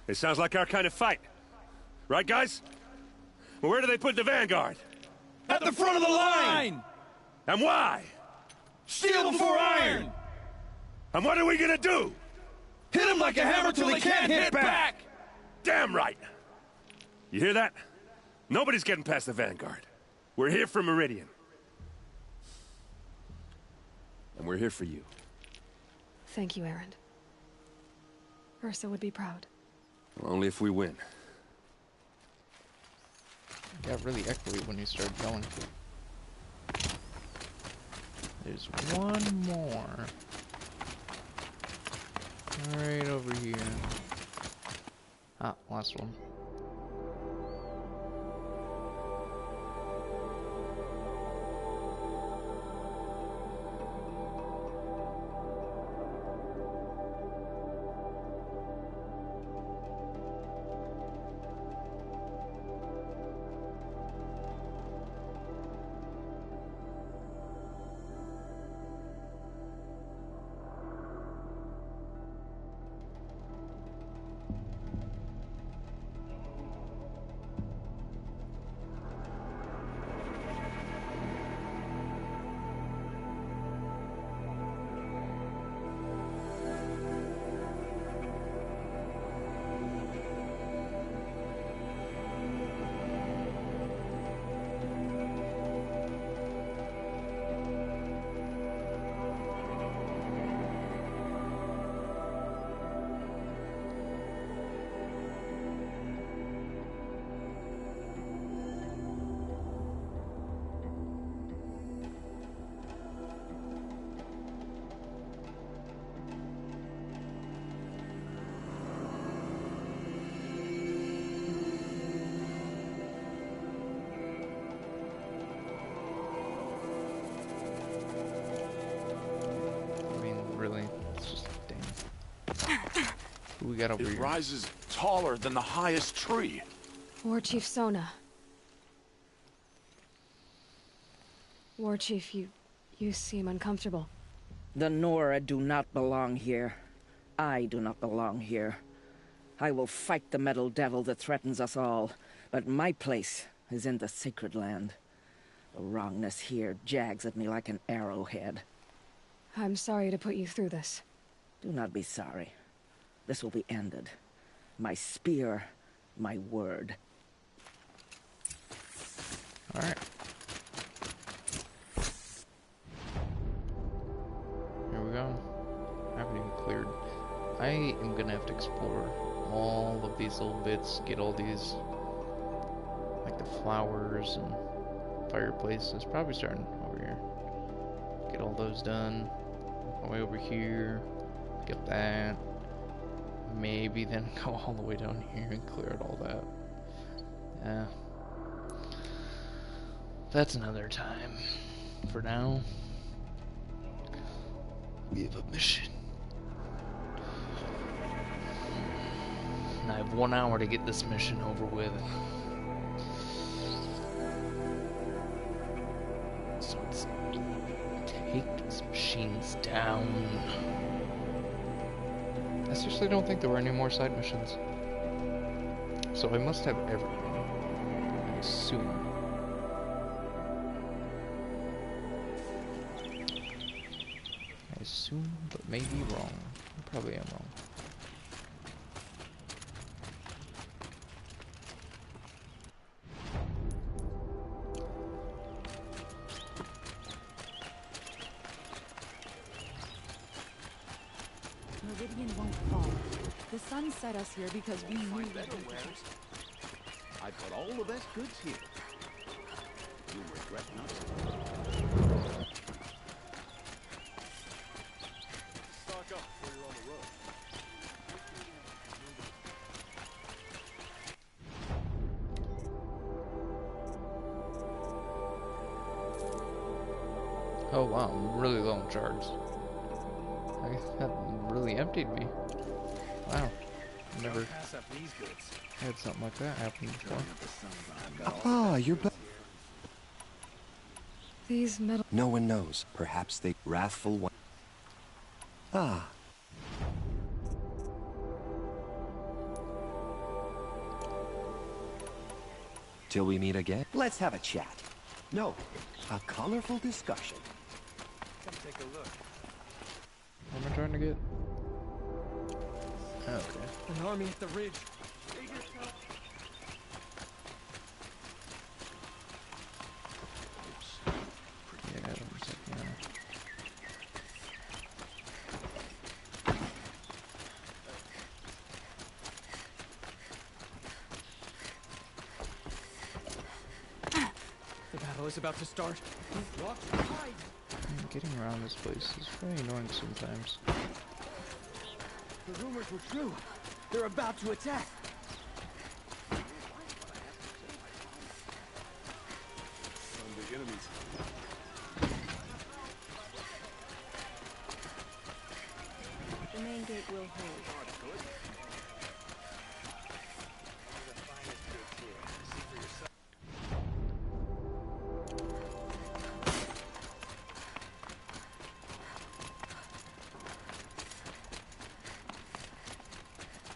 It sounds like our kind of fight. Right, guys? Well, where do they put the Vanguard? At the front of the line! And why? Steel before iron! And what are we gonna do? Hit him like a hammer till he can't hit back! Damn right! You hear that? Nobody's getting past the Vanguard. We're here for Meridian. And we're here for you. Thank you, Erend. Ursa would be proud. Well, only if we win. It got really echoey when you started going. There's one more. Right over here. Ah, last one. Who we got over here? It rises taller than the highest tree. War Chief Sona. War Chief, you seem uncomfortable. The Nora do not belong here. I do not belong here. I will fight the metal devil that threatens us all, but my place is in the sacred land. The wrongness here jags at me like an arrowhead. I'm sorry to put you through this. Do not be sorry. This will be ended. My spear, my word. Alright. Here we go. I haven't even cleared. I am gonna have to explore all of these little bits, get all these, like the flowers and fireplaces. Probably starting over here. Get all those done. All the way over here. Get that. Maybe then go all the way down here and clear out all that. Yeah. That's another time. For now, we have a mission. And I have 1 hour to get this mission over with. So it's take these machines down. I seriously don't think there were any more side missions. So I must have everything. I assume. But maybe wrong. I probably am wrong. Meridian won't fall. The sun set us here because we knew that. I've got all the best goods here. You'll regret nothing. Stock up before you're on the road. Oh wow, I'm really low on shards. That really emptied me. Wow. Never had something like that happen before. Ah, you're back. These metal... No one knows. Perhaps they wrathful one. Ah. Till we meet again. Let's have a chat. No, a colorful discussion. Come take a look. What am I trying to get? Oh, okay. An army at the ridge. Yeah, that was like, yeah. The battle is about to start. Watch your height. Getting around this place is very annoying sometimes. The rumors were true. They're about to attack. Some big enemies. The main gate will hold.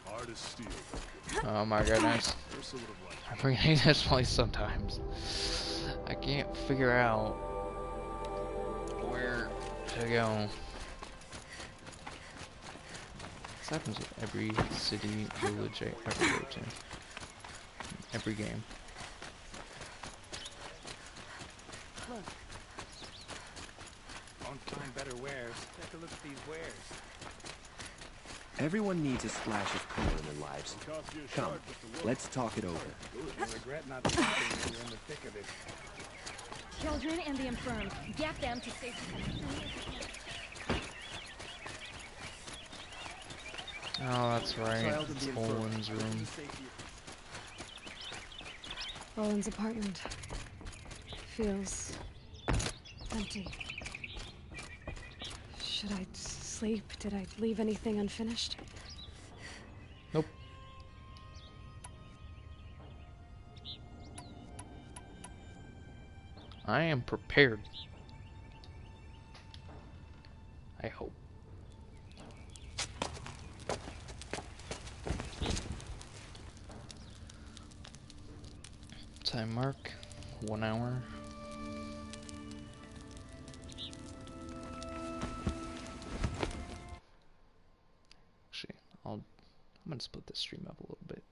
Hard as steel. Oh my goodness. I forget this place sometimes. I can't figure out where to go. This happens with every city, village I ever go to. Every game. Look. Won't find better wares. Take a look at these wares. Everyone needs a splash of color in their lives. Come, let's talk it over. Regret not talking when you're in the thick of it. Children and the infirm. Get them to safety as soon as you can. Oh, that's right. It's Bolin's room. Bolin's apartment. Feels empty. Should I sleep? Did I leave anything unfinished? Nope. I am prepared. I hope. Time mark, 1 hour. Actually, I'm gonna split this stream up a little bit.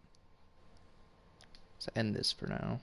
Let's end this for now.